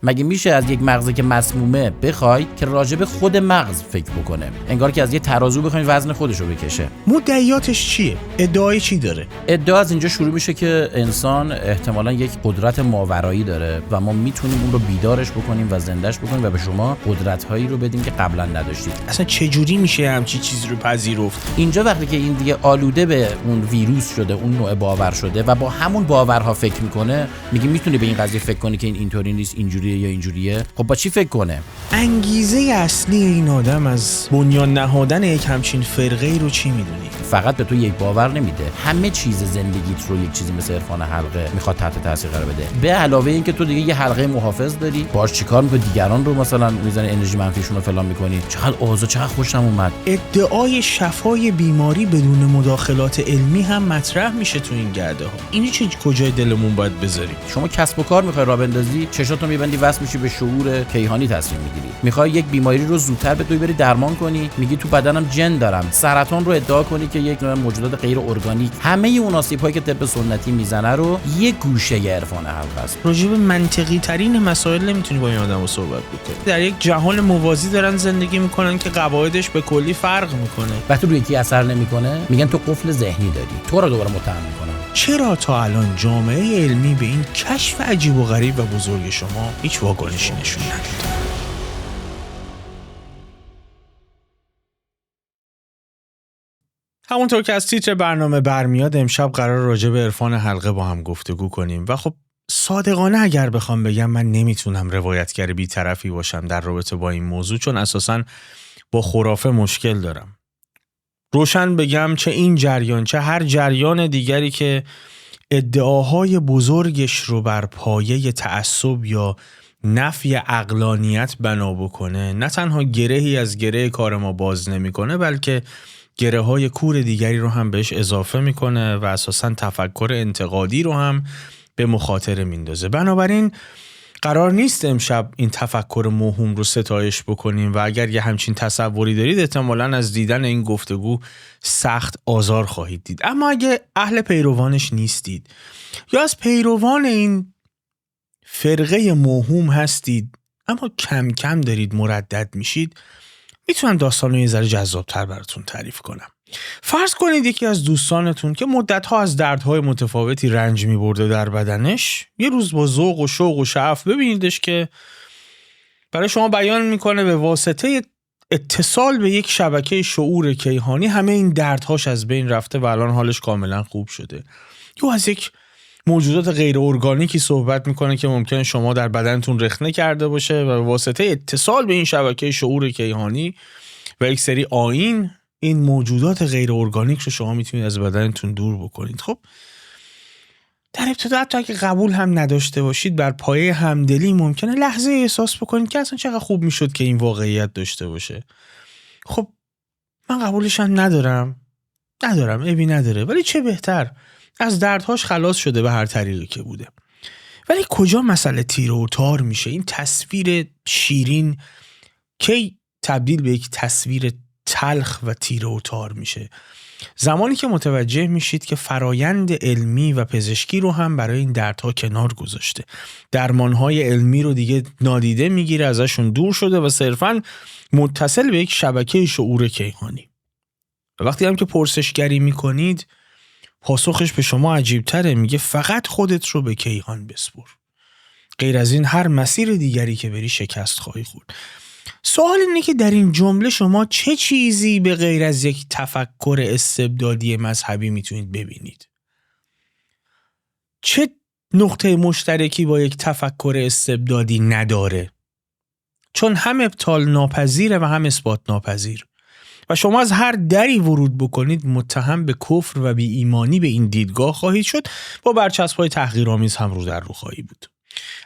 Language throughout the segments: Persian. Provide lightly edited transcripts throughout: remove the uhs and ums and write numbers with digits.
مگه میشه از یک مغزی که مسمومه بخوای که راجع به خود مغز فکر بکنه؟ انگار که از یه ترازو بخواید وزن خودش رو بکشه. مدعیاتش چیه؟ ادعای چی داره؟ ادعا از اینجا شروع میشه که انسان احتمالاً یک قدرت ماورایی داره و ما میتونیم اون رو بیدارش بکنیم و زندهش بکنیم و به شما قدرت‌هایی رو بدیم که قبلا نداشتید. اصلا چه جوری میشه همچین چیزی رو پذیرفت؟ اینجا وقتی که این دیگه آلوده به اون ویروس شده، اون نوع باور شده و با همون باورها فکر میکنه، میگه میتونی به این قضیه فکر کنی که این اینطوری نیست، اینجوریه یا اینجوریه. خب با چی فکر کنه؟ انگیزه اصلی این آدم از بنیان نهادن یک همچین فرقه‌ای رو چی میدونی؟ فقط به تو یک باور نمیده، همه چیز زندگیت رو یک چیزی مثل عرفان حلقه میخواد تحت تاثیر قرار بده. به علاوه اینکه تو دیگه یه حلقه محافظ داری، باهاش چیکار میکنی؟ دیگران رو مثلا میزنی، انرژی منفیشون رو فلان میکنی. چقدر چقدر خوشم اومد. ادعای شفای بیماری بدون مداخلات علمی هم مطرح میشه تو این گرده ها. اینو کجای دلمون باید بذاریم؟ شما کسب و کار میخوای راه بندازی، چشاتو میبندی واسه میشی به شعور کیهانی تصمیم میگیری. میخوای یک بیماری رو زودتر بتونی بری درمان کنی، میگی تو بدنم جن دارم. سرطان رو ادعا کنی که یک نوع موجودات غیر ارگانیک. همه اون آسیب‌هایی که طب سنتی میزنه رو یه گوشه عرفان حلقه است. راجع به منطقی ترین مسائل نمیتونی با این آدمو صحبت بکنی. در یک جهان موازی دارن زندگی میکنن که قواعدش به کلی فرق میکنه. وقتی روی یکی اثر نمیکنه، میگن تو قفل ذهنی داری. تو رو دوباره متهم میکنن. چرا تا الان جامعه علمی به این کشف عجیب و غریب و بزرگ شما هیچ واکنشی نشون نداد؟ همونطور که از تیتر برنامه برمیاد، امشب قرار راجع به عرفان حلقه با هم گفتگو کنیم و خب صادقانه اگر بخوام بگم من نمیتونم روایتگر بی‌طرفی باشم در رابطه با این موضوع، چون اساساً با خرافه مشکل دارم. روشن بگم چه این جریان چه هر جریان دیگری که ادعاهای بزرگش رو بر پایه تعصب یا نفی عقلانیت بنا بکنه، نه تنها گرهی از گره کار ما باز نمیکنه، بلکه گره های کور دیگری رو هم بهش اضافه میکنه و اساساً تفکر انتقادی رو هم به مخاطره میندازه. بنابراین قرار نیست امشب این تفکر موهوم رو ستایش بکنیم و اگر یه همچین تصوری دارید احتمالاً از دیدن این گفتگو سخت آزار خواهید دید. اما اگه اهل پیروانش نیستید یا از پیروان این فرقه موهوم هستید اما کم کم دارید مردد میشید، میتونم داستان رو یه ذره جذاب‌تر براتون تعریف کنم. فرض کنید یکی از دوستانتون که مدت‌ها از دردهای متفاوتی رنج می‌برده در بدنش، یه روز با ذوق و شوق و شعف ببینیدش که برای شما بیان میکنه به واسطه اتصال به یک شبکه شعور کیهانی همه این دردهاش از بین رفته و الان حالش کاملا خوب شده. یا از یک موجودات غیر ارگانیکی صحبت میکنه که ممکنه شما در بدنتون رخنه کرده باشه و به واسطه اتصال به این شبکه شعور کیهانی و یک سری آیین این موجودات غیر ارگانیک رو شما میتونید از بدنتون دور بکنید. خب در ابتدا حتی اگه قبول هم نداشته باشید، بر پایه همدلی ممکنه لحظه احساس بکنید که اصلا چقدر خوب میشد که این واقعیت داشته باشه. خب من قبولش هم ندارم، عیبی نداره، ولی چه بهتر، از دردهاش خلاص شده به هر طریقی که بوده. ولی کجا مسئله تیر و تار میشه؟ این تصویر شیرین کی تبدیل به یک تصویر تلخ و تیر و تار میشه؟ زمانی که متوجه میشید که فرایند علمی و پزشکی رو هم برای این دردها کنار گذاشته، درمانهای علمی رو دیگه نادیده میگیره، ازشون دور شده و صرفاً متصل به یک شبکه شعور کیهانی. و وقتی هم که پرسشگری میکنید، پاسخش به شما عجیبتره، میگه فقط خودت رو به کیهان بسپر، غیر از این هر مسیر دیگری که بری شکست خواهی خورد. سوال اینه که در این جمله شما چه چیزی به غیر از یک تفکر استبدادی مذهبی میتونید ببینید؟ چه نقطه مشترکی با یک تفکر استبدادی نداره؟ چون هم ابطال ناپذیره و هم اثبات ناپذیر و شما از هر دری ورود بکنید متهم به کفر و بی ایمانی به این دیدگاه خواهید شد، با برچسب‌های تحقیرآمیز هم رو در رو خواهی بود.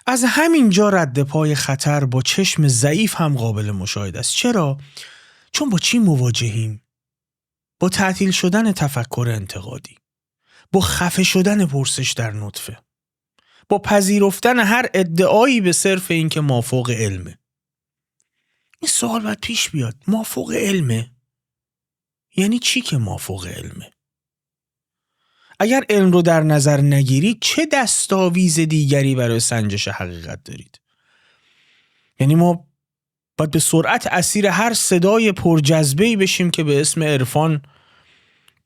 از همین جا رد پای خطر با چشم ضعیف هم قابل مشاهده است. چرا؟ چون با چی مواجهیم؟ با تعطیل شدن تفکر انتقادی، با خفه شدن پرسش در نطفه، با پذیرفتن هر ادعایی به صرف این که مافوق علمه. این سوال باید پیش بیاد، مافوق علمه؟ یعنی چی که مافوق علمه؟ اگر علم رو در نظر نگیرید چه دستاویز دیگری برای سنجش حقیقت دارید؟ یعنی ما باید به سرعت اسیر هر صدای پرجذبه‌ای بشیم که به اسم عرفان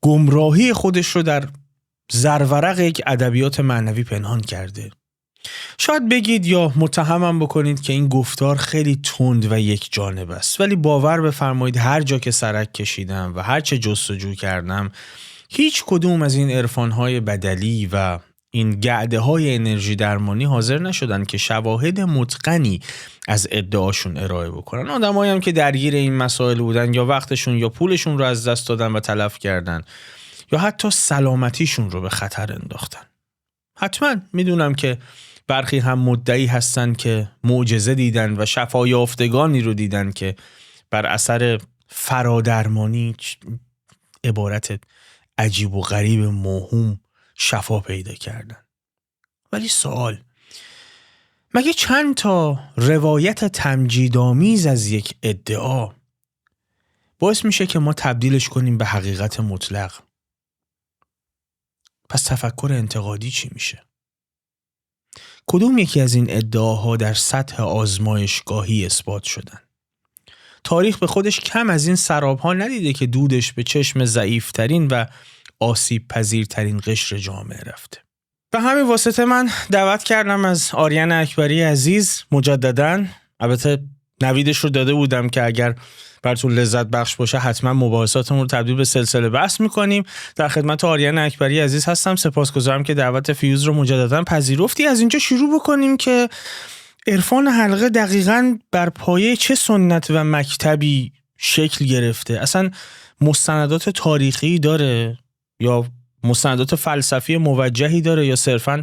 گمراهی خودش رو در زرورق یک ادبیات معنوی پنهان کرده. شاید بگید یا متهمم بکنید که این گفتار خیلی تند و یک جانب است، ولی باور بفرمایید هر جا که سرک کشیدم و هر چه جستجو کردم هیچ کدوم از این عرفان‌های بدلی و این گعده های انرژی درمانی حاضر نشدن که شواهد متقنی از ادعاشون ارائه بکنن. آدمایی هم که درگیر این مسائل بودن یا وقتشون یا پولشون رو از دست دادن و تلف کردن یا حتی سلامتیشون رو به خطر انداختن. حتما میدونم که برخی هم مدعی هستن که معجزه دیدن و شفا یافتگانی رو دیدن که بر اثر فرادرمانی، عبارت عجیب و غریب موهوم، شفا پیدا کردن. ولی سوال، مگه چند تا روایت تمجیدآمیز از یک ادعا باعث میشه که ما تبدیلش کنیم به حقیقت مطلق؟ پس تفکر انتقادی چی میشه؟ کدوم یکی از این ادعاها در سطح آزمایشگاهی اثبات شدن؟ تاریخ به خودش کم از این سرابها ندیده که دودش به چشم ضعیفترین و آسیب پذیرترین قشر جامعه رفته. به همین واسطه من دعوت کردم از آریان اکبری عزیز مجدداً، البته نویدش رو داده بودم که اگر براتون لذت بخش باشه حتما مباحثاتمون رو تبدیل به سلسله بحث میکنیم. در خدمت آریان اکبری عزیز هستم. سپاسگزارم که دعوت فیوز رو مجدداً پذیرفتی. از اینجا شروع بکنیم که عرفان حلقه دقیقاً بر پایه چه سنت و مکتبی شکل گرفته؟ اصلا مستندات تاریخی داره یا مستندات فلسفی موجهی داره یا صرفاً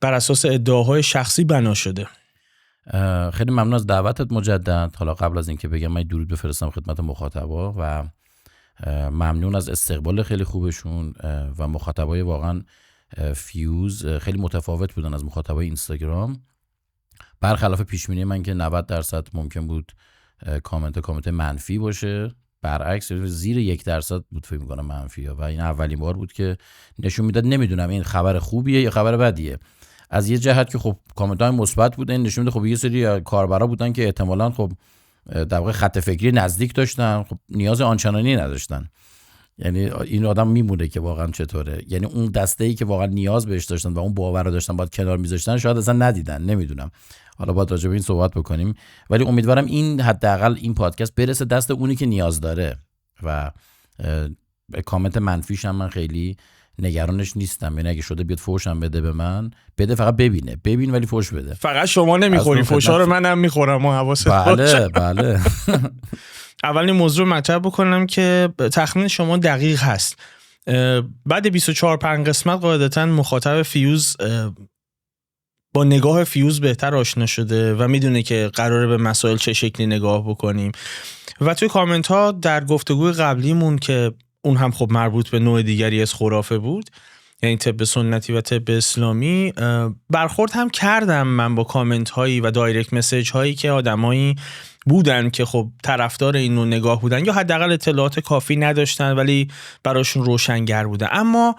بر اساس ادعاهای شخصی بنا شده؟ خیلی ممنون از دعوتت مجدد. حالا قبل از اینکه بگم من درود بفرستم خدمت مخاطبا و ممنون از استقبال خیلی خوبشون و مخاطبای واقعا فیوز خیلی متفاوت بودن از مخاطبای اینستاگرام، برخلاف پیش‌بینی من که 90% ممکن بود کامنت منفی باشه. برعکس زیر 1% بود فکر می‌کنم منفی و این اولین بار بود که نشون میداد نمیدونم این خبر خوبیه یا خبر بدیه. از یه جهت که خب کامنت‌های مثبت بود، این نشون میده خب یه سری کاربرا بودن که احتمالاً خب در واقع خط فکری نزدیک داشتن، خب نیاز آنچنانی نداشتن. یعنی این آدم میمونه که واقعا چطوره، یعنی اون دسته‌ای که واقعا نیاز بهش داشتن و اون باور رو داشتن باید کنار میذاشتن شاید اصلا ندیدن، نمیدونم. حالا باید راجع به این صحبت بکنیم، ولی امیدوارم این حداقل این پادکست برسه دست اونی که نیاز داره و کامنت منفیش هم من خیلی نگرانش نیستم. یعنی اگه شده بیاد فوشم بده به من بده، فقط ببین ولی فوش بده. فقط شما نمیخوری، فوشا رو منم میخورم و حواست باشه. بله. اول این موضوع مطرح بکنم که تخمین شما دقیق هست. بعد 24-5 قسمت قاعدتاً مخاطب فیوز با نگاه فیوز بهتر آشنا شده و میدونه که قراره به مسائل چه شکلی نگاه بکنیم و توی کامنت ها در گفتگوی قبلیمون که اون هم خب مربوط به نوع دیگری از خرافه بود، یعنی طب سنتی و طب اسلامی، برخورد هم کردم من با کامنت هایی و دایرکت مسیج هایی که آدمایی بودن که خب طرفدار این نوع نگاه بودن یا حداقل اطلاعات کافی نداشتن ولی براشون روشنگر بوده. اما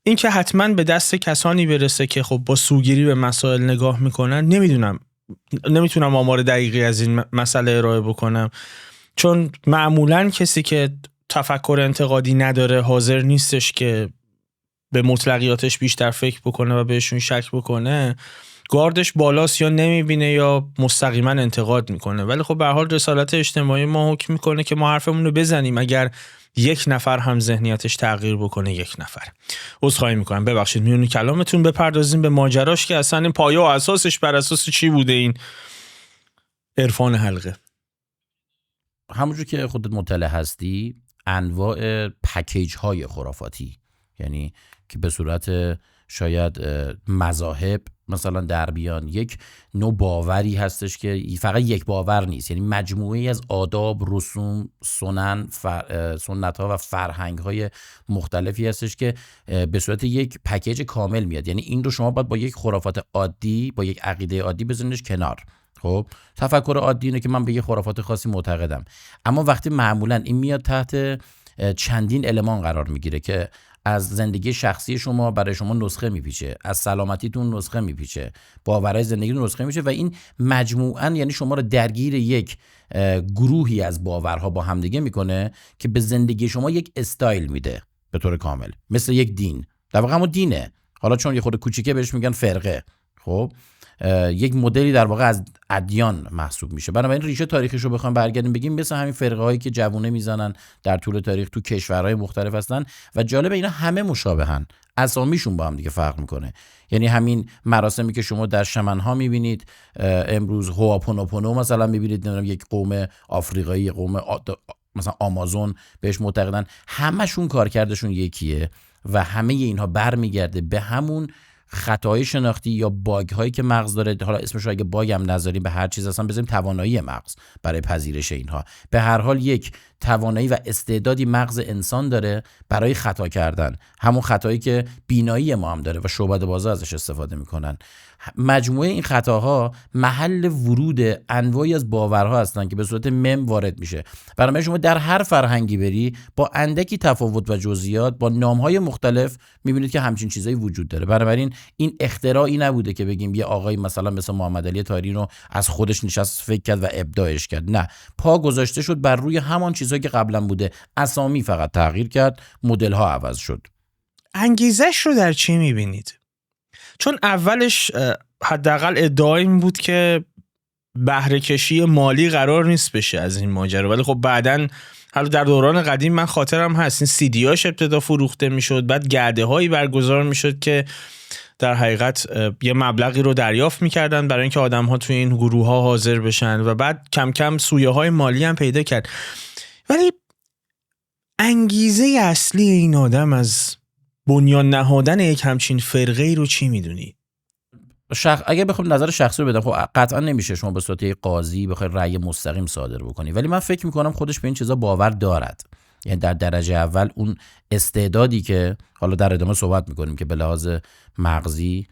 این که حتما به دست کسانی برسه که خب با سوگیری به مسائل نگاه میکنن، نمیتونم آمار دقیقی از این مسئله ارائه بکنم، چون معمولا کسی که تفکر انتقادی نداره حاضر نیستش که به مطلقیاتش بیشتر فکر بکنه و بهشون شک بکنه، گاردش بالاست یا نمیبینه یا مستقیما انتقاد میکنه. ولی خب به هر حال رسالت اجتماعی ما حکم میکنه که ما حرفمون رو بزنیم اگر یک نفر هم ذهنیتش تغییر بکنه. یک نفر. عذرخواهی میکنم، ببخشید میونی کلامتون بپردازیم به ماجراش که اصلا این پایه و اساسش بر اساس چی بوده این عرفان حلقه. همونجور که خودت مطلع هستی انواع پکیج های خرافاتی، یعنی که به صورت شاید مذاهب مثلا در بیان، یک نوع باوری هستش که فقط یک باور نیست، یعنی مجموعه‌ای از آداب، رسوم، سنت ها و فرهنگ های مختلفی هستش که به صورت یک پکیج کامل میاد. یعنی این رو شما باید با یک خرافات عادی، با یک عقیده عادی بزنیدش کنار. خب تفکر عادی اینه که من به یه خرافات خاصی معتقدم، اما وقتی معمولا این میاد تحت چندین المان قرار میگیره که از زندگی شخصی شما برای شما نسخه میپیچه، از سلامتیتون نسخه میپیچه، باورهای زندگیتون نسخه میشه و این مجموعاً یعنی شما رو درگیر یک گروهی از باورها با همدیگه میکنه که به زندگی شما یک استایل میده به طور کامل، مثل یک دین. در واقع همون دینه، حالا چون یه خورده کوچیکه بهش میگن فرقه. خب یک مدلی در واقع از ادیان محسوب میشه. بنابراین ریشه تاریخیش رو بخوام برگردیم بگیم مثل همین فرقه هایی که جوونه میزنن در طول تاریخ تو کشورهای مختلف هستن و جالب اینا همه مشابهن، اسامیشون با هم دیگه فرق میکنه. یعنی همین مراسمی که شما در شمنها میبینید امروز، هواپونوپونو مثلا میبینید، یک قوم آفریقایی، قوم مثلا آمازون بهش معتقدن، همشون کارکردشون یکیه و همه اینها برمیگرده به همون خطای شناختی یا باگ هایی که مغز داره. حالا اسمش رو اگه باگ هم نذاریم، به هر چیز اصلا بذاریم توانایی مغز برای پذیرش اینها. به هر حال یک توانایی و استعدادی مغز انسان داره برای خطا کردن، همون خطایی که بینایی ما هم داره و شعبده بازا ازش استفاده میکنن. مجموعه این خطاها محل ورود انواعی از باورها هستن که به صورت مم وارد میشه. برای شما در هر فرهنگی بری با اندکی تفاوت و جزئیات با نامهای مختلف میبینید که همچین چیزایی وجود داره. بنابراین این اختراعی نبوده که بگیم یه آقای مثلا مثل محمد علی طاهری رو از خودش نشست فکر کرد و ابداعش کرد. نه، پا گذاشته شد بر روی همان چیزایی که قبلا بوده، اسامی فقط تغییر کرد، مدل ها عوض شد. انگیزش رو در چی میبینید؟ چون اولش حداقل ادعا این بود که بهره کشی مالی قرار نیست بشه از این ماجرا، ولی خب بعدن حالا در دوران قدیم من خاطرم هست این CD-هاش ابتدا فروخته میشد، بعد گرده هایی برگزار میشد که در حقیقت یه مبلغی رو دریافت میکردن برای اینکه آدم ها توی این گروه ها حاضر بشن و بعد کم کم سویه های مالی هم پیدا کرد. ولی انگیزه اصلی این آدم از بنیان نهادن یک همچین فرقه‌ای رو چی میدونی؟ اگه بخوام نظر شخصی رو بدم، خب قطعا نمیشه شما به صورت قاضی بخوای رأی مستقیم صادر بکنی، ولی من فکر میکنم خودش به این چیزا باور دارد. یعنی در درجه اول اون استعدادی که حالا در ادامه صحبت میکنیم که به لحاظ مغزی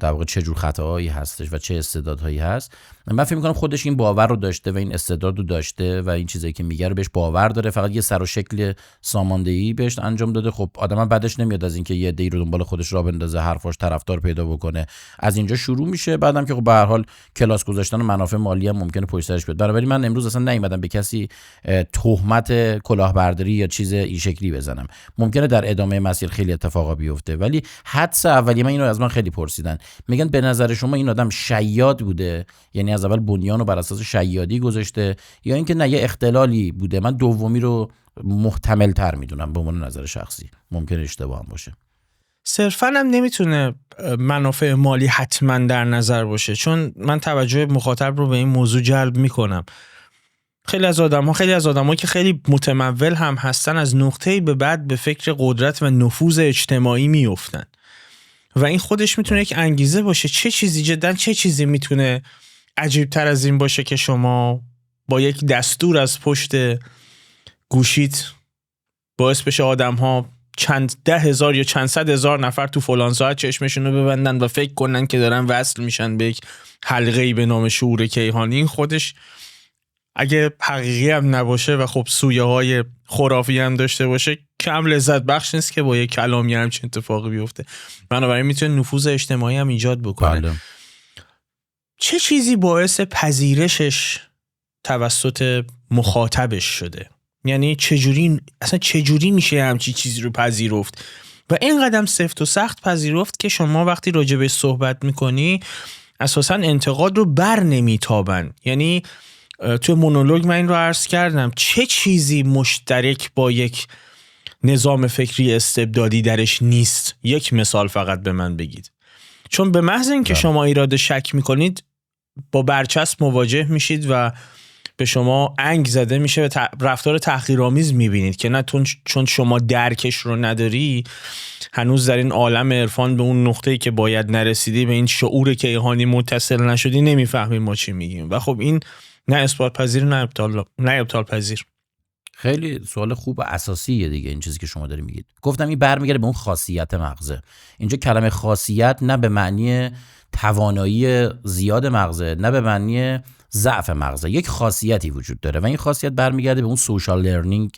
در واقع چه جور خطاهایی هستش و چه استعدادهایی هست، من فکر میکنم خودش این باور رو داشته و این استعداد رو داشته و این چیزایی که میگه رو بهش باور داره، فقط یه سر و شکل ساماندهی بهش انجام داده. خب آدم بعدش نمیاد از اینکه یه عده‌ای رو دنبال خودش راه بندازه، حرفاش طرفدار پیدا بکنه، از اینجا شروع میشه. بعدم که خب به هر حال کلاس گذاشتن و منافع مالی هم ممکنه پشت سرش بیاد. بنابراین من امروز اصلا نیومدم به کسی تهمت کلاهبرداری یا چیز این شکلی بزنم. ممکنه در ادامه مسیر خیلی اتفاقا بیفته، ولی حدس اولیه من اینو از من خیلی پرسیدن، میگن به نظر شما این آدم شیاد بوده، یعنی از اول بنیان رو بر اساس شیادی گذاشته، یا اینکه نه یه اختلالی بوده؟ من دومی رو محتمل تر میدونم به عنوان نظر شخصی، ممکنه اشتباه هم باشه. صرفاً هم نمیتونه منافع مالی حتما در نظر باشه، چون من توجه مخاطب رو به این موضوع جلب میکنم. خیلی از آدم‌ها که خیلی متمول هم هستن از نقطه‌ای به بعد به فکر قدرت و نفوذ اجتماعی میافتن و این خودش میتونه یک انگیزه باشه. چه چیزی میتونه عجیب تر از این باشه که شما با یک دستور از پشت گوشیت باعث بشه آدم ها چند 10,000 یا چند 100,000 نفر تو فلان ساعت چشمشون رو ببندن و فکر کنن که دارن وصل میشن به یک حلقه‌ای به نام شعور کیهانی. این خودش اگه حقیقی هم نباشه و خب سویه های خرافی هم داشته باشه، کم لذت بخش نیست که با یک کلامی همچین اتفاقی بیفته. بنابراین میتونه نفوذ اجتماعی هم ایجاد بکنه. بله. چه چیزی باعث پذیرشش توسط مخاطبش شده؟ یعنی چجوری میشه همچین چیزی رو پذیرفت و این قدم سفت و سخت پذیرفت که شما وقتی راجع بهش صحبت میکنی اساساً انتقاد رو بر نمیتابن. یعنی تو مونولوگ من این رو عرض کردم، چه چیزی مشترک با یک نظام فکری استبدادی درش نیست؟ یک مثال فقط به من بگید. چون به محض اینکه شما ایراد شک میکنید با برچسب مواجه میشید و به شما انگ زده میشه و رفتار تحقیرآمیز میبینید که نه چون شما درکش رو نداری، هنوز در این عالم عرفان به اون نقطه‌ای که باید نرسیدی، به این شعور کیهانی متصل نشدی، نمیفهمی ما چی میگیم. و خب این نه اثبات پذیر نه ابطال پذیر. خیلی سوال خوب و اساسیه دیگه این چیزی که شما داری میگید. گفتم این برمیگرده به اون خاصیت مغزه. اینجا کلمه خاصیت نه به معنی توانایی زیاد مغزه، نه به معنی ضعف مغزه. یک خاصیتی وجود داره و این خاصیت برمیگرده به اون سوشال لرنینگ،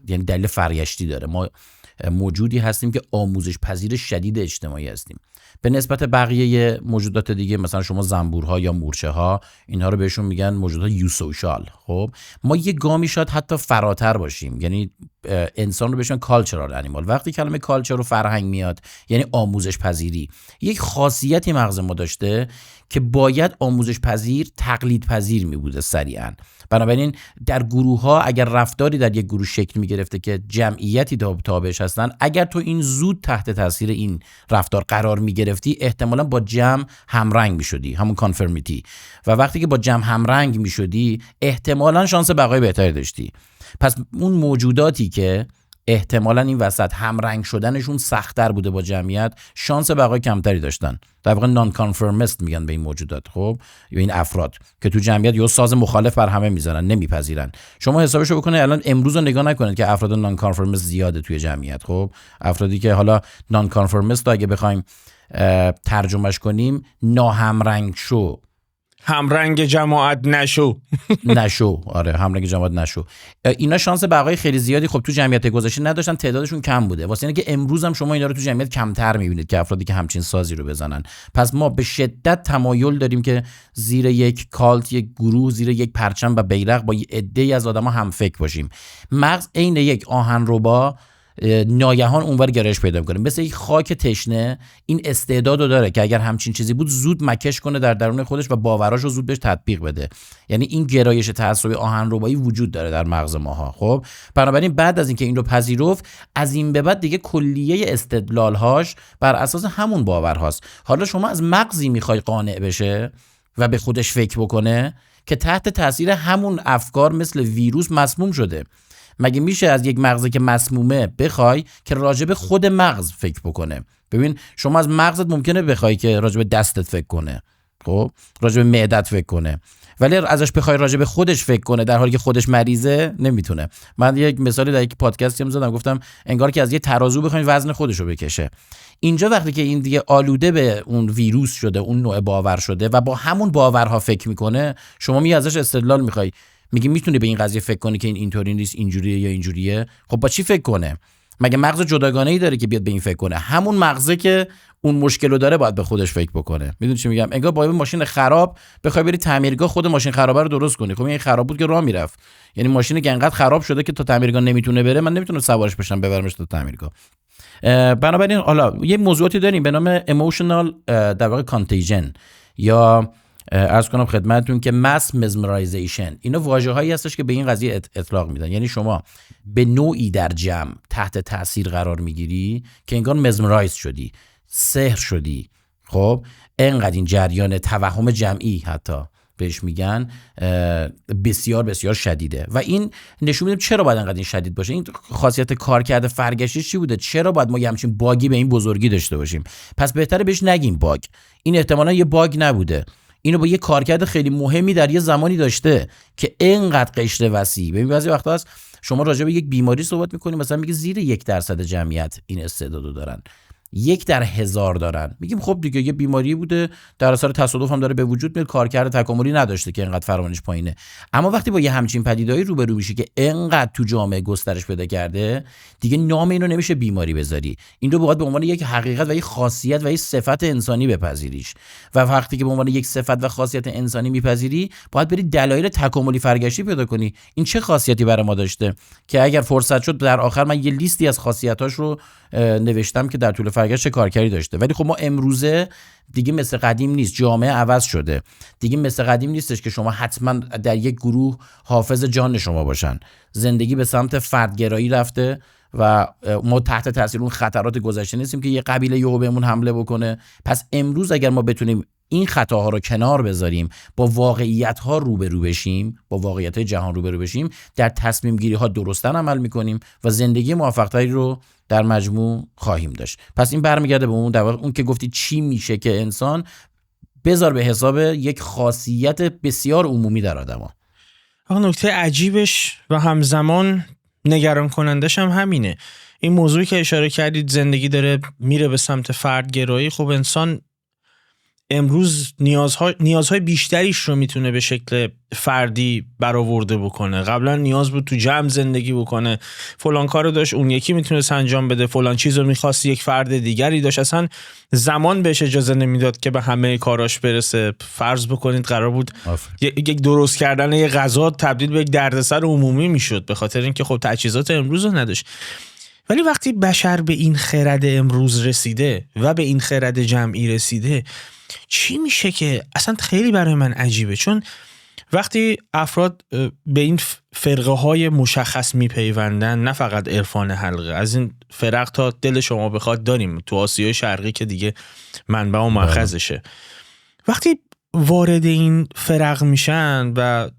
یعنی دلیل فرگشتی داره. ما موجودی هستیم که آموزش پذیر شدید اجتماعی هستیم به نسبت بقیه موجودات دیگه. مثلا شما زنبورها یا مورچه ها، اینها رو بهشون میگن موجودات یو سوشال. خب ما یه گامی شاید حتی فراتر باشیم، یعنی انسان رو بهشون کالچرال انیمال. وقتی کلمه کالچر و فرهنگ میاد یعنی آموزش پذیری. یک خاصیتی مغز ما داشته که باید آموزش پذیر، تقلید پذیر می بوده سریعا. بنابراین در گروه ها اگر رفتاری در یک گروه شکل می گرفته که جمعیتی تابعش هستن، اگر تو این زود تحت تاثیر این رفتار قرار می گرفتی، احتمالاً با جمع همرنگ می شدی، همون کانفرمیتی. و وقتی که با جمع همرنگ می شدی، احتمالاً شانس بقای بهتری داشتی. پس اون موجوداتی که احتمالاً این وسط همرنگ شدنشون سخت‌تر بوده با جمعیت، شانس بقای کمتری داشتن. در واقع نان کانفرمیست میگن به این موجودات. خب یا این افراد که تو جمعیت یا ساز مخالف بر همه میزنن، نمیپذیرن. شما حسابشو بکنید الان امروز رو نگاه نکنید که افراد نان کانفرمیست زیاده توی جمعیت. خب افرادی که حالا نان کانفرمیست اگه بخوایم ترجمهش کنیم، ناهمرنگ شو، همرنگ جماعت نشو. آره، همرنگ جماعت نشو. اینا شانس بقای خیلی زیادی خب تو جمعیت گذشته نداشتن، تعدادشون کم بوده. واسه اینه که امروز هم شما اینا رو تو جمعیت کمتر میبینید که افرادی که همچین سازی رو بزنن. پس ما به شدت تمایل داریم که زیر یک کالت، یک گروه، زیر یک پرچم و بیرق با یه عده‌ای از آدما هم فکر باشیم. مغز عین یک آهنربا ناگهان اونور گرایش پیدا می‌کنه، مثل یک خاک تشنه. این استعدادو داره که اگر همچین چیزی بود زود مکش کنه در درون خودش و باوراشو زود بهش تطبیق بده. یعنی این گرایش تعصبی آهنربایی وجود داره در مغز ماها. خب بنابراین بعد از اینکه این رو پذیرفت، از این به بعد دیگه کلیه استدلال‌هاش بر اساس همون باورهاست. حالا شما از مغزی می‌خوای قانع بشه و به خودش فکر بکنه که تحت تاثیر همون افکار مثل ویروس مسموم شده. مگه میشه از یک مغزی که مسمومه بخوای که راجب خود مغز فکر بکنه؟ ببین شما از مغزت ممکنه بخوای که راجب دستت فکر کنه، خب راجب معدت فکر کنه، ولی ازش بخوای راجب خودش فکر کنه در حالی که خودش مریضه، نمیتونه. من یک مثالی در یک پادکستی زدم، گفتم انگار که از یه ترازو بخواید وزن خودش رو بکشه. اینجا وقتی که این دیگه آلوده به اون ویروس شده، اون نوع باور شده و با همون باورها فکر میکنه، شما ازش استدلال میخوای، میگی میتونی به این قضیه فکر کنی که این اینطوری نیست، اینجوریه یا اینجوریه. خب با چی فکر کنه؟ مگه مغز جداگانه‌ای داره که بیاد به این فکر کنه؟ همون مغزه که اون مشکلو داره باید به خودش فکر بکنه. میدونی چی میگم؟ انگار با ماشین خراب بخوای بری تعمیرگاه خود ماشین خرابه رو درست کنی. خب این خراب بود که راه میرفت. یعنی ماشین که انقدر خراب شده که تا تعمیرگاه نمیتونه بره، من نمیتونم سوارش بشم ببرمش تا تعمیرگاه. بنابراین حالا یه موضوعاتی داریم به نام ایموشنال در واقع کانتیژن، یا عرض کنم خدمتتون که ماس مزمرایزیشن. اینا واژه‌هایی هستش که به این قضیه اطلاق میدن. یعنی شما به نوعی در جمع تحت تاثیر قرار میگیری که انگار مزمرایز شدی، سحر شدی. خب انقدر این جریان توهم جمعی حتی بهش میگن بسیار بسیار شدیده و این نشون میده چرا باید انقدر این شدید باشه. این خاصیت کارکرد فرگشتی چی بوده؟ چرا باید ما همچین باگی به این بزرگی داشته باشیم؟ پس بهتره بهش نگیم باگ. این احتمالاً یه باگ نبوده، اینو با یه کارکرد خیلی مهمی در یه زمانی داشته که اینقدر قشر وسیع. ببین بعضی وقتا هست شما راجع به یک بیماری صحبت می‌کنی، مثلا میگه زیر 1% جمعیت این استعدادو دارن، 1 در 1000 دارن. میگیم خب دیگه یه بیماری بوده، در اثر تصادف هم داره به وجود میاد، کارکرد تکاملی نداشته که اینقدر فرمانش پایینه. اما وقتی با یه همچین پدیده‌ای روبرو میشی که اینقدر تو جامعه گسترش پیدا کرده، دیگه نام اینو نمیشه بیماری بذاری، این رو باید به عنوان یک حقیقت و یک خاصیت و یک صفت انسانی بپذیریش. و وقتی که به عنوان یک صفت و خاصیت انسانی میپذیری، باید بری دلایل تکاملی فرگشتی پیدا کنی. این چه خاصیتی برای ما داشته که اگر فرصت شد در آخر من یه لیستی از خاصیتاش رو نوشتم که در طول فرگشت کارکردی داشته. ولی خب ما امروزه دیگه مثل قدیم نیست، جامعه عوض شده. دیگه مثل قدیم نیستش که شما حتما در یک گروه حافظ جان شما باشن. زندگی به سمت فردگرایی رفته و ما تحت تاثیر اون خطرات گذشته نیستیم که یه قبیله یهو بهمون حمله بکنه. پس امروز اگر ما بتونیم این خطاها رو کنار بذاریم، با واقعیت‌ها روبرو بشیم، با واقعیت‌های جهان روبرو بشیم، در تصمیم گیری ها درستن عمل می‌کنیم و زندگی موفق‌تری رو در مجموع خواهیم داشت. پس این برمیگرده به اون که گفتی چی میشه که انسان، بذار به حساب یک خاصیت بسیار عمومی در آدم‌ها. نکته عجیبش و همزمان نگران کنندش هم همینه. این موضوعی که اشاره کردید، زندگی داره میره به سمت فردگرایی. خب انسان امروز نیازهای بیشتریش رو میتونه به شکل فردی برآورده بکنه. قبلا نیاز بود تو جمع زندگی بکنه، فلان کارو داشت اون یکی میتونست انجام بده، فلان چیزو میخواست یک فرد دیگری داشت، اصلا زمان بهش اجازه نمیداد که به همه کاراش برسه. فرض بکنید قرار بود یک درست کردن یک غذا تبدیل به یک دردسر عمومی میشد به خاطر اینکه خب تجهیزات امروز رو نداشت. ولی وقتی بشر به این خرد امروز رسیده و به این خرد جمعی رسیده، چی میشه که اصلا خیلی برای من عجیبه. چون وقتی افراد به این فرقه های مشخص میپیوندن، نه فقط عرفان حلقه، از این فرق تا دل شما بخواد داریم تو آسیای شرقی که دیگه منبع و مأخذشه. وقتی وارد این فرق میشن و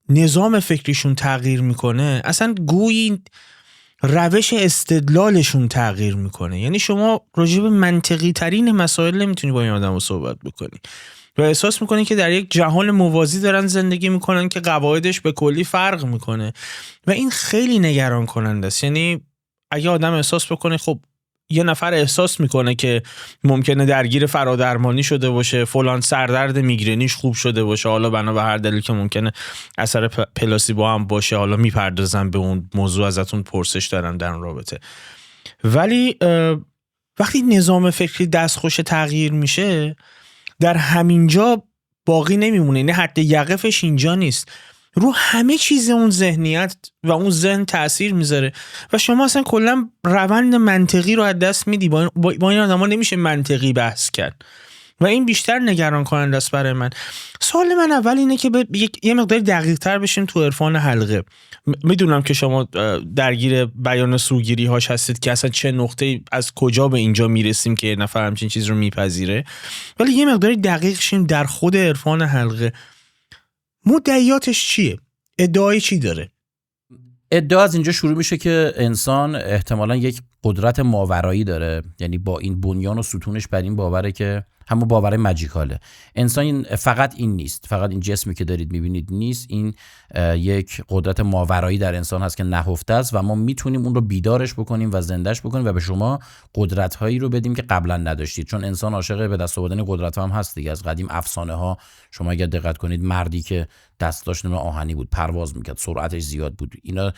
نظام فکریشون تغییر میکنه، اصلا گویی روش استدلالشون تغییر میکنه. یعنی شما راجع به منطقی ترین مسائل نمیتونی با این آدم رو صحبت بکنی و احساس میکنی که در یک جهان موازی دارن زندگی میکنن که قواعدش به کلی فرق میکنه و این خیلی نگران کننده است. یعنی اگه آدم احساس بکنه خب یه نفر احساس میکنه که ممکنه درگیر فرادرمانی شده باشه، فلان سردرد میگرنیش خوب شده باشه، حالا بنا به هر دلیل که ممکنه اثر پلاسیبو هم باشه، حالا میپردازم به اون موضوع، ازتون پرسش دارم در اون رابطه. ولی وقتی نظام فکری دستخوش تغییر میشه، در همینجا باقی نمیمونه. یعنی حد یقفش اینجا نیست، رو همه چیز اون ذهنیت و اون ذهن تأثیر میذاره و شما اصلا کلا روند منطقی رو از دست میدی. با این آدما نمیشه منطقی بحث کرد و این بیشتر نگران کننده است برای من. سوال من اول اینه که یه مقدار دقیق تر بشیم تو عرفان حلقه. میدونم که شما درگیر بیان سوگیری هاش هستید که اصلا چه نقطه از کجا به اینجا میرسیم که یه نفر همچین چیز رو میپذیره، ولی یه مقدار دقیق شیم در خود عرفان حلقه. مدعیاتش چیه؟ ادعای چی داره؟ ادعا از اینجا شروع میشه که انسان احتمالاً یک قدرت ماورایی داره، یعنی با این بنیان و ستونش بر این باوره که همون باور ماجیکاله. انسان فقط این نیست، فقط این جسمی که دارید میبینید نیست، این یک قدرت ماورایی در انسان هست که نهفته است و ما میتونیم اون رو بیدارش بکنیم و زندهش بکنیم و به شما قدرت هایی رو بدیم که قبلا نداشتید. چون انسان عاشق به دست آوردن قدرت هم هست دیگه. از قدیم افسانه ها شما اگر دقت کنید، مردی که دستاش آهنی بود، پرواز میکرد، سرعتش زیاد بود، اینا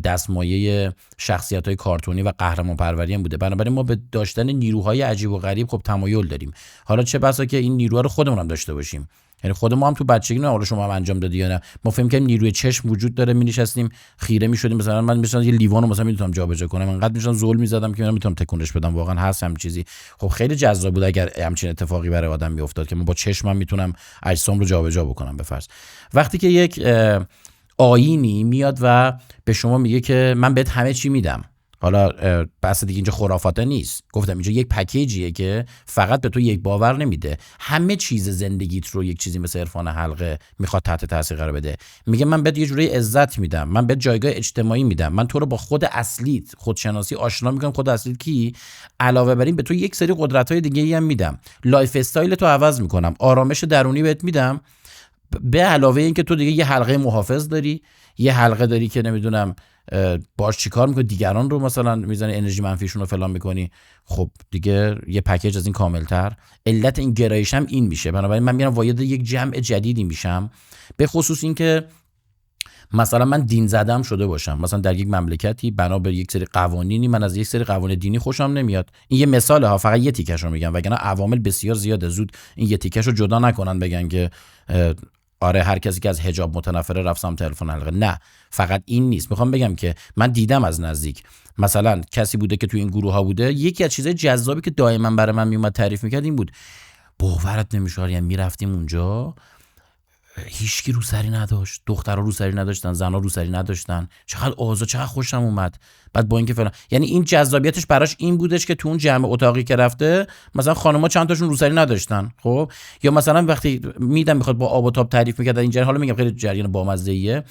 دستمایه شخصیت های کارتونی و قهرمان پروری هم بوده. بنابراین ما به داشتن نیروهای عجیب و غریب خب تمایل داریم. حالا چه بسا که این نیروها رو خودمون هم داشته باشیم. یعنی خود ما هم تو بچگی، نه حالا شما هم انجام دادی یا نه، ما فهم کردیم نیروی چشم وجود داره، می‌نشستیم خیره می‌شدیم. مثلا من مثلا یه لیوانو مثلا میتونم جابجا کنم، انقدر میشن زول می‌زدم که من میتونم تکونش بدم. واقعا هست هم چیزی. خب خیلی جذاب بود اگر همچین اتفاقی برای آدم میافتاد که من با چشمم میتونم اجسام رو جابجا بکنم. به فرض وقتی که یک آیینی میاد و به شما میگه که من بهت همه چی میدم، حالا بحث دیگه اینجا خرافاته نیست، گفتم اینجا یک پکیجیه که فقط به تو یک باور نمیده، همه چیز زندگیت رو یک چیزی مثل عرفان حلقه میخواد تحت تاثیر قرار بده. میگه من بهت یه جوری عزت میدم، من بهت جایگاه اجتماعی میدم، من تو رو با خود اصلیت، خودشناسی آشنا میکنم. خود اصلیت کی؟ علاوه بر این به تو یک سری قدرت‌های دیگه‌ای هم میدم، لایف استایل تو عوض میکنم، آرامش درونی بهت میدم، به علاوه این که تو دیگه یه حلقه محافظ داری، یه حلقه داری که نمیدونم باش چیکار میکنی، دیگران رو مثلا میزنی انرژی منفیشون رو فلان میکنی. خب دیگه یه پکیج از این کاملتر. علت این گرایش هم این میشه. بنابراین من میرم وارد یک جمع جدیدی میشم، به خصوص این که مثلا من دین زدم شده باشم، مثلا در یک مملکتی بنا به یک سری قوانینی، من از یک سری قوانین دینی خوشم نمیاد. این یه مثاله ها، فقط یه تیکش رو میگم، وگرنه عوامل بسیار زیاده. زود این یه تیکش رو جدا نکنن بگن که آره هر کسی که از حجاب متنفره رفت سمت عرفان حلقه. نه، فقط این نیست. میخوام بگم که من دیدم از نزدیک، مثلا کسی بوده که تو این گروه ها بوده، یکی از چیزای جذابی که دائما برای من میومد تعریف میکرد این بود، باورت نمیشه، یعنی میرفتیم اونجا هیچکی روسری نداشت، دخترها روسری نداشتن، زنها روسری نداشتن، چقدر آزاد، چقدر خوشم اومد. بعد با اینکه فلان، یعنی این جذابیتش براش این بودش که تو اون جمع اتاقی که رفته مثلا خانم‌ها چند تاشون روسری نداشتن. خب یا مثلا وقتی میدم میخواد با آب و تاب تعریف میکرد اینجوری، حالا میگم خیلی جریان بامزه‌ایه،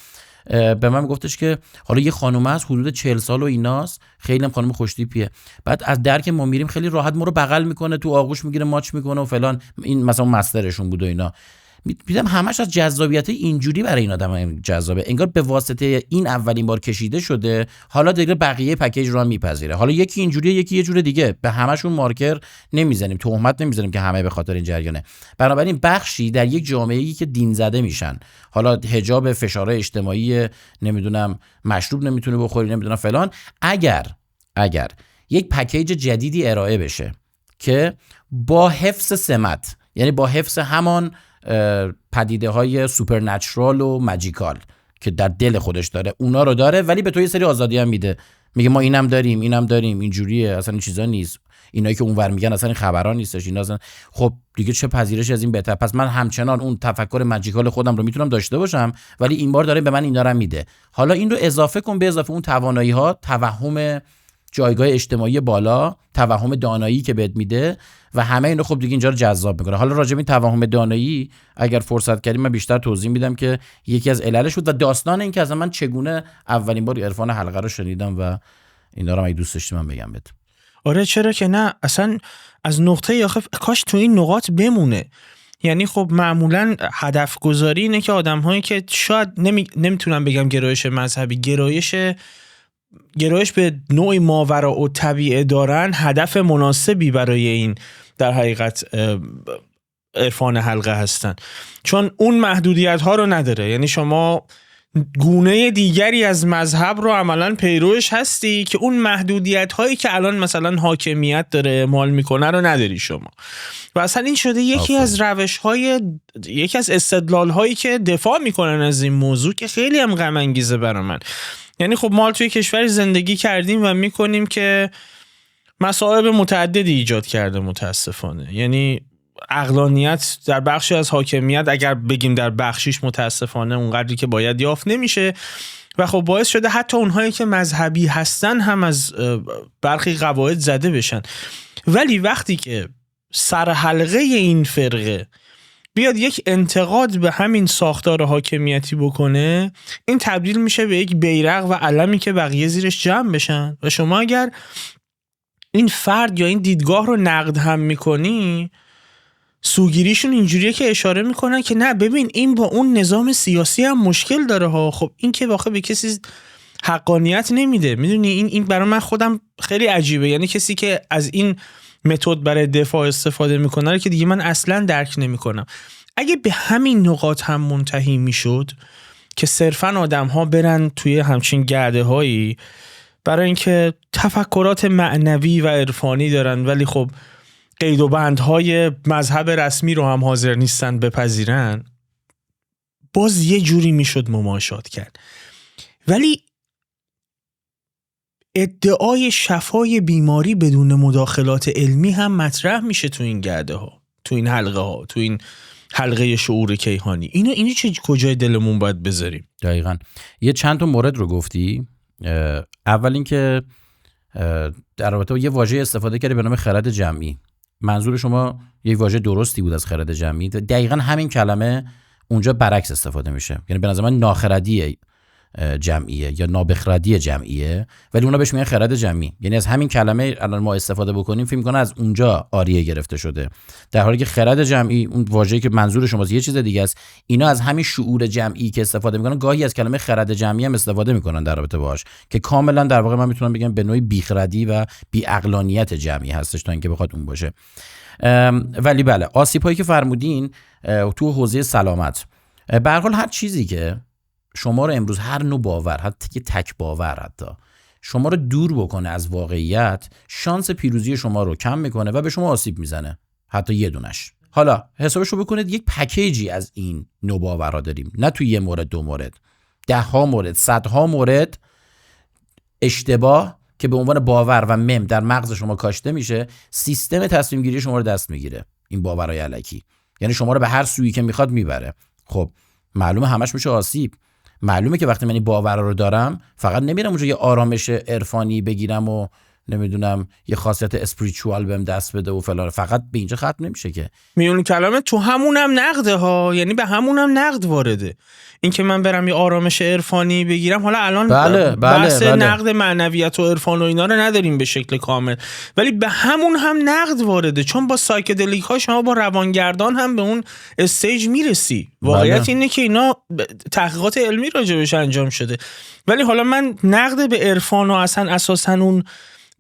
به من میگفتش که حالا یه خانم هست حدود 40 سال و ایناست، خیلی هم خانم خوشتیپیه، بعد از در که ما میریم خیلی راحت ما رو بغل میکنه، تو آغوش میگیره، ماچ میکنه و فلان. این مثلا مسترشون بود و اینا. میدم همش از جذابیت اینجوری برای این آدم جذابه، انگار به واسطه این اولین بار کشیده شده، حالا دیگه بقیه پکیج رو هم میپذیره. حالا یکی اینجوریه، یکی یه جور دیگه، به همشون مارکر نمیزنیم، تهمت نمیزنیم که همه به خاطر این جریانه. بنابراین بخشی در یک جامعه‌ای که دین زده میشن، حالا حجاب، فشارهای اجتماعی، نمیدونم مشروب نمیتونه بخوری، نمیدونم فلان، اگر یک پکیج جدیدی ارائه بشه که با حفظ سمت، یعنی با حفظ همان پدیده های سوپرنچرال و ماجیکال که در دل خودش داره، اونا رو داره، ولی به تو یه سری آزادی هم میده، میگه ما اینم داریم اینجوریه، اصلا این چیزا نیست، اینایی که اونور میگن اصلا این خبرا نیستش، اینا اصلا. خب دیگه چه پذیرش از این بهتر؟ پس من همچنان اون تفکر ماجیکال خودم رو میتونم داشته باشم، ولی این بار داره به من اینا رو میده. حالا این رو اضافه کن به اضافه اون توانایی ها، توهم جایگاه اجتماعی بالا، توهم دانایی که بهت میده و همه اینو خب دیگه اینجا رو جذاب میکنه. حالا راجع به این توهم دانایی اگر فرصت کردیم من بیشتر توضیح میدم که یکی از عللش بود و داستان این که از من چگونه اولین بار عرفان حلقه رو شنیدم و اینا رو اگه دوست داشتی من بگم بهت. آره چرا که نه، اصلا از نقطه آخر کاش تو این نقاط بمونه. یعنی خب معمولا هدف گذاری اینه که آدم‌هایی که شاید نمیتونم بگم گرایش مذهبی، گرایش به نوعی ماوراء و طبیعه دارن، هدف مناسبی برای این در حقیقت عرفان حلقه هستن، چون اون محدودیت ها رو نداره. یعنی شما گونه دیگری از مذهب رو عملاً پیروش هستی که اون محدودیت هایی که الان مثلا حاکمیت داره اعمال میکنه رو نداری شما. و اصلا این شده یکی از روش های، یکی از استدلال هایی که دفاع میکنن از این موضوع که خیلی هم غم انگیزه برای من. یعنی خب ما توی کشوری زندگی کردیم و میکنیم که مصائب متعددی ایجاد کرده متاسفانه. یعنی عقلانیت در بخشی از حاکمیت، اگر بگیم در بخشیش متاسفانه اونقدری که باید یافت نمیشه و خب باعث شده حتی اونهایی که مذهبی هستن هم از برخی قواعد زده بشن. ولی وقتی که سر حلقه این فرقه بیاد یک انتقاد به همین ساختار حاکمیتی بکنه، این تبدیل میشه به یک بیرق و علمی که بقیه زیرش جمع بشن و شما اگر این فرد یا این دیدگاه رو نقد هم میکنی، سوگیریشون اینجوریه که اشاره میکنن که نه ببین این با اون نظام سیاسی هم مشکل داره ها. خب این که واقعا به کسی حقانیت نمیده. میدونی این برای من خودم خیلی عجیبه. یعنی کسی که از این متد برای دفاع استفاده میکنه رو که دیگه من اصلا درک نمیکنم. اگه به همین نقاط هم منتهی میشد که صرفا آدم ها برن توی همچین گرده هایی برای اینکه تفکرات معنوی و عرفانی دارن ولی خب قید و بندهای مذهب رسمی رو هم حاضر نیستن بپذیرن، باز یه جوری میشد مماشات کرد. ولی ادعای شفای بیماری بدون مداخلات علمی هم مطرح میشه تو این گرده ها، تو این حلقه ها، تو این حلقه شعور کیهانی. اینو چه کجای دلمون باید بذاریم؟ دقیقاً یه چند تا مورد رو گفتی. اول این که در رابطه با یه واژه استفاده کردی به نام خرد جمعی. منظور شما یه واژه درستی بود از خرد جمعی. دقیقاً همین کلمه اونجا برعکس استفاده میشه. یعنی به نظر من ناخردی جمعیه یا نابخردی جمعیه، ولی اونا بهش میگن خرد جمعی. یعنی از همین کلمه الان ما استفاده بکنیم فکر می‌کنه از اونجا آریه گرفته شده، در حالی که خرد جمعی اون واژه‌ای که منظور شماست یه چیز دیگه است. اینا از همین شعور جمعی که استفاده می‌کنن، گاهی از کلمه خرد جمعی هم استفاده می‌کنن در رابطه باهاش، که کاملا در واقع من میتونم بگم به نوعی بیخردی و بی‌عقلانیت جمعی هستش تا اینکه بخواد اون باشه. ولی بله، آسیب‌هایی که فرمودین تو حوزه سلامت، به هر حال هر چیزی که شما رو امروز، هر نوع باور، حتی تک باور، حتی شما رو دور بکنه از واقعیت، شانس پیروزی شما رو کم میکنه و به شما آسیب میزنه، حتی یه دونش. حالا حسابشو بکنید یک پکیجی از این نوع باورها داریم، نه توی یه مورد، دو مورد، 10 مورد، 100 مورد اشتباه که به عنوان باور و مم در مغز شما کاشته میشه، سیستم تصمیم گیری شما رو دست میگیره. این باورهای الکی یعنی شما رو به هر سویی که میخواد میبره. خب معلومه همش میشه آسیب. معلومه که وقتی من این باور رو دارم فقط نمیرم اونجا یه آرامش عرفانی بگیرم و نمیدونم یه خاصیت اسپریچوال بهم دست بده و فلان. فقط به اینجا ختم نمیشه که. میون کلامه تو همونم نقده ها، یعنی به همونم نقد وارده. این که من برم یه آرامش عرفانی بگیرم، حالا الان بحث نقد معنویت و عرفان و اینا رو نداریم به شکل کامل، ولی به همون هم نقد وارده، چون با سایکدلیک ها شما با روانگردان هم به اون استیج میرسی. واقعیت اینه که اینا تحقیقات علمی راجبش انجام شده. ولی حالا من نقد به عرفان و اصلا اساساً اون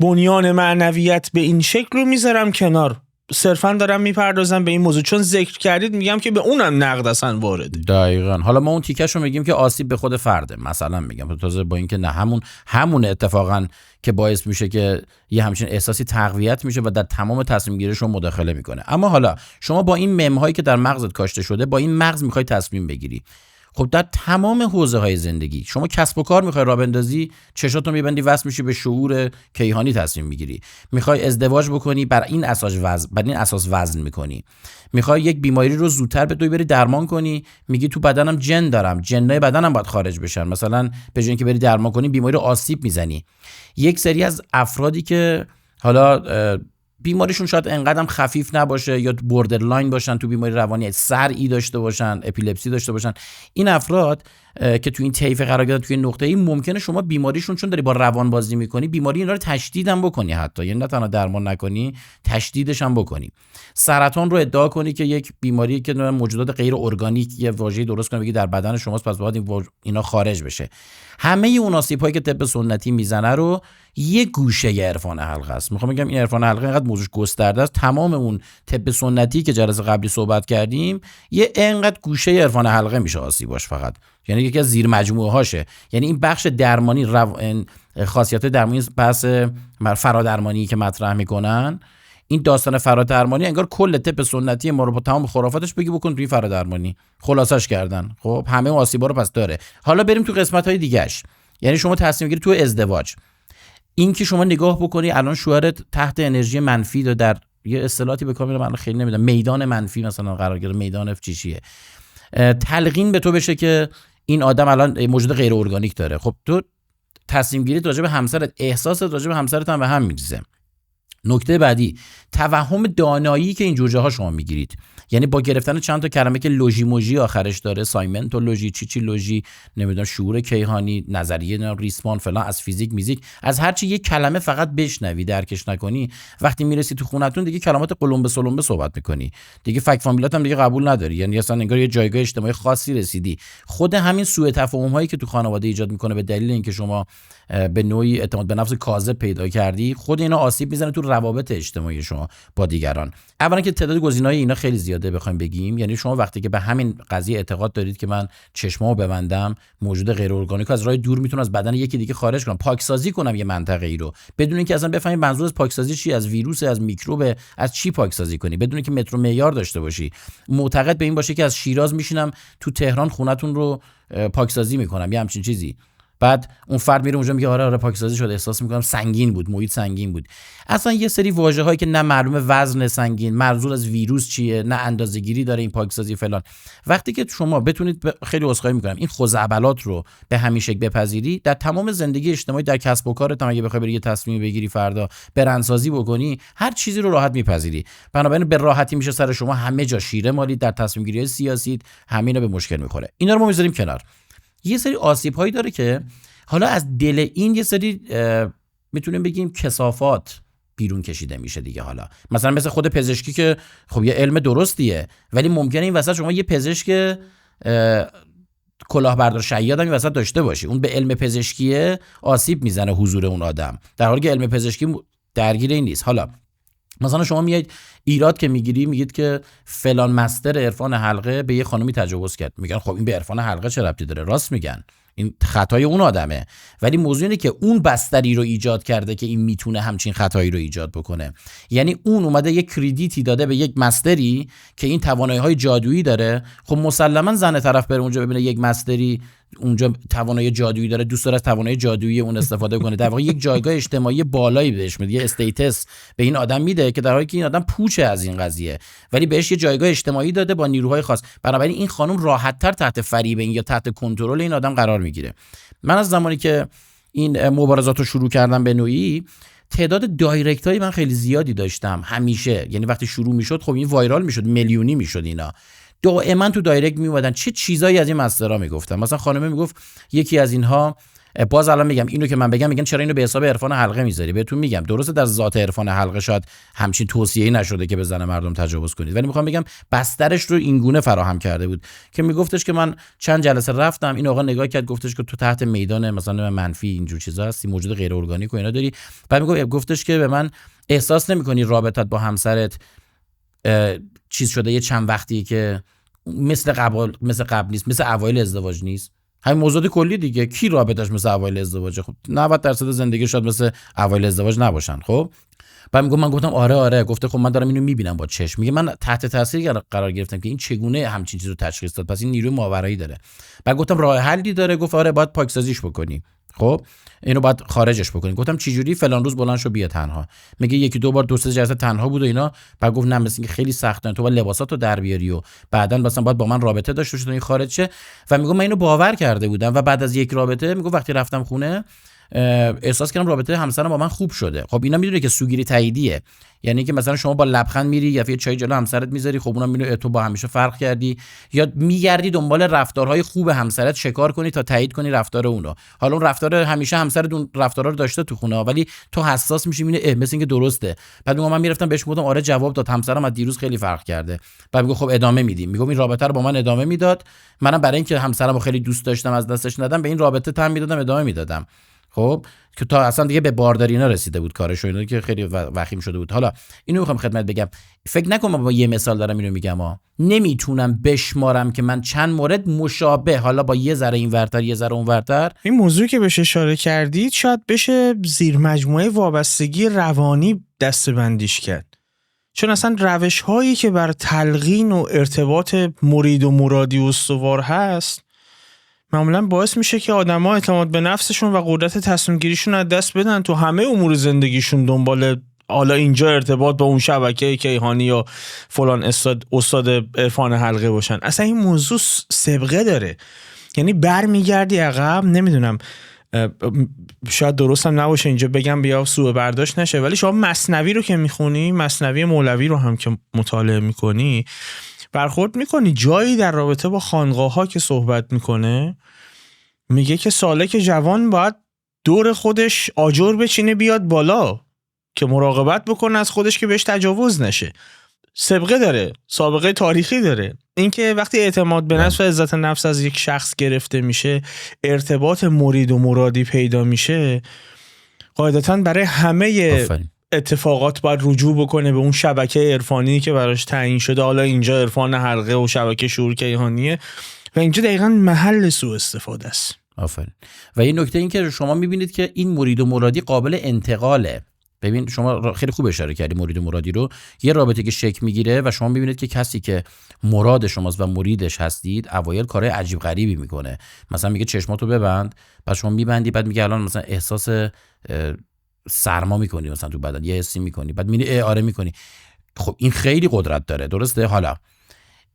بنیان معنویت به این شکل رو میذارم کنار، صرفا دارم میپردازم به این موضوع چون ذکر کردید، میگم که به اونم نقد اصلا وارده. دقیقاً. حالا ما اون تیکش رو میگیم که آسیب به خود فرده، مثلا میگم تازه با اینکه نه همون اتفاقا که باعث میشه که یه همچین احساسی تقویت میشه و در تمام تصمیم گیریش رو مداخله میکنه. اما حالا شما با این مم‌هایی که در مغزت کاشته شده، با این مغز میخوای تصمیم بگیری. خب در تمام حوزه‌های زندگی شما کسب و کار میخوای راه بندازی، چشاتو میبندی وصل میشی به شعور کیهانی تصمیم میگیری. میخوای ازدواج بکنی، بر این اساس وزن میکنی. میخوای یک بیماری رو زودتر به بری درمان کنی، میگی تو بدنم جن دارم، جنای بدنم باید خارج بشن. مثلا به جای اینکه بری درمان کنی بیماری رو آسیب میزنی. یک سری از افرادی که حالا بیماریشون شاید انقدرم خفیف نباشه یا بوردرلاین باشن، تو بیماری روانی صرعی داشته باشن، اپیلپسی داشته باشن، این افراد که تو این طیف قرار گرفتن، توی نقطه‌ای ممکنه شما بیماریشون چون داری با روان بازی میکنی، بیماری اینا رو تشدید هم بکنی، حتی یعنی نه تنها درمان نکنی، تشدیدش هم بکنی. سرطان رو ادعا کنی که یک بیماری که موجودات غیر ارگانیک یه واژه‌ای درست کنه بگی در بدن شماست، پس باید اینا خارج بشه. همه اون آسیب‌هایی که طب سنتی میزنه رو یه گوشه عرفان حلقه است. میخوام بگم این عرفان حلقه اینقدر موضوعش گسترده است، تمام اون طب سنتی که جلسه قبلی صحبت کردیم یه اینقدر گوشه عرفان حلقه میشه آسیباش فقط، یعنی یکی از زیر مجموعه هاشه. یعنی این بخش درمانی خاصیت درمانی بحث فرادرمانی که مطرح میکنن، این داستان فرادرمانی انگار کل طب سنتی ما رو با تمام خرافاتش بگی بکن توی فرادرمانی خلاصش کردن. خب همه آسیبا رو پس داره. حالا بریم تو قسمت‌های دیگه‌اش. یعنی شما تصمیم گیری تو ازدواج، این که شما نگاه بکنی الان شوهرت تحت انرژی منفی داره، در یه اصطلاحی به کامل من خیلی نمیدونم، میدان منفی مثلا قرار گرفته، میدان چیه، تلقین به تو بشه که این آدم الان موجود غیر ارگانیک داره. خب تو تصمیم گیری راجع به همسرت، احساست راجع به همسرت هم به هم میریزه. نکته بعدی، توهم دانایی که این جوجه ها شما میگیرید، یعنی با گرفتن چند تا کلمه که لوژی موژی آخرش داره، سایمنتولوژی، چی لوژی، نمیدونم شعور کیهانی، نظریه ریسمان فلان، از فیزیک میزیک، از هر چی یک کلمه فقط بشنوی درکش نکنی، وقتی میرسی تو خونتون دیگه کلمات قلمبه سلمبه صحبت میکنی، دیگه فک فامیلات هم دیگه قبول نداری، یعنی اصلا انگار یه جایگاه اجتماعی خاصی رسیدی. خود همین سوء تفاهم هایی که تو خانواده ایجاد میکنه به دلیل اینکه شما به نوعی اعتماد به نفس کاذب پیدا کردی، خود اینا آسیب میزنه تو روابط اجتماعی شما با دیگران. اولا که تعداد گزینه‌های اینا خیلی زیاده بخوایم بگیم، یعنی شما وقتی که به همین قضیه اعتقاد دارید که من چشمامو ببندم، موجود غیر ارگانیک از راه دور میتونم از بدن یکی دیگه خارج کنم، پاکسازی کنم یه منطقه ای رو، بدون اینکه اصلا بفهمی منظور از پاکسازی چی، از ویروس، از میکروب، از چی پاکسازی کنی، بدون اینکه متر و معیار داشته باشی، معتقد به این باشه که از شیراز میشینم تو تهران خونتون رو پاکسازی میکنم، یه همچین چیزی. بعد اون فرد میره اونجا میگه آره پاکسازی شد، احساس میکنم سنگین بود، محیط سنگین بود. اصلا یه سری واژه‌هایی که نه معلومه وزن سنگین، منظور از ویروس چیه، نه اندازه‌گیری داره این پاکسازی فلان. وقتی که شما بتونید خیلی عذرخواهی میکنم این خزعبلات رو به همین شکل بپذیری، در تمام زندگی اجتماعی، در کسب و کارت هم اگه بخوای بری یه تصمیم بگیری فردا برندسازی بکنی، هر چیزی رو راحت میپذیری. بنابراین به راحتی میشه سر شما همه جا شیره مالی، در تصمیم گیری سیاسی همینا به مشکل میخوره. اینا رو ما میذاریم کنار. یه سری آسیب‌هایی داره که حالا از دل این یه سری میتونیم بگیم کثافات بیرون کشیده میشه دیگه. حالا مثلا مثل خود پزشکی که خب یه علم درستیه، ولی ممکنه این وسط شما یه پزشک کلاهبردار شیاد هم این وسط داشته باشی، اون به علم پزشکیه آسیب میزنه حضور اون آدم، در حالی که علم پزشکی درگیر این نیست. حالا مثلا شما میایید ایراد که میگید که فلان مستر عرفان حلقه به یه خانومی تجاوز کرد، میگن خب این به عرفان حلقه چه ربطی داره؟ راست میگن، این خطای اون آدمه، ولی موضوع اینه که اون بستری رو ایجاد کرده که این میتونه همچین خطایی رو ایجاد بکنه. یعنی اون اومده یک کردیتی داده به یک مستری که این توانایی‌های جادویی داره. خب مسلما زن طرف بره اونجا ببینه یک مستری اونجا توانایی جادویی داره، دوست داره از توانایی جادویی اون استفاده کنه، در واقع یک جایگاه اجتماعی بالایی بهش میده، یه استیتس به این آدم میده که در حالی که این آدم پوچه از این قضیه، ولی بهش یه جایگاه اجتماعی داده با نیروهای خاص. بنابراین این خانم راحت‌تر تحت فریب این یا تحت کنترل این آدم قرار میگیره. من از زمانی که این مبارزات رو شروع کردم به نوعی، تعداد دایرکت های من خیلی زیادی داشتم همیشه، یعنی وقتی شروع میشد خب این وایرال میشد، میلیونی میشد اینا، دائما تو دایرکت میومدن چه چیزایی از این مسترا میگفتن. مثلا خانمه میگفت یکی از اینها، باز الان میگم اینو که من بگم میگن چرا اینو به حساب عرفان حلقه میذاری، بهتون میگم درسته در ذات عرفان حلقه شاید همچین توصیه‌ای نشده که به زن مردم تجاوز کنید، ولی میخوام بگم بسترش رو این گونه فراهم کرده بود که میگفتش که من چند جلسه رفتم، این آقا نگاه کرد گفتش که تو تحت میدان مثلا منفی اینجور چیزا هستی، موجود غیر ارگانیک و اینا داری، بعد گفتش که به من احساس نمی‌کنی رابطت با همسرت چیز شده یه چند وقتی که مثل قبل نیست، مثل اوایل ازدواج نیست. همین موضوع کلی دیگه، کی رابطش مثل اوایل ازدواجه؟ خب 90% زندگی شاید مثل اوایل ازدواج نباشن. خب بعد من گفتم آره، گفته خب من دارم اینو میبینم با چشم، میگه من تحت تاثیر قرار گرفتم که این چگونه همچین چیزو تشخیص داد، پس این نیروی ماورایی داره. بعد گفتم راه حلی داره، گفت آره باید پاکسازیش بکنی، خب اینو باید خارجش بکنی. گفتم چه جوری؟ فلان روز بلند شو بیا تنها. میگه یکی دو بار 2-3 جلسه تنها بود و اینا. بعد گفت نه مثل اینکه خیلی سخته، تو باید لباساتو در بیاری و بعدن مثلا باید با من رابطه داشته باشی تا این خارج شه. و میگه من اینو باور کرده بودم و بعد از یک رابطه میگه وقتی رفتم خونه احساس کردم رابطه همسرم با من خوب شده. خب اینا میدونه که سوگیری تاییدیه، یعنی که مثلا شما با لبخند میری یا یه چای جلو همسرت میذاری، خب اونم میدونه تو با همیشه فرق کردی، یا میگردی دنبال رفتارهای خوب همسرت شکار کنی تا تایید کنی رفتار اونو. حالا اون رفتار همیشه همسرت اون رفتارا رو داشته تو خونه، ولی تو حساس میشی میبینی مثل اینکه درسته. بعد من میرفتم بهش میگفتم آره جواب داد، همسرم از دیروز خیلی فرق کرده. بعد میگه خب ادامه میدیم. میگم این رابطه رو با من ادامه میداد، منم برای اینکه همسرم رو خیلی دوست داشتم از دستش ندم به این رابطه تم میدادم، ادامه میدادم. خب که تا اصلا دیگه به بارداری اینا رسیده بود کارش و اینا که خیلی وخیم شده بود. حالا اینو میخوام خدمت بگم، فکر نکن من با یه مثال دارم اینو میگم نمیتونم بشمارم که من چند مورد مشابه، حالا با یه ذره این ورتر یه ذره اون ورتر. این موضوع که بهش اشاره کردید شاید بشه زیر مجموعه وابستگی روانی دسته‌بندیش کرد، چون اصلا روش هایی که بر تلقین و ارتباط مرید و مرادی استوار هست معمولا باعث میشه که آدم‌ها اعتماد به نفسشون و قدرت تصمیم گیریشون از دست بدن، تو همه امور زندگیشون دنبال حالا اینجا ارتباط با اون شبکه کیهانی یا فلان استاد عرفان حلقه باشن. اصلا این موضوع سابقه داره، یعنی برمیگردی عقب. نمیدونم شاید درستم نباشه اینجا بگم بیا سوء برداشت نشه، ولی شما مثنوی رو که میخونی، مثنوی مولوی رو هم که مطالعه میکنی، برخورد میکنی جایی در رابطه با خانقاه‌ها که صحبت میکنه میگه که سالک جوان باید دور خودش آجر بچینه بیاد بالا که مراقبت بکنه از خودش که بهش تجاوز نشه. سابقه داره، سابقه تاریخی داره. اینکه وقتی اعتماد به نفس و عزت نفس از یک شخص گرفته میشه، ارتباط مرید و مرادی پیدا میشه، قاعدتاً برای همه اتفاقات باید رجوع بکنه به اون شبکه عرفانی که براش تعیین شده. حالا اینجا عرفان حلقه و شبکه شعور کیهانیه و اینجا دقیقاً محل سوء استفاده است. آفرین. و این نکته این که شما میبینید که این مرید و مرادی قابل انتقاله. ببین شما خیلی خوب اشاره کردی مرید و مرادی رو، یه رابطه که شکل میگیره و شما میبینید که کسی که مراد شماست و مریدش هستید اوایل کارهای عجیب غریبی میکنه. مثلا میگه چشماتو ببند، بعد شما میبندی، بعد میگه الان مثلا احساس سرما میکنی مثلا تو بدن، یه حسی میکنی، بعد میبینی آره میکنی. خب این خیلی قدرت داره، درسته؟ حالا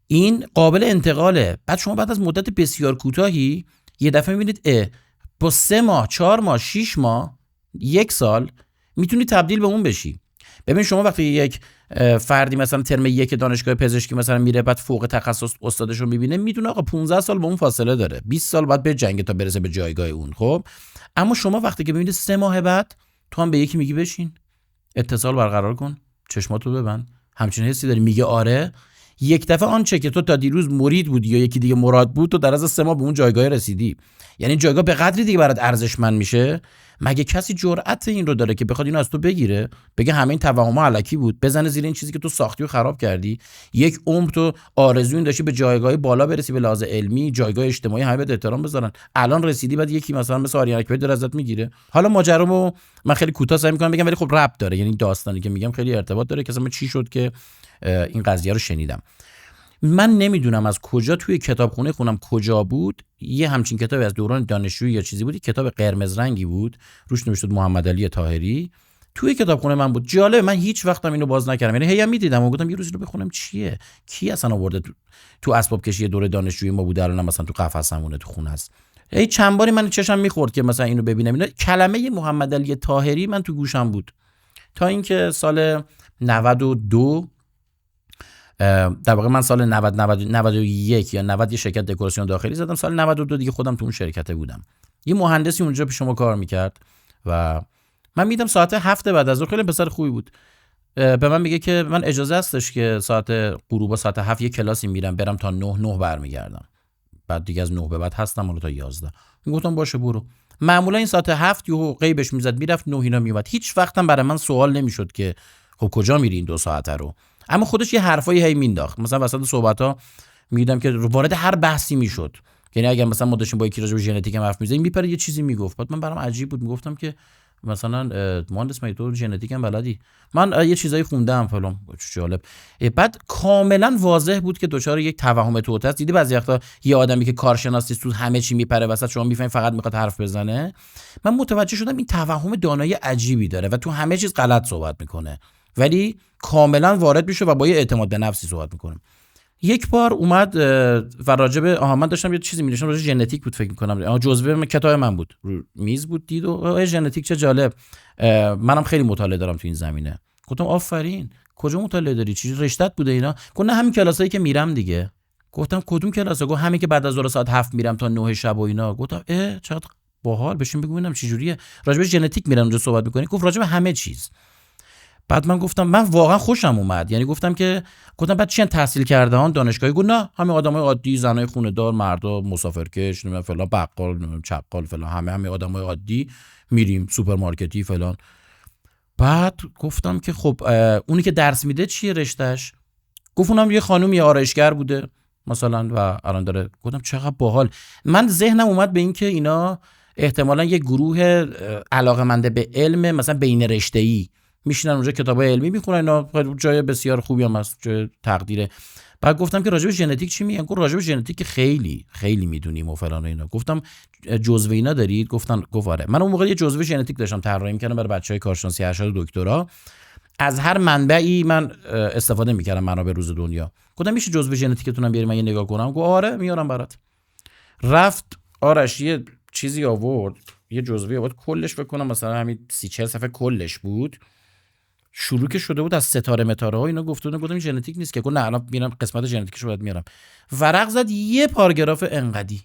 این قابل انتقاله. بعد شما بعد از مدت بسیار کوتاهی یه دفعه میبینید با 3 ماه 4 ماه 6 ماه 1 سال میتونی تبدیل به اون بشی. ببین شما وقتی یک فردی مثلا ترم 1 دانشگاه پزشکی مثلا میره، بعد فوق تخصص استادش رو میبینه، میدونه آقا 15 سال با اون فاصله داره، 20 سال بعد به جنگ تا برسه به جایگاه اون. خب اما شما وقتی که میبینید 3 ماه بعد تو هم به یکی میگی بشین، اتصال برقرار کن، چشماتو ببند، همچین حسی داری، میگه آره، یک دفعه آنچه که تو تا دیروز مرید بودی یا یکی دیگه مراد بود، تو در از 3 ماه به اون جایگاه رسیدی. یعنی جایگاه به قدری دیگه برات ارزشمند میشه. مگه کسی جرأت این رو داره که بخواد اینو از تو بگیره، بگه همه این توهم‌ها الکی بود، بزنه زیر این چیزی که تو ساختی و خراب کردی؟ یک عمر تو آرزو این داشتی به جایگاه بالا برسی، به لحاظ علمی، جایگاه اجتماعی، همه بهت احترام بذارن، الان رسیدی بعد یکی مثلا مثل آریان اکبری داره ازت میگیره. حالا ماجرامو من خیلی کوتاه سعی می‌کنم بگم، ولی خب ربط داره، یعنی داستانی که میگم خیلی ارتباط داره که اصلا چی شد که این قضیه رو شنیدم. من نمیدونم از کجا توی کتابخونه خونم کجا بود یه همچین کتابی از دوران دانشجویی یا چیزی بود، کتاب قرمز رنگی بود، روش نوشته بود محمد علی طاهری، توی کتابخونه من بود. جالب، من هیچ وقتم اینو باز نکردم، یعنی هی میدیدم و گفتم یه روزی رو بخونم چیه، کی اصلا آورده تو اسباب کشی دوره دانشجویی ما بود، الان مثلا تو قفسمونه تو خونه است. چند باری من چشم میخورد که مثلا اینو ببینم. اینا کلمه محمد علی طاهری من تو گوشم بود، تا اینکه سال 92 در واقع من سال 91 یا 90 یه شرکت دکوراسیون داخلی زدم، سال 92 دیگه خودم تو اون شرکت بودم. یه مهندسی اونجا پیش ما کار میکرد و من میدم ساعت 7 بعد از ظهر، خیلی پسر خوبی بود، به من میگه که من اجازه هستش که ساعت غروب ساعت 7 یه کلاسی میرم برم تا 9 برمیگردم، بعد دیگه از 9 به بعد هستم حالا تا 11. میگفتم باشه برو. معمولا این ساعت 7 یهو غیبش میزد میرفت 9 اینا میومد. هیچ وقتم برای من سوال نمیشد که خب کجا میری این 2 ساعته رو، اما خودش یه حرفایی هی مینداخت. مثلا وسط صحبت‌ها میدیدم که وارد هر بحثی میشد، یعنی اگه مثلا ما داشتیم با یکی راجع به ژنتیک هم حرف می‌زدیم میپره یه چیزی میگفت، بعد من برام عجیب بود، میگفتم که مثلا مهندس مگه تو ژنتیک هم بلدی؟ من یه چیزایی خوندم فلان، جالب. بعد کاملا واضح بود که دچار یک توهم توته است. دیدی بعضی وقتا یه آدمی که کارشناسی تو همه چی میپره وسط، شما میفهمید فقط میخواد حرف بزنه. من متوجه شدم این توهم دانایی عجیبی داره و تو همه چیز غلط صحبت میکنه، ولی کاملا وارد میشه و با یه اعتماد به نفسی صحبت میکنه. یک بار اومد و راجب من داشتم یه چیزی می‌نوشتم راجب ژنتیک بود فکر می‌کنم، جزوه کتاب من بود رو میز بود، دید و ژنتیک چه جالب، منم خیلی مطالعه دارم تو این زمینه. گفتم آفرین، کجا مطالعه داری؟ چی رشته‌ت بوده اینا؟ گفت نه همین کلاسایی که میرم دیگه. گفتم کدوم کلاسا؟ گفت همین که بعد از ظهر ساعت 7 میرم تا 9 شب و اینا. گفتم چقدر باحال، بشین بگو ببینم چه جوریه. راجب ژنتیک میرن اونجا صحبت می‌کنی؟ گفت راجب همه چیز. بعد من گفتم من واقعا خوشم اومد، یعنی گفتم بعد چی تحصیل کردهان دانشگاهی؟ گفت نه همین آدمای عادی، زنای خونه دار، مردا مسافرکش، نمیدونم فلان، بقال، نمیدونم چپقال فلان، همه آدمای عادی میریم سوپرمارکتی فلان. بعد گفتم که خب اونی که درس میده چیه رشتهش؟ گفت اونم یه خانومی آرایشگر بوده مثلا و الان داره. گفتم چقدر باحال. من ذهنم اومد به این که اینا احتمالاً یه گروه علاقه‌مند به علم مثلا بین رشته‌ای میشینن اونجا کتابای علمی میخونن، اینا جای بسیار خوبی هم هست، جای تقدیره. بعد گفتم که راجع به ژنتیک چی میگن؟ گفت راجع به ژنتیک خیلی خیلی میدونیم و فلان و اینا. گفتم جزوه اینا دارید؟ گفت آره. من اون موقع یه جزوه ژنتیک داشتم طراحی می‌کردم برای بچهای کارشناسی ارشد و دکترا، از هر منبعی من استفاده می‌کردم، منابع روز دنیا. گفتم میشه جزوه ژنتیکتون هم بیاری من یه نگاه کنم؟ گفت آره میارم برات. رفت آرش یه چیزی آورد، یه جزوه آورد، کلش فکر کنم مثلا همین 30-40 صفحه کلش بود، شروع که شده بود از ستاره متاره ها اینا. گفتم این ژنتیک نیست که. گفت نه الان میرم قسمت ژنتیکش رو باید میارم. ورق زد یه پاراگراف انقدی.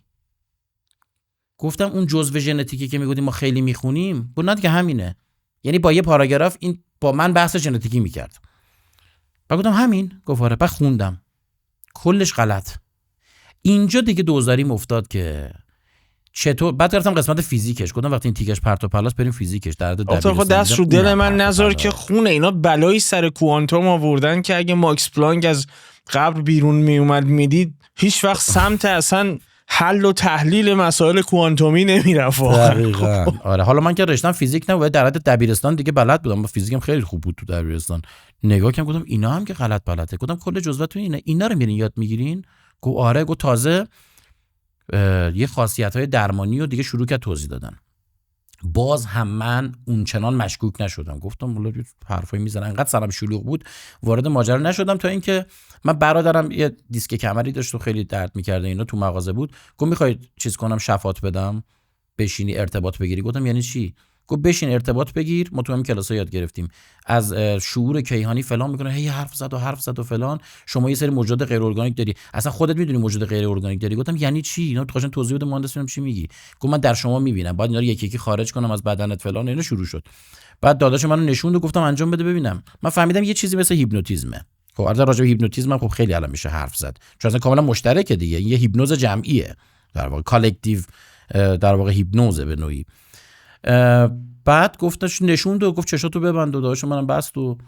گفتم اون جزوه ژنتیکی که میگفتیم ما خیلی میخونیم؟ گفت نه دیگه همینه، یعنی با یه پاراگراف این با من بحث ژنتیکی میکرد. بعد گفتم همین؟ گفت آره. بعد خوندم کلش غلط. اینجا دیگه دوزاریم افتاد که چطور. بعد رفتم قسمت فیزیکش، گفتم وقتی این تیکش پرت و پلاس بریم فیزیکش. در دبیرستان دست رو دل من نذار که خونه اینا بلایی سر کوانتوم آوردن که اگه ماکس پلانک از قبر بیرون می اومد میدید هیچ وقت سمت اصلا حل و تحلیل مسائل کوانتومی نمیرفت. دقیقاً آره. حالا من که رشتم فیزیک نبود، در حد دبیرستان دیگه بلد بودم، من فیزیکم خیلی خوب بود تو دبیرستان. نگاه کردم گفتم اینا هم که غلط بلده. گفتم کل جزوه‌تون اینا رو میرین یاد میگیرین؟ گفت آره. گفت تازه یه خاصیت‌های درمانی رو دیگه شروع کرد توضیح دادن. باز هم من اونچنان مشکوک نشدم. گفتم والا حرفایی میزنن، انقدر سرم شلوغ بود وارد ماجرا نشدم. تا اینکه من برادرم یه دیسک کمری داشت و خیلی درد می‌کرد اینا، تو مغازه بود. گفت می‌خوای چیز کنم شفاط بدم بشینی ارتباط بگیری؟ گفتم یعنی چی؟ گفت بشین ارتباط بگیر، ما تو همین کلاس‌ها یاد گرفتیم از شعور کیهانی فلان میکنه، هی حرف زد و فلان، شما یه سری موجودات غیر ارگانیک داری، اصلا خودت میدونی موجود غیر ارگانیک داری. گفتم یعنی چی؟ اینا تو توضیح بده مهندس ببینم چی میگی. گفت من در شما میبینم، باید اینا رو یکی یکی خارج کنم از بدنت فلان. اینا شروع شد. بعد داداش منو نشوند و گفتم انجام بده ببینم. من فهمیدم یه چیزی مثل هیپنوتیزمه. خب البته راجع به هیپنوتیزم خب خیلی الان میشه حرف زد، چون اصلا کاملا مشترکه دیگه. یه هیپنوز جمعیه در واقع، کالکتیو در واقع هیپنوزه به نوعی. بعد گفتش نشوند و گفت چشاتو ببند و داداش منم بست و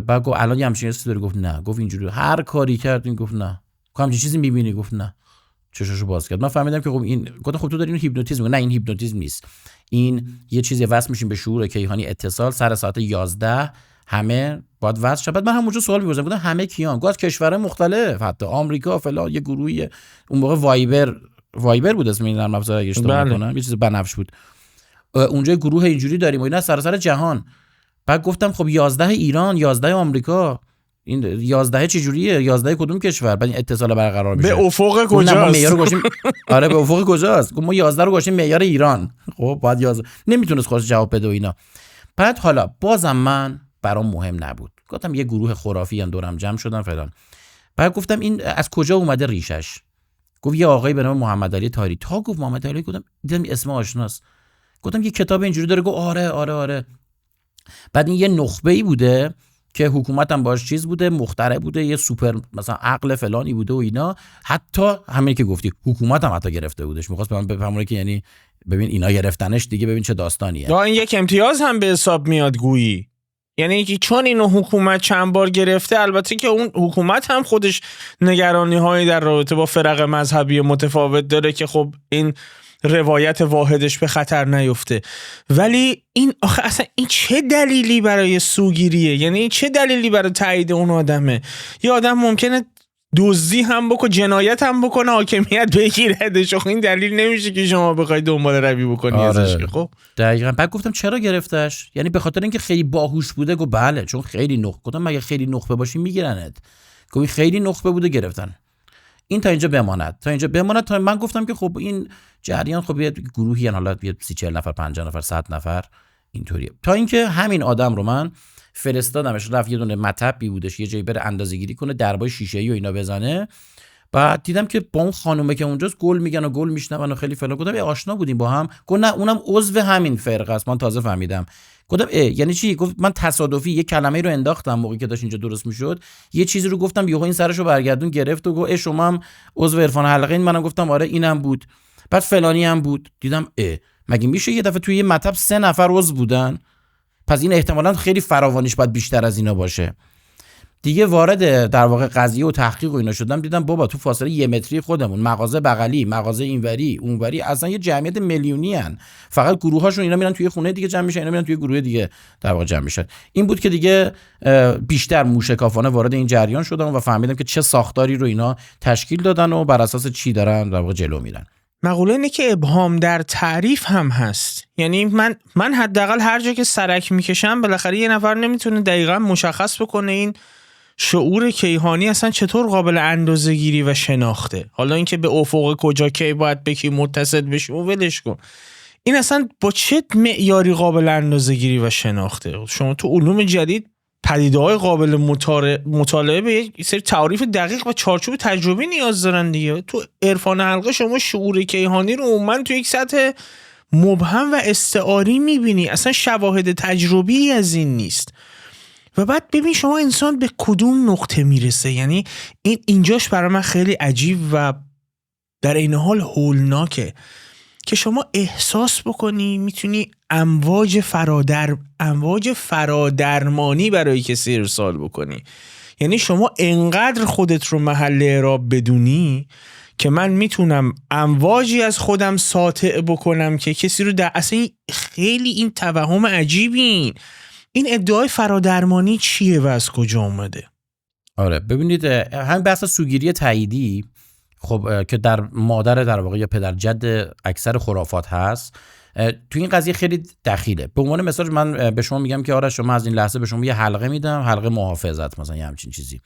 بعد گفت الان یه همچین چیزی داره؟ گفت نه. گفت اینجوری هر کاری کرد این گفت نه. گفت همچین چیزی میبینی؟ گفت نه. چشاشو باز کرد. من فهمیدم که خب این گفتم خب تو داری اینو هیپنوتیزم. نه این هیپنوتیزم نیست، این یه چیزی وصل میشیم به شعور کیهانی اتصال سر ساعت 11 همه باید وصل شه. بعد من همونجا سوال می‌پرسیدم گفتم همه کیان؟ گفت کشورهای مختلف، حتی آمریکا فلان، یه گروهی اون موقع وایبر بود اسم این نرم افزار اگه اشتباه نکنم، یه چیز بنفش بود. اونجا گروه اینجوری داریم و اینا سراسر جهان. بعد گفتم خب 11 ایران، 11 آمریکا، این 11 چه جوریه؟ 11 کدوم کشور؟ بعد این اتصال برقرار بشه. به افق کجاست؟ آره به افق کجاست؟ گفت ما 11 رو گذاشتیم معیار ایران. خب بعد 11 نمیتونست خودش جواب بده و اینا. بعد حالا بازم من برام مهم نبود، گفتم یه گروه خرافی ان دورم جمع شدن فلان. بعد گفتم این از کجا اومده ریشش؟ گفت یه آقایی به نام محمد علی طاهری. تا گفت محمد علی گفتم دیدم اسم آشناست، گفتم یه کتاب اینجوری داره. گفت آره. بعد این یه نخبه‌ای بوده که حکومت هم باش چیز بوده، مخترع بوده، یه سوپر مثلا عقل فلانی بوده و اینا. حتی همین که گفتی حکومت هم حتی گرفته بودش، می‌خواست به من بفهمونه که یعنی ببین اینا گرفتنش دیگه، ببین چه داستانیه. این یک امتیاز هم به حساب میاد گویی، یعنی که چون اینو حکومت چند بار گرفته، البته که اون حکومت هم خودش نگرانی‌هایی در رابطه با فرق مذهبی متفاوت داره که خب این روایت واحدش به خطر نیفته، ولی این آخه اصلا این چه دلیلی برای سوگیریه؟ یعنی این چه دلیلی برای تایید اون آدمه؟ یه آدم ممکنه دزدی هم بکنه، جنایت هم بکنه، حاکمیت بگیردش. این دلیل نمیشه که شما بخواید دنبال روی بکنی ازش. خب دقیقاً. بعد گفتم چرا گرفتش؟ یعنی به خاطر اینکه خیلی باهوش بوده؟ گفت بله چون خیلی نخبه. گفتم مگه خیلی نخبه باشی میگیرنت؟ گفت خیلی نخبه بوده گرفتن. این تا اینجا بماند تا من گفتم که خب این جریان خب یه گروهی ان، حالا یه 30-40 نفر 50 نفر 100 نفر اینطوریه. تا اینکه همین آدم رو من فرستادمش، رفت یه دونه مطبی بودش یه جایی بره اندازه‌گیری کنه، دربای شیشه‌ای و اینا بزنه. بعد دیدم که با اون خانومه که اونجاست گل میگن و گل میشنون و خیلی فلان. گفتم آشنا بودیم با هم؟ گفت نه اونم عضو همین فرقه است. من تازه فهمیدم. گفتم یعنی چی؟ گفت من تصادفی یه کلمه رو انداختم موقعی که داشت اینجا درست میشد، یه چیزی رو گفتم یهو این سرشو برگردون گرفت و گفت شما هم عضو عرفان حلقه این؟ منم گفتم آره اینم بود. بعد فلانی هم بود. دیدم مگه میشه یه دفعه توی یه مطب 3 نفر عضو بودن؟ پس این احتمالاً خیلی فراوانیش باید بیشتر از اینا باشه. دیگه وارد در واقع قضیه و تحقیق و اینا شدم، دیدم بابا تو فاصله 1 متری خودمون، مغازه بغلی، مغازه اینوری اونوری، اصلا یه جمعیت میلیونی ان. فقط گروهاشون اینا میرن توی خونه دیگه جمع میشن، اینا میرن توی گروه دیگه در واقع جمع میشن. این بود که دیگه بیشتر موشکافانه وارد این جریان شدم و فهمیدم که چه ساختاری رو اینا تشکیل دادن و بر اساس چی دارن در واقع جلو میرن. مقوله اینه که ابهام در تعریف هم هست. یعنی من حداقل هر جا که سرک میکشم بالاخره یه نفر نمیتونه دقیقاً مشخص بکنه این شعور کیهانی اصلا چطور قابل اندازه‌گیری و شناخته. حالا اینکه به افق کجا کی باید به کی متصل بشه و ولش کن، این اصلا با چه معیاری قابل اندازه‌گیری و شناخته؟ شما تو علوم جدید پدیده‌های قابل مطالعه به یک سری تعریف دقیق و چارچوب تجربی نیاز دارن دیگه. تو عرفان حلقه شما شعور کیهانی رو عموما تو یک سطح مبهم و استعاری میبینی، اصلا شواهد تجربی از این نیست. و بعد ببین شما انسان به کدوم نقطه میرسه. یعنی اینجاش برای من خیلی عجیب و در این حال هولناکه که شما احساس بکنی میتونی امواج فرادرمانی برای کسی ارسال بکنی. یعنی شما انقدر خودت رو محل اعراب بدونی که من میتونم امواجی از خودم ساطع بکنم که کسی رو در اصلا خیلی این توهم عجیبی. این ادعای فرادرمانی چیه و از کجا اومده؟ آره ببینید همین بحث سوگیری تاییدی خب که در مادر در واقع یا پدر جد اکثر خرافات هست، تو این قضیه خیلی دخیله. به عنوان مثال من به شما میگم که آره شما از این لحظه به شما یه حلقه میدم، حلقه محافظت مثلا، یه همچین چیزی.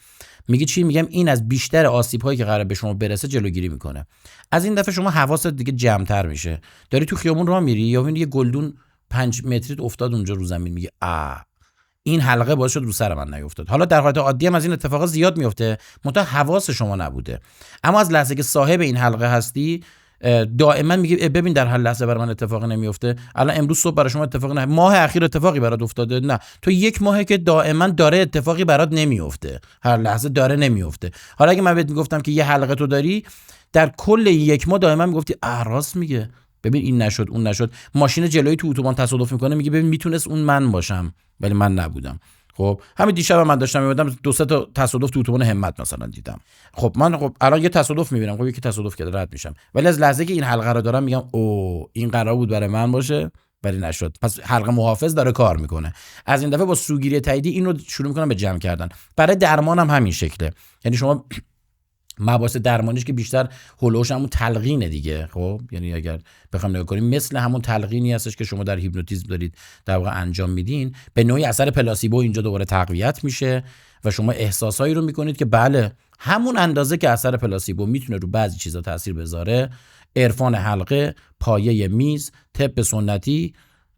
میگی چی؟ میگم این از بیشتر آسیب‌هایی که قراره به شما برسه جلوگیری میکنه. از این دفعه شما حواست دیگه جمع‌تر میشه. داری تو خیابون راه میری یا میبینی یه گلدون 5 متری افتاد اونجا رو زمین، میگه این حلقه باعث شد رو سر من نیفتاد. حالا در حالت عادی هم از این اتفاقات زیاد میفته، منتها حواس شما نبوده. اما از لحظه که صاحب این حلقه هستی دائما میگه ببین در هر لحظه برای من اتفاقی نمیفته. الان امروز صبح برای شما اتفاقی نه، ماه اخیر اتفاقی برات افتاده؟ نه، تو 1 ماهه که دائما داره اتفاقی برات نمیفته، هر لحظه داره نمیفته. حالا اگه من بهت میگفتم که یه حلقه تو داری، در کل 1 ماه دائما میگفتی راست میگه، ببین این نشد اون نشد. ماشین جلویی تو اتوبان تصادف میکنه، میگه ببین میتونست اون من باشم ولی من نبودم. خب همین دیشب من داشتم میبودم 2-3 تا تصادف تو اتوبان همت مثلا دیدم. خب من الان یه تصادف میبینم، خب یکی تصادف کرده رد میشم، ولی از لحظه که این حلقه رو دارم میگم این قرار بود برای من باشه ولی نشد، پس حلقه محافظ داره کار میکنه. از این دفعه با سوگیری تاییدی این رو شروع میکنم به جمع کردن. برای درمان هم همین شکله. یعنی شما مباحث درمانیش که بیشتر هولوش همون تلقینه دیگه. خب یعنی اگر بخوام نگاه کنیم مثل همون تلقینی هستش که شما در هیپنوتیزم دارید در واقع انجام میدین، به نوعی اثر پلاسیبو اینجا دوباره تقویت میشه و شما احساسایی رو میکنید که بله همون اندازه که اثر پلاسیبو میتونه رو بعضی چیزا تاثیر بذاره، عرفان حلقه، پایه میز، طب سنتی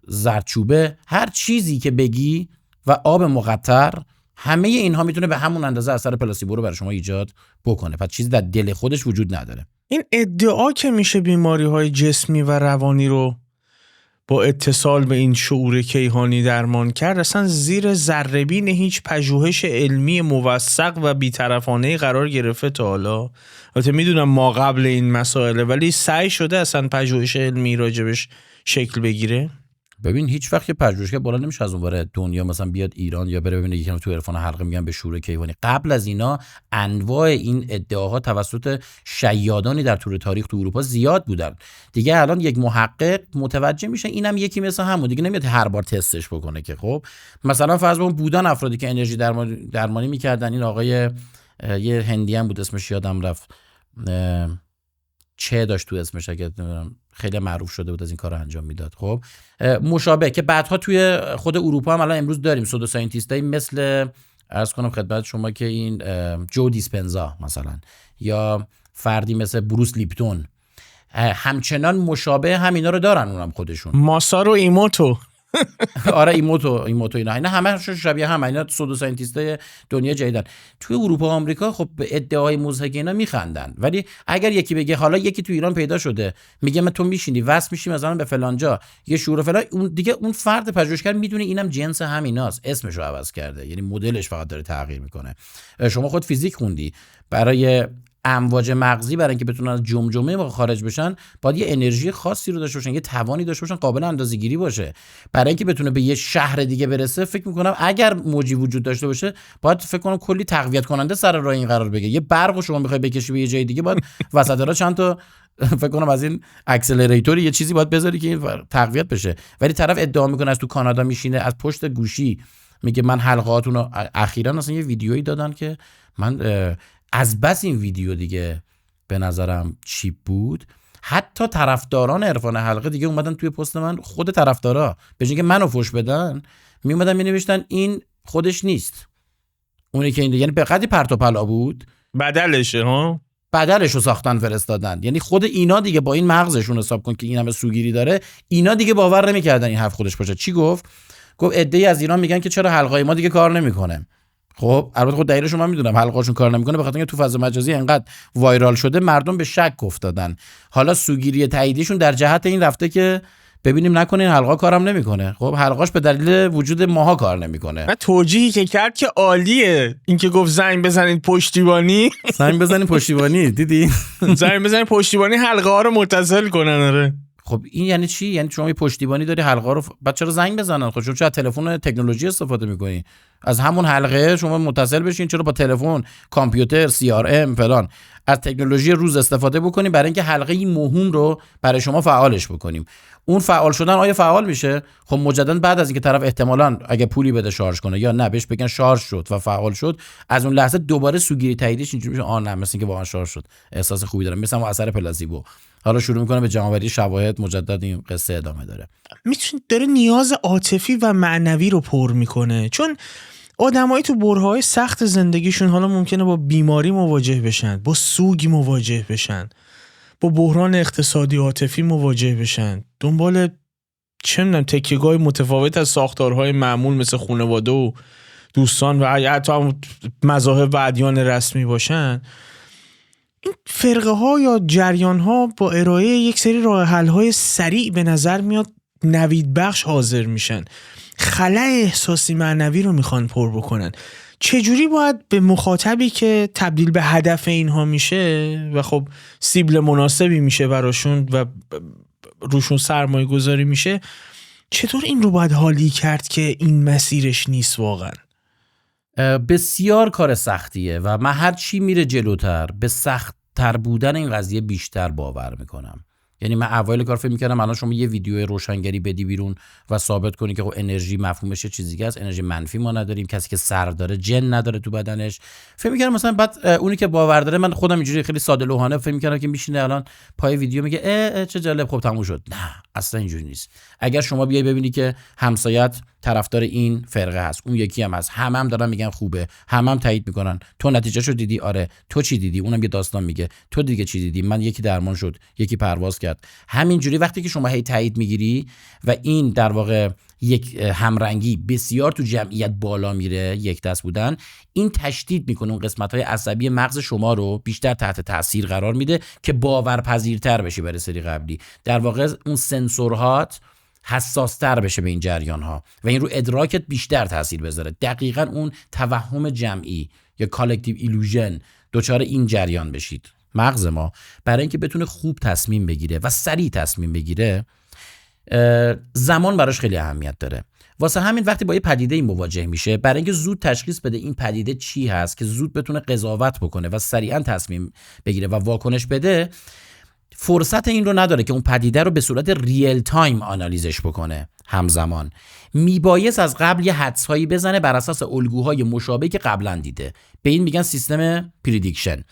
زردچوبه، هر چیزی که بگی و آب مقطر، همه اینها میتونه به همون اندازه اثر پلاسیبو رو برای شما ایجاد بکنه. پس چیزی در دل خودش وجود نداره. این ادعا که میشه بیماری‌های جسمی و روانی رو با اتصال به این شعور کیهانی درمان کرد، اصلا زیر ذره‌بین هیچ پژوهش علمی موثق و بی‌طرفانه‌ای قرار گرفته تا حالا. البته میدونم ما قبل این مسائله، ولی سعی شده اصلا پژوهش علمی راجبش شکل بگیره؟ ببین هیچ وقت که پژوهشگر بالا نمیشه از اونور دنیا مثلا بیاد ایران یا بره ببینه یکم تو عرفان حلقه میگن به شعور کیهانی. قبل از اینا انواع این ادعاها توسط شیادانی در طول تاریخ تو اروپا زیاد بودن. دیگه الان یک محقق متوجه میشه اینم یکی مثل همون، دیگه نمیاد هر بار تستش بکنه که خب مثلا فرض کن بودن افرادی که انرژی درمانی میکردن. این آقای یه هندی هم بود اسمش یادم رفت، چه داشت تو اسمش، اگه خیلی معروف شده بود از این کار رو انجام میداد. خب مشابه که بعدها توی خود اروپا هم الان امروز داریم سودو ساینتیستایی مثل عرض کنم خدمت شما که این جو دیسپنزا مثلا یا فردی مثل بروس لیپتون همچنان مشابه همینا رو دارن اونم خودشون. ماسارو ایموتو آره ایموتو اینا همه شبیه هم، اینا سودو ساینتیستای دنیا جدیدن. توی اروپا و آمریکا خب به ادعای مضحک اینا میخندن، ولی اگر یکی بگه حالا یکی تو ایران پیدا شده میگه من تو میشینی وصل میشی مثلا به فلان جا یه شعور فلان، اون دیگه اون فرد پژوهشگر میدونه اینم جنس همیناست، اسمشو عوض کرده، یعنی مدلش فقط داره تغییر میکنه. شما خود فیزیک خوندی، برای امواج مغزی برای اینکه بتونن از جمجمه خارج بشن باید یه انرژی خاصی رو داشته باشن، یه توانی داشته باشن قابل اندازه‌گیری باشه. برای اینکه بتونه به یه شهر دیگه برسه فکر می‌کنم اگر موجی وجود داشته باشه باید فکر کنم کلی تقویت کننده سر راه این قرار بگیره. یه برقو شما می‌خوای بکشی به یه جای دیگه باید وسط راه چند تا فکر کنم از این اکسلراتوری یه چیزی باید بذاری که این تقویت بشه. ولی طرف ادعا می‌کنه از تو کانادا میشینه از پشت گوشی میگه من حلقاتون رو اخیراً اصلا یه ویدیویی دادن که من از بس این ویدیو دیگه به نظرم چیپ بود، حتی طرفداران عرفان حلقه دیگه اومدن توی پست من، خود طرفدارا به جای اینکه منو فوش بدن می اومدن می نوشتن این خودش نیست، اونی که این دیگه، یعنی به قدری پرت و پلا بود بدلشه ها، بدلشو ساختن فرستادن. یعنی خود اینا دیگه با این مغزشون حساب کن که این همه سوگیری داره، اینا دیگه باور نمی‌کردن این حرف خودش باشه. چی گفت عده‌ای از ایران میگن که چرا حلقه‌ای ما دیگه کار نمی‌کنه. خب البته خود دلیلش من میدونم، حلقه‌شون کار نمیکنه به خاطر اینکه تو فضا مجازی انقدر وایرال شده مردم به شک افتادن. حالا سوگیری تاییدیشون در جهت این رفته که ببینیم نکنه این حلقه کارم نمیکنه. خب حلقاش به دلیل وجود ماها کار نمیکنه. من توجیهی که کرد که عالیه، این که گفت زنگ بزنید پشتیبانی زنگ بزنید پشتیبانی دیدی زنگ بزنید پشتیبانی حلقه ها رو متصل کنن. آره خب این یعنی چی؟ یعنی شما یه پشتیبانی داری حلقه رو بچه‌ها زنگ بزنن. خب چرا تلفن تکنولوژی استفاده می‌کنی؟ از همون حلقه شما متصل بشین، چرا با تلفن، کامپیوتر، CRM فلان از تکنولوژی روز استفاده بکنیم برای اینکه حلقه مهم رو برای شما فعالش بکنیم. اون فعال شدن آیا فعال میشه؟ خب مجددا بعد از اینکه طرف احتمالاً اگه پولی بده شارژ کنه یا نه بهش بگن شارژ شد و فعال شد، از اون لحظه دوباره سوگیری تاییدش اینجوری میشه نه مثلا که واقعا شارژ شد، احساس خوبی دارم، مثلا اثر پلاسیبو. حالا شروع میکنه به جمع‌آوری شواهد، مجدد این قصه ادامه داره. میتونه داره نیاز عاطفی و معنوی رو پر میکنه، چون آدمایی تو برهه‌های سخت زندگیشون حالا ممکنه با بیماری مواجه بشن، با سوگ مواجه بشن، با بحران اقتصادی عاطفی مواجه بشن، دنبال چه می‌دونم تکیه‌گاه متفاوت از ساختارهای معمول مثل خانواده و دوستان و حتی مذاهب و ادیان رسمی باشن. این فرقه ها یا جریان ها با ارائه یک سری راه حل های سریع به نظر میاد نوید بخش حاضر میشن، خلأ احساسی معنوی رو میخوان پر بکنن. چجوری باید به مخاطبی که تبدیل به هدف اینها میشه و خب سیبل مناسبی میشه براشون و روشون سرمایه گذاری میشه، چطور این رو باید حالی کرد که این مسیرش نیست؟ واقعا بسیار کار سختیه و من هر چی میره جلوتر به سخت‌تر بودن این قضیه بیشتر باور میکنم. یعنی من اوایل کار فکر میکردم الان شما یه ویدیو روشنگری بدی بیرون و ثابت کنی که خب انرژی مفهومش چه چیزی است، انرژی منفی ما نداریم، کسی که سر داره جن نداره تو بدنش. فکر میکردم مثلا بعد اونی که باور داره، من خودم اینجوری خیلی ساده لوحانه فکر میکردم که میشینه الان پای ویدیو میگه چه جالب، خب تموم شد. نه، اصلا اینجوری نیست. اگر شما بیای ببینی که همسایت طرفدار این فرقه هست، اون یکی هم هست، هم دارن میگن خوبه، هم تایید میکنن، تو نتیجهشو دیدی؟ آره. تو چی دیدی؟ اونم یه داستان میگه. تو دیگه چی دیدی؟ من یکی درمان شد، یکی پرواز کرد. همینجوری وقتی که شما هی تایید میگیری و این در واقع یک همرنگی بسیار تو جمعیت بالا میره، یک دست بودن، این تشدید میکنه اون قسمت‌های عصبی مغز شما رو، بیشتر تحت تاثیر قرار میده که باورپذیرتر بشی برای سری قبلی. در واقع اون سنسورهات حساس‌تر بشه به این جریان‌ها و این رو ادراکت بیشتر تاثیر بذاره. دقیقاً اون توهم جمعی یا کالکتیو ایلوژن دچار این جریان بشید. مغز ما برای اینکه بتونه خوب تصمیم بگیره و سریع تصمیم بگیره، زمان براش خیلی اهمیت داره. واسه همین وقتی با یه پدیده این مواجه میشه، برای اینکه زود تشخیص بده این پدیده چی هست که زود بتونه قضاوت بکنه و سریعا تصمیم بگیره و واکنش بده، فرصت این رو نداره که اون پدیده رو به صورت ریل تایم آنالیزش بکنه. همزمان میبایست از قبل یه حدس‌هایی بزنه بر اساس الگوهای مشابهی که قبلا دیده. به این میگن سیستم پردیکشن.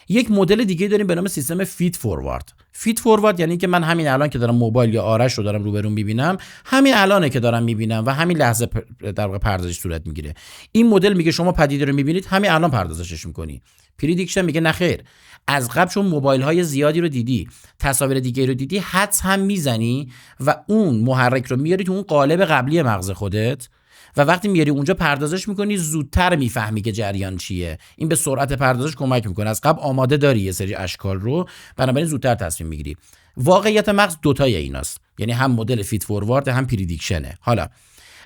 یک مدل دیگه داریم به نام سیستم فید فوروارد. فید فوروارد یعنی که من همین الان که دارم موبایل یا آرش رو دارم روبروم میبینم، همین الانه که دارم میبینم و همین لحظه در واقع پردازش صورت میگیره. این مدل میگه شما پدیده رو میبینید، همین الان پردازشش میکنی. پردیکشن میگه نه خیر، از قبل چون موبایل های زیادی رو دیدی، تصاویر دیگه رو دیدی، حدس هم میزنی و اون محرک رو میاری تو اون قالب قبلی مغز خودت و وقتی میاری اونجا پردازش میکنی، زودتر میفهمی که جریان چیه. این به سرعت پردازش کمک میکنه. از قبل آماده داری یه سری اشکال رو، بنابراین زودتر تصمیم میگیری. واقعیت مغز دوتای ایناست، یعنی هم مدل فید فوروارد هم پردیکشنه. حالا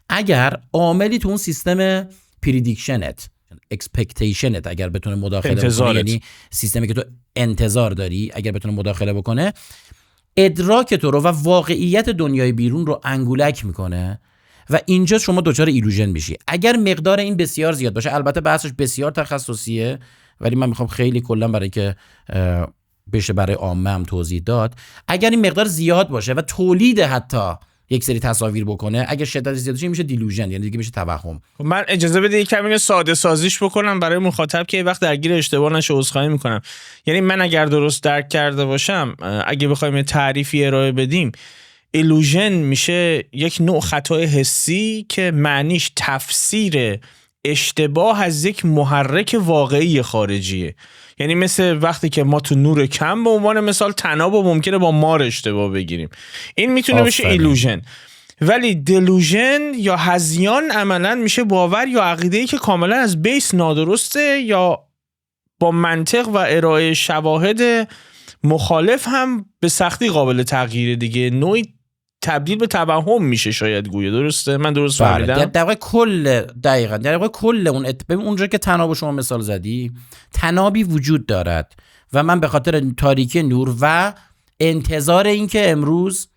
اگر عاملی تو اون سیستم پردیکشنت، اکسپکتیشنت اگر بتونه مداخله بکنه، یعنی سیستمی که تو انتظار داری اگر بتونه مداخله بکنه، ادراک تو رو و واقعیت دنیای بیرون رو انگولک میکنه و اینجا شما دچار ایلوژن میشی. اگر مقدار این بسیار زیاد باشه، البته بحثش بسیار تخصصیه ولی من میخوام خیلی کلا برای که بشه برای عامه هم توضیح داد، اگر این مقدار زیاد باشه و تولید حتی یک سری تصاویر بکنه، اگر شدت زیاد بشه میشه دیلوژن، یعنی دیگه میشه توهم. من اجازه بده یک کمی ساده سازیش بکنم برای مخاطب که وقت درگیر اشتباه نشه، عذرخواهی میکنم. یعنی من اگر درست درک کرده باشم، اگه بخوایم تعریفی ارائه بدیم، ایلوژن میشه یک نوع خطای حسی که معنیش تفسیر اشتباه از یک محرک واقعی خارجیه. یعنی مثل وقتی که ما تو نور کم به عنوان مثال طناب ممکنه با مار اشتباه بگیریم، این میتونه بشه ایلوژن. ولی دلوژن یا هذیان عملاً میشه باور یا عقیده‌ای که کاملا از بیس نادرسته یا با منطق و ارائه شواهد مخالف هم به سختی قابل تغییر دیگه، نوعی تبدیل به توهم میشه شاید گویه. درسته؟ من درست فهمیدم؟ در واقع کل اونجا که طناب شما مثال زدی، طنابی وجود دارد و من به خاطر تاریکی نور و انتظار این که امروز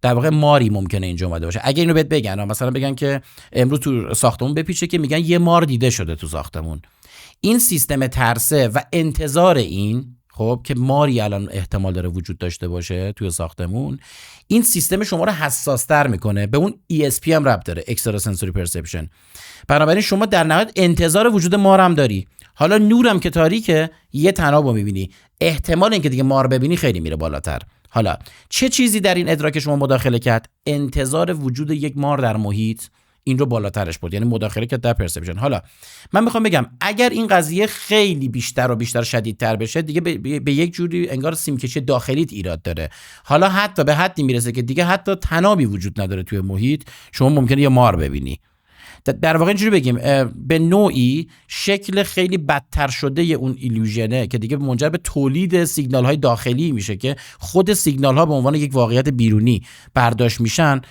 در واقع ماری ممکنه اینجا اومده باشه. اگه اینو بهت بگن، مثلا بگن که امروز تو ساختمون بپیچه که میگن یه مار دیده شده تو ساختمون، این سیستم ترسه و انتظار این، خب که ماری الان احتمال داره وجود داشته باشه توی ساختمون، این سیستم شما رو حساس‌تر میکنه. به اون ESP هم ربط داره، اکسترا سنسوری پرسپشن. بنابراین شما در نهایت انتظار وجود مار هم داری. حالا نورم که تاریکه، یه طناب رو میبینی، احتمال اینکه دیگه مار ببینی خیلی میره بالاتر. حالا چه چیزی در این ادراک شما مداخله کرد؟ انتظار وجود یک مار در محیط این رو بالاترش برد، یعنی مداخله کرد در پرسپشن. حالا من میخوام بگم اگر این قضیه خیلی بیشتر و بیشتر شدیدتر بشه، دیگه به یک جوری انگار سیمکشی داخلیت ایراد داره. حالا حتی به حدی میرسه که دیگه حتی طنابی وجود نداره توی محیط، شما ممکنه یه مار ببینی. در واقع اینجوری بگیم، به نوعی شکل خیلی بدتر شده اون ایلوژنه که دیگه منجر به تولید سیگنال های داخلی میشه که خود سیگنال ها به عنوان یک واقعیت بیرونی برداشت میشن،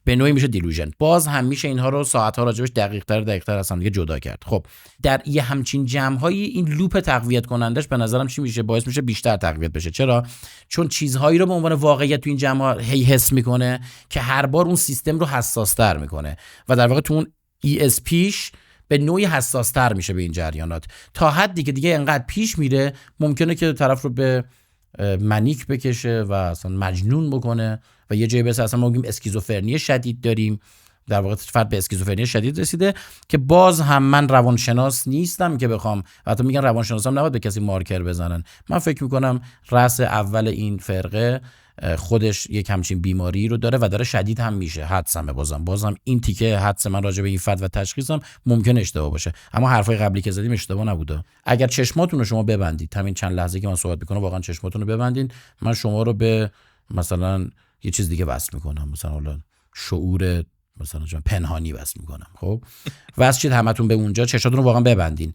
به نوعی میشه دیلوژن. باز هم میشه اینها رو ساعت‌ها راجبش دقیق‌تر از هم دیگه جدا کرد. خب در یه همچین جمع‌هایی این لوپ تقویت کنندش به نظرم چی میشه؟ باعث میشه بیشتر تقویت بشه. چرا؟ چون چیزهایی رو به عنوان واقعیت تو این جمع‌ها هی حس میکنه که هر بار اون سیستم رو حساس‌تر میکنه و در واقع تو اون ESPش به نوعی حساس‌تر میشه به این جریانات، تا حدی که دیگه انقدر پیش میره ممکنه که طرف رو به منیک بکشه و اصلا مجنون بکنه و یه جایی اصلا ما میگیم اسکیزوفرنی شدید داریم. در واقع فرد به اسکیزوفرنی شدید رسیده که باز هم من روانشناس نیستم که بخوام، حتی میگن روانشناسا هم نباید به کسی مارکر بزنن. من فکر میکنم رأس اول این فرقه خودش یک همچین بیماری رو داره و داره شدید هم میشه. حدسمه بازم این تیکه حدس من راجع به این فد و تشخیصم ممکن اشتباه باشه، اما حرفای قبلی که زدیم اشتباه نبوده. اگر چشماتون رو شما ببندید، همین چند لحظه که من صحبت میکنم واقعا چشماتون رو ببندین، من شما رو به مثلا یه چیز دیگه وصل میکنم، مثلا شعور مثلا پنهانی وصل میکنم. خب وصل شید همتون به اونجا، چشاتون رو واقعا ببندین،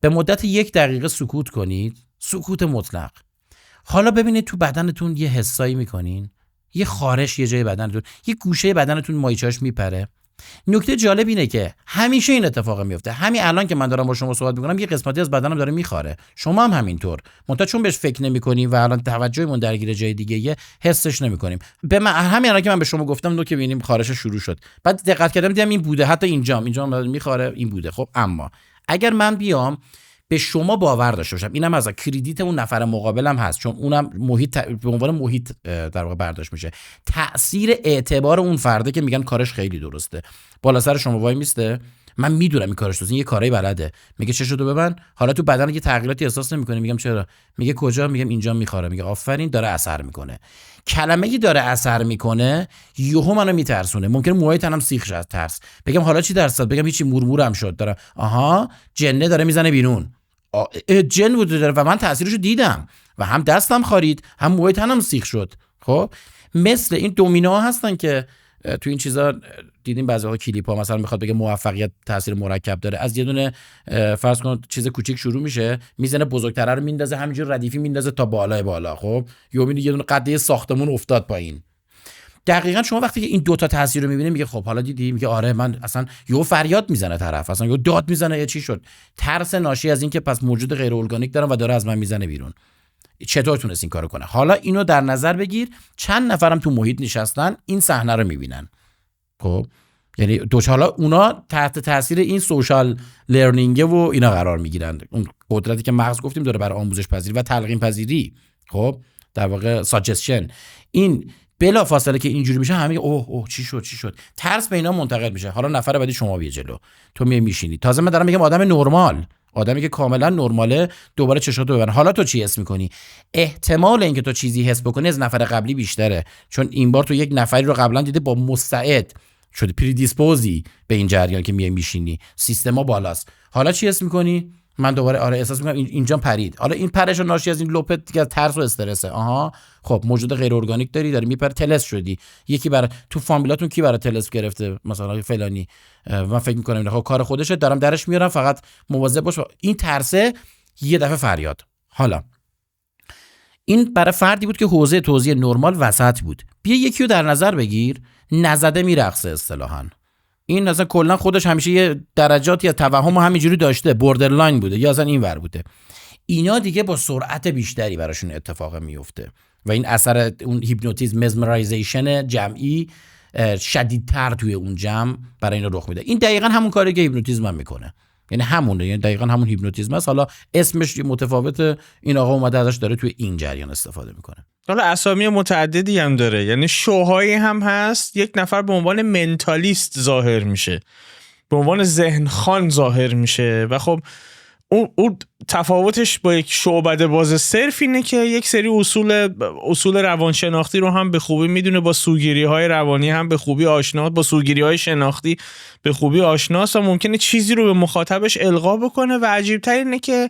به مدت 1 دقیقه سکوت کنید، سکوت مطلق. حالا ببینید تو بدنتون یه حسایی میکنین، یه خارش یه جای بدنتون، یه گوشه بدنتون مایچاش میپره. نکته جالب اینه که همیشه این اتفاق میفته. همین الان که من دارم با شما صحبت میکنم یه قسمتی از بدنم داره میخاره، شما هم همینطور، منتها چون بهش فکر نمیکنیم و الان توجهمون درگیر جای دیگه یه حسش نمیکنیم. به من همین الان که من به شما گفتم نو که ببینیم خارش شروع شد، بعد دقت کردم دیدم این بوده، حتی اینجا میخاره، این بوده. خب اما اگر من بیام به شما باور داشته باشم، اینم از کردیت اون نفر مقابلم هست، چون اونم محیط به عنوان محیط در واقع برداشت میشه، تأثیر اعتبار اون فرده که میگن کارش خیلی درسته بالا سر شما وای میسته. من میدونم این کارش درسته، این یه کاری بلده، میگه چشتو ببند، حالا تو بدن یه تغییراتی احساس نمیکنی، میگم چرا، میگه کجا، میگم اینجا میخوره، میگه آفرین داره اثر میکنه. کلمه‌ای داره اثر میکنه یهو منو میترسونه، ممکنه موهای تنم سیخ شه از ترس، بگم حالا چی درصد، بگم هیچی، مورمورم شد داره، آها جنه داره میزنه بیرون، جن وجود داره و من تاثیرشو دیدم و هم دستم خارید هم موهای تنم سیخ شد. خب مثل این دومینوها هستن که تو این چیزا دیدیم بعضی وقتا کلیپ ها مثلا میخواد بگه موفقیت تاثیر مرکب داره، از یه دونه فرض کن چیز کوچیک شروع میشه، میزنه بزرگتره رو میندازه، همینجور ردیفی میندازه تا بالا. خب یه دونه قده ساختمون افتاد پایین. دقیقاً شما وقتی که این دوتا تاثیر رو میبینی میگه خب حالا دیدی، میگه آره من اصلا یهو فریاد میزنه طرف، اصلا یهو داد میزنه، چی شد، ترس ناشی از این که پس موجود غیر ارگانیک دارم و داره از من میزنه بیرون. چطور تونست این کارو کنه؟ حالا اینو در نظر بگیر چند نفرم تو محیط نشستن این صحنه رو میبینن. خب یعنی حالا اونا تحت تاثیر این سوشال لرنینگ و اینا قرار میگیرن، اون قدرتی که مغز گفتیم داره برای آموزش پذیری و تلقین پذیری، خب در واقع ساجستشن، این بلا فاصله که اینجوری میشه همه اوه چی شد، ترس به اینا منتقل میشه. حالا نفر بعدی شما بیا جلو، تو میشینی، تازه من دارم میگم آدم نرمال، آدمی که کاملا نرماله، دوباره چشاتو ببند، حالا تو چی حس میکنی؟ احتمال اینکه تو چیزی حس بکنی از نفر قبلی بیشتره، چون این بار تو یک نفری رو قبلا دیده با مستعد شده، پریدیسپوزی به این جریان که میشینی، سیستما بالاست. حالا چی حس میکنی؟ من دوباره آره احساس میکنم اینجا پرید. حالا این پرش ناشی از این لوپت دیگه، ترس و استرسه. آها خب موجود غیر ارگانیک داری میپره، تلس شدی. یکی برای تو فامیلاتون کی برای تلس گرفته مثلا فلانی، من فکر میکنم این کار خودشه، دارم درش میارم، فقط مواظب باش. این ترسه یه دفعه فریاد. حالا این برای فردی بود که حوزه توزیع نرمال وسط بود. بیا یکی رو در نظر بگیر، نزده میرقصه اصطلاحاً. این اصلا کلا خودش همیشه یه درجاتی از توهم همینجوری داشته، بوردرلاین بوده یا اصلا اینور بوده. اینا دیگه با سرعت بیشتری براشون اتفاق میفته و این اثر اون هیپنوتیزم، مزمرایزیشن جمعی شدیدتر توی اون جمع برای اینا رخ میده. این دقیقاً همون کاری که هیپنوتیزم هم میکنه، یعنی همونه، یعنی دقیقاً همون هیپنوتیزم است، حالا اسمش متفاوته. این آقا اومده ازش داره توی این جریان استفاده میکنه. حالا اسامی متعددی هم داره، یعنی شوهایی هم هست، یک نفر به عنوان منتالیست ظاهر میشه، به عنوان ذهن خان ظاهر میشه و خب اون تفاوتش با یک شعبده باز صرف اینه که یک سری اصول روانشناختی رو هم به خوبی میدونه، با سوگیری‌های روانی هم به خوبی آشناست، با سوگیری‌های شناختی به خوبی آشناست و ممکنه چیزی رو به مخاطبش القا بکنه و عجیب‌تر اینه که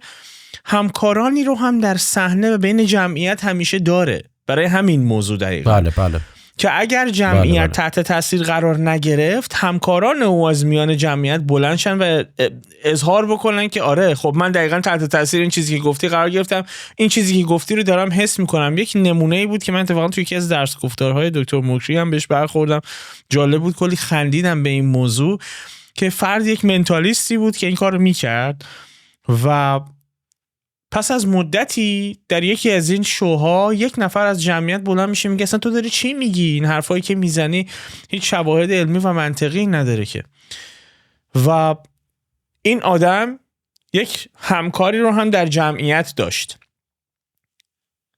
همکارانی رو هم در صحنه و بین جمعیت همیشه داره برای همین موضوع دقیقاً. بله. که اگر جمعیت تحت تاثیر قرار نگرفت، همکاران او از میان جمعیت بلند شن و اظهار بکنن که آره خب من دقیقاً تحت تاثیر این چیزی که گفتی قرار گرفتم، این چیزی که گفتی رو دارم حس میکنم. یک نمونه‌ای بود که من اتفاقا توی یکی از درس گفتارهای دکتر مکری هم بهش برخوردم، جالب بود، کلی خندیدم به این موضوع که فرد یک منتالیستی بود که این کارو میکرد و پس از مدتی در یکی از این شوها یک نفر از جمعیت بلند میشه میگه اصلا تو داری چی میگی؟ این حرفایی که میزنی هیچ شواهد علمی و منطقی نداره که. و این آدم یک همکاری رو هم در جمعیت داشت.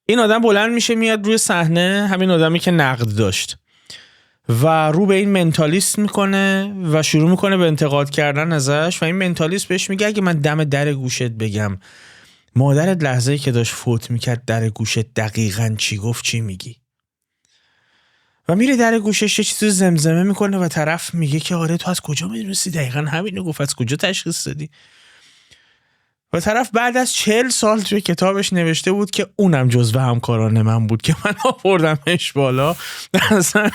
این آدم بلند میشه میاد روی صحنه، همین آدمی که نقد داشت، و رو به این منتالیست میکنه و شروع میکنه به انتقاد کردن ازش و این منتالیست بهش میگه اگه من دم در گوشت بگم مادرت لحظه‌ای که داشت فوت میکرد در گوشت دقیقاً چی گفت چی میگی؟ و میره در گوشش یه چیزی زمزمه میکنه و طرف میگه که آره تو از کجا میدونستی؟ دقیقا همینو گفت، از کجا تشخیص دادی؟ و طرف بعد از 40 سال توی کتابش نوشته بود که اونم جزو همکاران من بود که من آوردمش بالا. اصلا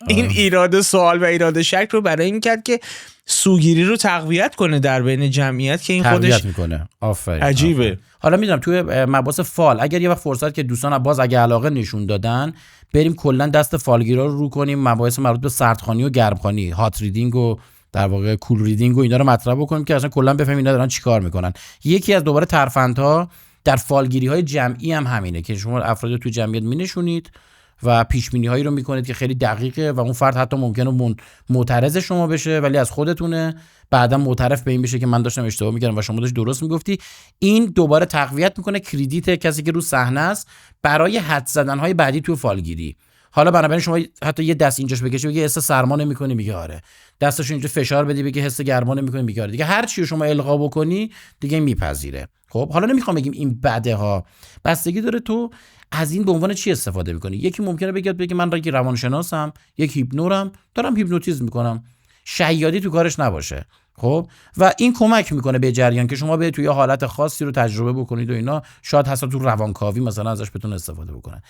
این ایراد سوال و ایراد شک رو برای این کرد که سوگیری رو تقویت کنه در بین جمعیت که این خودش میکنه. آفرین. عجیبه. آفرین. حالا میدونم توی مباحث فال اگر یه وقت فرصت که دوستان باز اگه علاقه نشون دادن بریم کلا دست فالگیرا رو کنیم، مباحث مربوط به سردخوانی و گرمخوانی، هات ریدینگ و در واقع کول ریدینگ و اینا رو مطرح بکنیم که اصلا کلا بفهمیم اینا دارن چیکار میکنن. یکی از دوباره ترفندها در فالگیری های جمعی هم همینه که شما افراد رو تو جمعیت مینشونید و پیش بینی هایی رو میکنید که خیلی دقیقه و اون فرد حتی ممکنه معترض شما بشه ولی از خودتونه، بعدا معترف به این بشه که من داشتم اشتباه میکردم و شما داشت درست میگفتی. این دوباره تقویت میکنه کردیت کسی که رو صحنه است برای حد زدن های بعدی تو فالگیری. حالا بنابراین شما حتی یه دست اینجاش بکشی بگی حس سرما نمیکنی، میگه آره. دستش اینجا فشار بدی بگی حس گرما نمیکنی، میگه آره. دیگه هر چی شما القا بکنی دیگه میپذیره. خب حالا نمیخوام بگیم این بده ها، بستگی داره تو از این به عنوان چی استفاده میکنی. یکی ممکنه بگه من روانشناسم، یک هیپنورم، دارم هیپنوتیزم میکنم، شیادی تو کارش نباشه. خب و این کمک میکنه به جریان که شما به توی حالت خاصی رو تجربه بکنید و اینا، شاید حتی تو روانکاوی مثلا ازش بتون استفاده بکنن.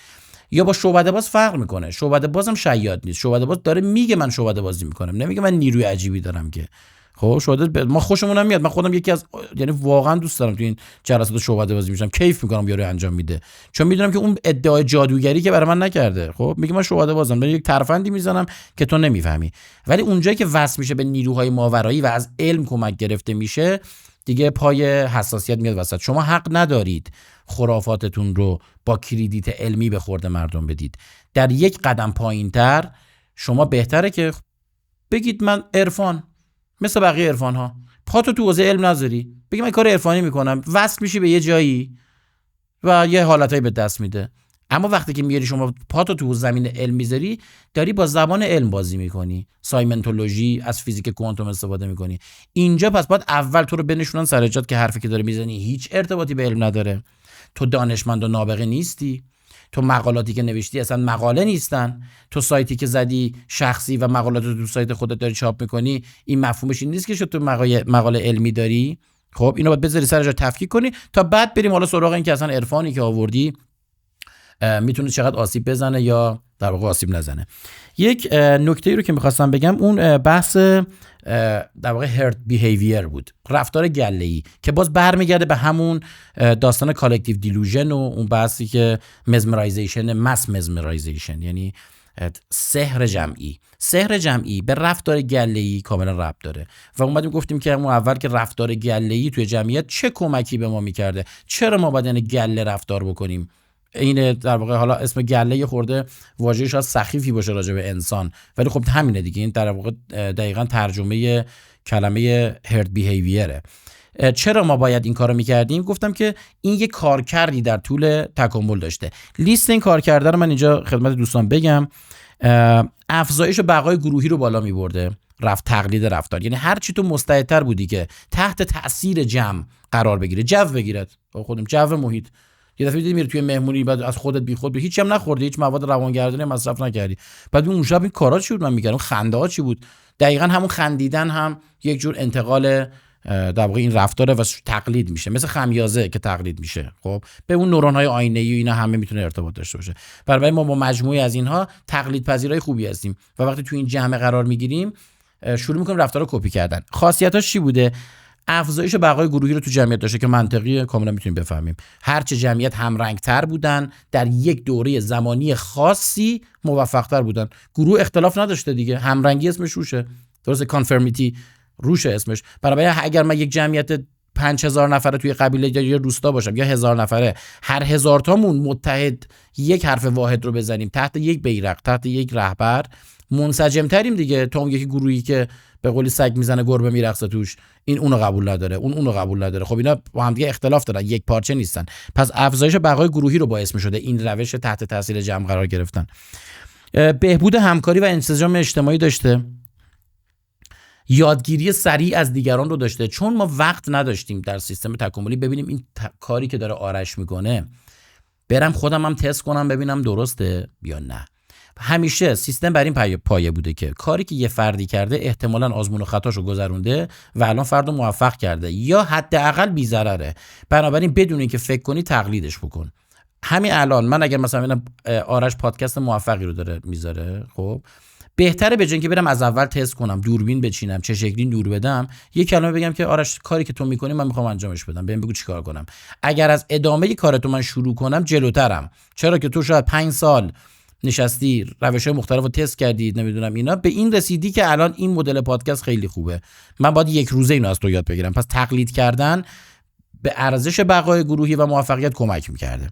یا با شعبده باز فرق میکنه. شعبده بازم شیاد نیست، شعبده باز داره میگه من شعبده بازی میکنم، نمیگه من نیروی عجیبی دارم که. خب شعبده ما خوشمون هم میاد، من خودم یکی از یعنی واقعا دوست دارم تو این جلسات شعبده بازی میشم، کیف میکنم یارو انجام میده، چون میدونم که اون ادعای جادوگری که برای من نکرده. خب میگه من شعبده بازم، دارم یک ترفندی میزنم که تو نمیفهمی. ولی اونجایی که وصل میشه به نیروهای ماورایی و از علم کمک گرفته میشه دیگه پای حساسیت میاد وسط. شما حق ندارید خرافاتتون رو با کریدیت علمی به خورد مردم بدید. در یک قدم پایینتر شما بهتره که بگید من عرفان مثل بقیه عرفان ها، پاتو تو حوزه علم نذاری، بگی من کار عرفانی میکنم، وصل میشی به یه جایی و یه حالتایی به دست میده. اما وقتی که میاری شما پاتو تو زمین علم میذاری، داری با زبان علم بازی میکنی، سایمنتولوژی، از فیزیک کوانتوم استفاده میکنی. اینجا پس باید اول تو رو بنشونن سر جات که حرفی که داری میزنی هیچ ارتباطی به علم نداره، تو دانشمند و نابغه نیستی، تو مقالاتی که نوشتی اصلا مقاله نیستن، تو سایتی که زدی شخصی و مقالات رو تو سایت خودت داری چاپ میکنی، این مفهومش این نیست که تو مقاله علمی داری. خب اینو باید بذاری سر جا تفکیک کنی تا بعد بریم حالا سراغ این که اصلا عرفانی که آوردی میتونه چقدر آسیب بزنه یا در واقع آسیب نزنه. یک نکته رو که میخواستم بگم اون بحث در واقع هرد بیهیویر بود، رفتار گله‌ای، که باز برمیگرده به همون داستان کالکتیو دیلوژن و اون بحثی که مزمرایزیشن، مس مزمرایزیشن، یعنی سحر جمعی به رفتار گله‌ای کاملا ربط داره. و اومدیم گفتیم که اون اول که رفتار گله‌ای توی جمعیت چه کمکی به ما میکرده، چرا ما باید گله رفتار بکنیم. این در واقع حالا اسم گله یه خورده واژه شاید سخیفی باشه راجع به انسان، ولی خب همینه دیگه. این در واقع دقیقاً ترجمه کلمه هرد بیهیویره. چرا ما باید این کارو میکردیم؟ گفتم که این یه کارکردی در طول تکامل داشته. لیست این کارکرده رو من اینجا خدمت دوستان بگم. افزایش و بقای گروهی رو بالا میبرده، تقلید رفتار، یعنی هر چی تو مستعدتر بودی که تحت تأثیر جمع قرار بگیره، جو بگیرد، خودم جو محیط. یه دفعه دیدی میری توی مهمونی بعد از خودت بیخود هیچ هم نخوردی، هیچ مواد روانگردانی مصرف نکردی، بعد اون شب این کارا چی بود من میگم، خنده ها چی بود؟ دقیقاً همون خندیدن هم یک جور انتقال در واقع این رفتاره و تقلید میشه، مثل خمیازه که تقلید میشه. خب به اون نورون‌های آینه‌ای و اینا همه میتونه ارتباط داشته باشه. برای ما با مجموعه از اینها تقلید پذیرای خوبی هستیم و وقتی تو این جمع قرار میگیریم شروع میکنیم رفتار رو کپی کردن. خاصیتاش چی بوده؟ افزایش بقای گروهی رو تو جمعیت داشته که منطقیه، کاملا میتونیم بفهمیم. هرچه جمعیت همرنگتر بودن در یک دوره زمانی خاصی موفق‌تر بودن. گروه اختلاف نداشته دیگه، همرنگی اسمش روشه، درسته، کانفرمیتی روشه اسمش. برای اگر من یک جمعیت 5000 نفره توی قبیله یا روستا باشم یا 1000 نفره، هر 1000 تامون متحد یک حرف واحد رو بزنیم تحت یک بیرق، تحت یک رهبر، منسجم تریم دیگه. تا اون یکی گروهی که به قولی سگ میزنه گربه میرقصه توش، این اونو قبول نداره، اون اونو قبول نداره، خب اینا با هم دیگه اختلاف دارن، یک پارچه نیستن. پس افزایش بقای گروهی رو باعث میشده این روش تحت تاثیر جمع قرار گرفتن. بهبود همکاری و انسجام اجتماعی داشته. یادگیری سریع از دیگران رو داشته، چون ما وقت نداشتیم در سیستم تکاملی ببینیم این کاری که داره آرش میکنه برم خودم هم تست کنم ببینم درسته یا نه. همیشه سیستم بر این پایه بوده که کاری که یه فردی کرده احتمالاً آزمون و خطاشو گذرونده و الان فرد موفق کرده یا حداقل بی ضرره. بنابراین بدون اینکه فکر کنی تقلیدش بکن. همین الان من اگر مثلا ببینم آرش پادکست موفقی رو داره میذاره، خب بهتره به جای اینکه برم از اول تست کنم، دوربین بچینم، چه شکلی نور بدم، یه کلمه بگم که آرش کاری که تو میکنی من میخوام انجامش بدم، بهم بگو چیکار کنم. اگر از ادامه کارتو من شروع کنم جلوترم، چرا که تو شاید 5 سال نشستی روش‌های مختلفو تست کردی، نمیدونم اینا، به این رسیدی که الان این مدل پادکست خیلی خوبه، من باید یک روزه اینو از تو یاد بگیرم. پس تقلید کردن به ارزش بقای گروهی و موفقیت کمک میکرده.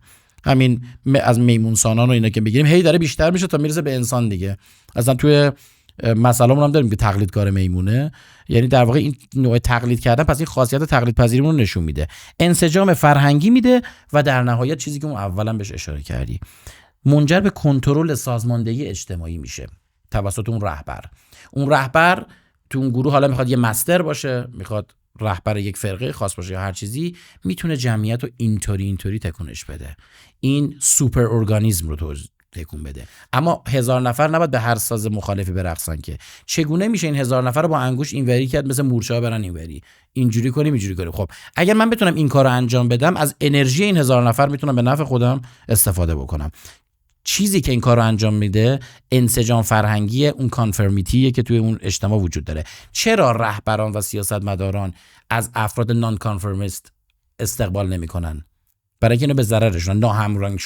همین از میمون سانان و اینا که بگیریم هی داره بیشتر میشه تا میرسه به انسان دیگه. اصلا توی مسئله‌مون هم داریم که تقلیدکار میمونه، یعنی در واقع این نوع تقلید کردن پس این خاصیت تقلید پذیریمون رو نشون میده، انسجام فرهنگی میده و در نهایت چیزی که اون اولا بهش اشاره کردی منجر به کنترل سازماندهی اجتماعی میشه توسط اون رهبر. اون رهبر تو اون گروه حالا میخواد یه مستر باشه، میخواد رهبر یک فرقه خاص باشه یا هر چیزی، میتونه جمعیت رو اینطوری تکونش بده، این سوپر ارگانیسم رو تکون بده. اما 1000 نفر نباید به هر ساز مخالفی برقصن که چگونه میشه این 1000 نفر رو با انگوش اینوری کرد مثل مورچه‌ها برن اینوری، اینجوری کنیم اینجوری کنیم. خب اگر من بتونم این کارو انجام بدم، از انرژی این 1000 نفر میتونم به نفع خودم استفاده بکنم. چیزی که این کار رو انجام میده انسجام فرهنگی، اون کانفرمیتیه که توی اون اجتماع وجود داره. چرا رهبران و سیاستمداران از افراد نان کانفرمیست استقبال نمیکنن؟ برای اینکه اینا به ضررشون، ناهمرنگ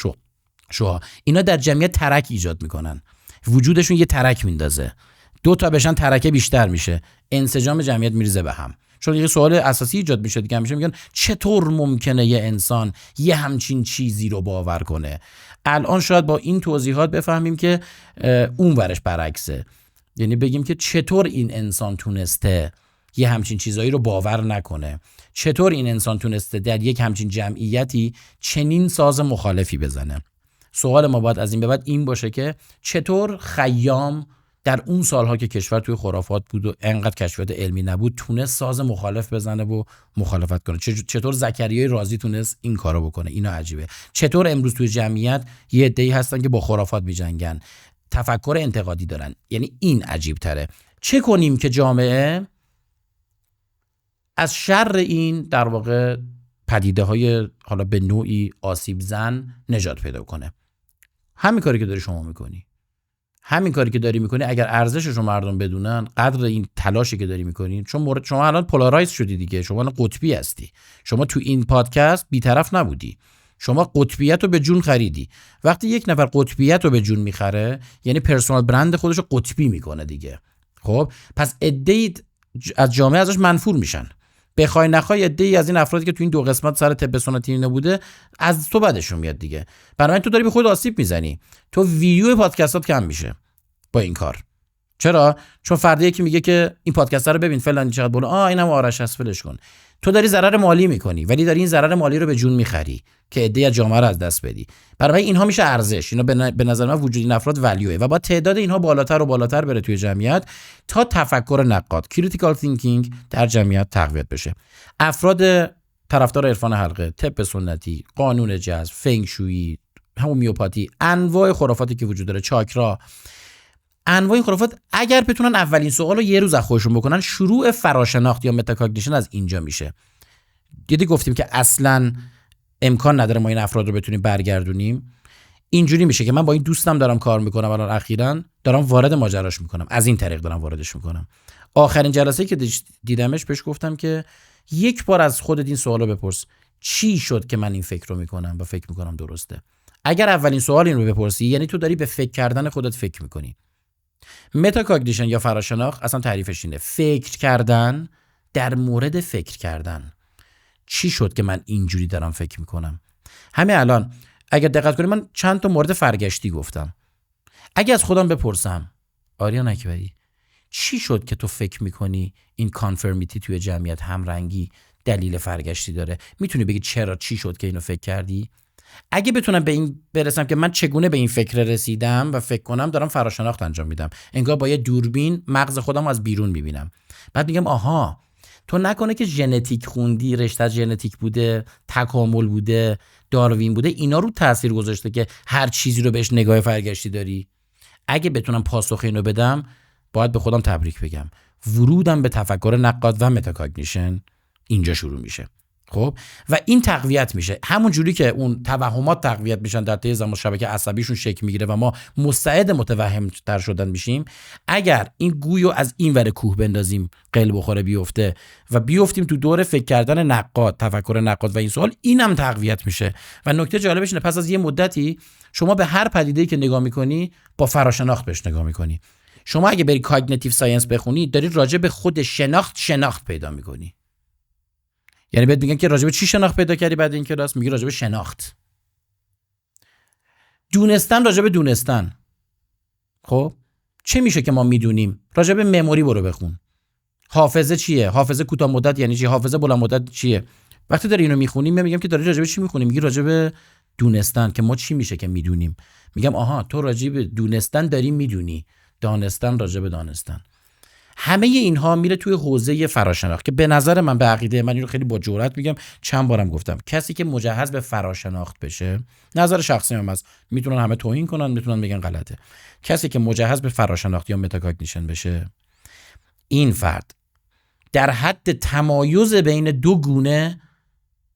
شوها اینا در جمعیت ترک ایجاد میکنن، وجودشون یه ترک میندازه، 2 تا بشن ترکه بیشتر میشه، انسجام جمعیت میریزه به هم. چون یه سوال اساسی ایجاد میشه دیگه، همیشه میگن چطور ممکنه یه انسان یه همچین چیزی رو باور کنه؟ الان شاید با این توضیحات بفهمیم که اون ورش برعکسه، یعنی بگیم که چطور این انسان تونسته یه همچین چیزایی رو باور نکنه، چطور این انسان تونسته در یک همچین جمعیتی چنین ساز مخالفی بزنه. سوال ما باید از این به بعد این باشه که چطور خیام در اون سالها که کشور توی خرافات بود و انقدر کشفیات علمی نبود تونست ساز مخالف بزنه و مخالفت کنه، چطور زکریای رازی تونست این کارو بکنه. اینا عجیبه. چطور امروز توی جمعیت یه عده‌ای هستن که با خرافات می‌جنگن، تفکر انتقادی دارن، یعنی این عجیب تره. چه کنیم که جامعه از شر این در واقع پدیده‌های حالا به نوعی آسیب زن نجات پیدا کنه؟ همین کاری که داری شما میکنی، همین کاری که داری میکنی اگر ارزشش رو مردم بدونن، قدر این تلاشی که داری میکنی، چون شما الان پولارایز شدی دیگه، شما الان قطبی هستی. شما تو این پادکست بی‌طرف نبودی، شما قطبیت رو به جون خریدی. وقتی یک نفر قطبیت رو به جون میخره یعنی پرسونال برند خودش رو قطبی میکنه دیگه. خب پس عده‌ای از جامعه ازش منفور میشن، بخوای نخوای عده‌ای از این افرادی که تو این 2 قسمت سر طب سنتی نبوده از تو بعدشون میاد دیگه. بنابراین تو داری به خود آسیب میزنی، تو ویو پادکستات کم میشه با این کار. چرا؟ چون فردی که میگه که این پادکست رو ببین فلان چقدر بالا، اینم آرش هست فلش کن، تو داری ضرر مالی میکنی ولی داری این ضرر مالی رو به جون میخری که عده‌ای از جامعه رو از دست بدی. برای اینها میشه ارزش، اینا به نظر من وجود این افراد ولیوه و با تعداد اینها بالاتر و بالاتر بره توی جمعیت تا تفکر نقاد کریتیکال تینکینگ در جمعیت تقویت بشه. افراد طرفدار عرفان حلقه، طب سنتی، قانون جذب، فنگ شویی، هومیوپاتی، انواع خرافاتی که وجود داره، چاکرا، انواع خرافات، اگر بتونن اولین سوالو یه روز از خودشون بکنن، شروع فراشناخت یا متاکاگنیشن از اینجا میشه. دیدی گفتیم که اصلاً امکان نداره ما این افراد رو بتونیم برگردونیم. اینجوری میشه که من با این دوستم دارم کار میکنم، الان اخیراً دارم وارد ماجراش میکنم، از این طریق دارم واردش میکنم. آخرین جلسه که دیدمش بهش گفتم که یک بار از خودت این سوالو بپرس، چی شد که من این فکر رو میکنم و فکر میکنم درسته؟ اگر اولین سوال این رو بپرسی یعنی تو داری به فکر کردن خودت فکر میکنی. متاکاگنیشن یا فراشناخت اصلا تعریفش اینه، فکر کردن در مورد فکر کردن. چی شد که من اینجوری دارم فکر میکنم؟ همین الان اگر دقت کنی من چند تا مورد فرگشتی گفتم. اگه از خودم بپرسم آریان اکبری چی شد که تو فکر میکنی این کانفرمیتی توی جمعیت همرنگی دلیل فرگشتی داره، میتونی بگی چرا، چی شد که اینو فکر کردی؟ اگه بتونم به این برسم که من چگونه به این فکر رسیدم و فکر کنم دارم فراشناخت انجام میدم، انگار با یه دوربین مغز خودم از بیرون میبینم، بعد میگم آها تو نکنه که ژنتیک خوندی، رشته ژنتیک بوده، تکامل بوده، داروین بوده، اینا رو تاثیر گذاشته که هر چیزی رو بهش نگاه فرگشتی داری. اگه بتونم پاسخ اینو بدم باید به خودم تبریک بگم. ورودم به تفکر نقاد و متاکاگنیشن اینجا شروع میشه. خب و این تقویت میشه همون جوری که اون توهمات تقویت میشن در طی زمان، شبکه عصبیشون شکل میگیره و ما مستعد متوهم‌تر شدن میشیم. اگر این گویو از این ور کوه بندازیم قل بخوره بیفته و بیفتیم تو دور فکر کردن نقاد، تفکر نقاد و این سوال، اینم تقویت میشه. و نکته جالبش اینه پس از یه مدتی شما به هر پدیده‌ای که نگاه میکنی با فراشناخت بهش نگاه میکنی. شما اگه بری کاگنیتیو ساینس بخونی داری راجع به خود شناخت پیدا میکنی. یعنی بهت میگن که راجع به چی شناخت پیدا کردی بعد این کلاس؟ میگی راجع به شناخت. دونستن، راجع به دونستن. خب چه میشه که ما میدونیم؟ راجع به مموری برو بخون. حافظه چیه؟ حافظه کوتاه مدت یعنی چی؟ حافظه بلند مدت چیه؟ وقتی داری اینو میخونی میگم که داری راجع به چی میخونی؟ میگی راجع به دونستن که ما چی میشه که میدونیم. میگم آها تو راجع به دونستن داری میدونی، دانستن راجع به دانستن. همه اینها میره توی حوزه فراشناخت که به نظر من، به عقیده من، اینو خیلی با جرئت میگم، چند بارم گفتم، کسی که مجهز به فراشناخت بشه، نظر شخصی من است، میتونن همه توهین کنن، میتونن بگن غلطه، کسی که مجهز به فراشناخت یا متاکاگنیشن بشه، این فرد در حد تمایز بین دو گونه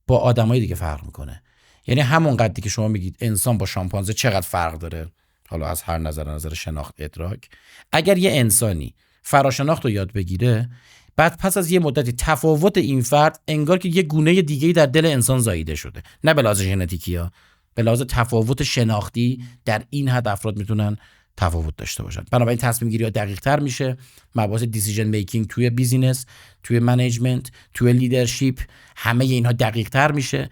با آدمای دیگه فرق میکنه. یعنی همون قدری که شما میگید انسان با شامپانزه چقدر فرق داره، حالا از هر نظر شناخت، ادراک، اگر یه انسانی فراشناخت رو یاد بگیره، بعد پس از یه مدتی تفاوت این فرد انگار که یه گونه دیگه‌ای در دل انسان زاییده شده، نه به لحاظ ژنتیکی ها، به لحاظ تفاوت شناختی در این حد افراد میتونن تفاوت داشته باشن. بنابراین تصمیم گیری ها دقیق تر میشه، مباحث دیسیژن میکینگ توی بیزینس، توی منیجمنت، توی لیدرشپ، همه اینها دقیق تر میشه.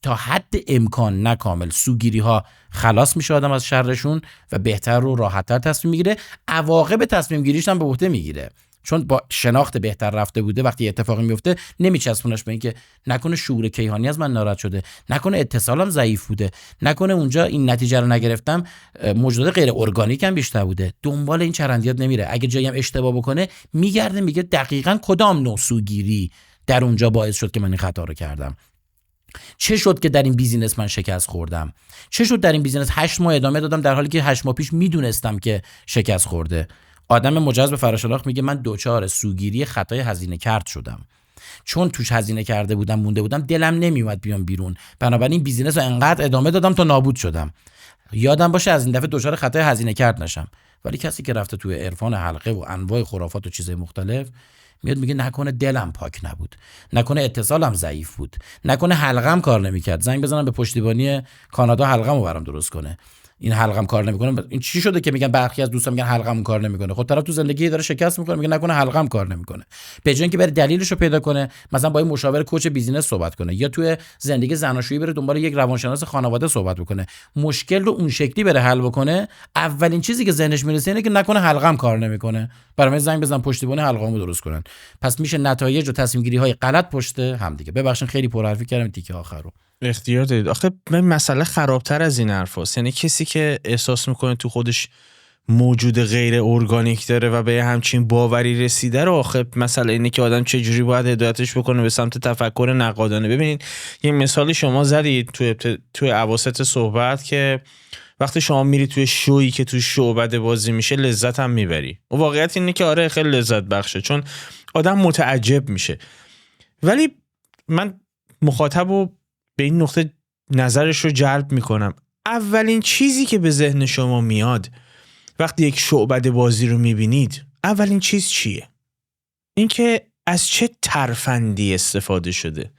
تا حد امکان، نه کامل، سوگیری ها خلاص میشه آدم از شرشون و بهتر و راحت تر تصمیم میگیره. عواقب تصمیم گیریش هم به عهده میگیره، چون با شناخت بهتر رفته بوده. وقتی اتفاقی میفته نمیچسبونش به این که نکنه شعور کیهانی از من ناراحت شده، نکنه اتصالم ضعیف بوده، نکنه اونجا این نتیجه رو نگرفتم موجودات غیر ارگانیک هم بیشتر بوده. دنبال این چرندیات نمیره. اگه جایی هم اشتباه بکنه میگرده میگه دقیقاً کدام نوع سوگیری در اونجا باعث شد که من این خطا رو کردم. چه شد که در این بیزینس من شکست خوردم؟ چه شد در این بیزینس 8 ماه ادامه دادم در حالی که 8 ماه پیش میدونستم که شکست خورده؟ آدم مجهز به فراشناخت میگه من دوچار سوگیری خطای هزینه کرد شدم، چون توش هزینه کرده بودم، مونده بودم، دلم نمیومد بیام بیرون، بنابراین بیزینس رو انقدر ادامه دادم تا نابود شدم. یادم باشه از این دفعه دوچار خطای هزینه کرد نشم. ولی کسی که رفته توی عرفان حلقه و انواع خرافات و چیزای مختلف میاد میگه نکنه دلم پاک نبود، نکنه اتصالم ضعیف بود، نکنه حلقم کار نمیکرد، زنگ بزنم به پشتیبانی کانادا حلقمو برام درست کنه. این حلقم کار نمیکنه. این چی شده که میگن برخی از دوستان میگن حلقم کار نمیکنه؟ خب طرف تو زندگی داره شکست میکنه، میگه نکنه حلقم کار نمیکنه. به جای اینکه بره دلیلش رو پیدا کنه، مثلا با یه مشاور کوچ بیزینس صحبت کنه یا توی زندگی زناشویی بره دنبال یک روانشناس خانواده صحبت بکنه، مشکل رو اون شکلی بره حل بکنه، اولین چیزی که ذهنش میرسه اینه که نکنه حلقم کار نمیکنه، برام زنگ بزن پشتیبانی حلقمو درست کنن. پس میشه نتایج و تصمیم گیری های غلط پشت هم دیگه. ببخشید خیلی پرحرفی کردم، تیکه آخر رو اختیار دارید. آخه مسئله خرابتر از این حرفاست. یعنی کسی که احساس میکنه تو خودش موجود غیر ارگانیک داره و به همچین باوری رسیده رو، آخه مسئله اینه که آدم چه جوری باید هدایتش بکنه به سمت تفکر نقادانه. ببینید یه مثالی شما زدید توی اواسط صحبت که وقتی شما میری توی شویی که توی شعبده بازی میشه لذت هم میبری. و واقعیت اینه که آره خیلی لذت بخشه، چون آدم متعجب میشه. ولی من مخاطبو به این نقطه نظرش رو جلب میکنم. اولین چیزی که به ذهن شما میاد وقتی یک شعبده بازی رو میبینید، اولین چیز چیه؟ اینکه از چه ترفندی استفاده شده.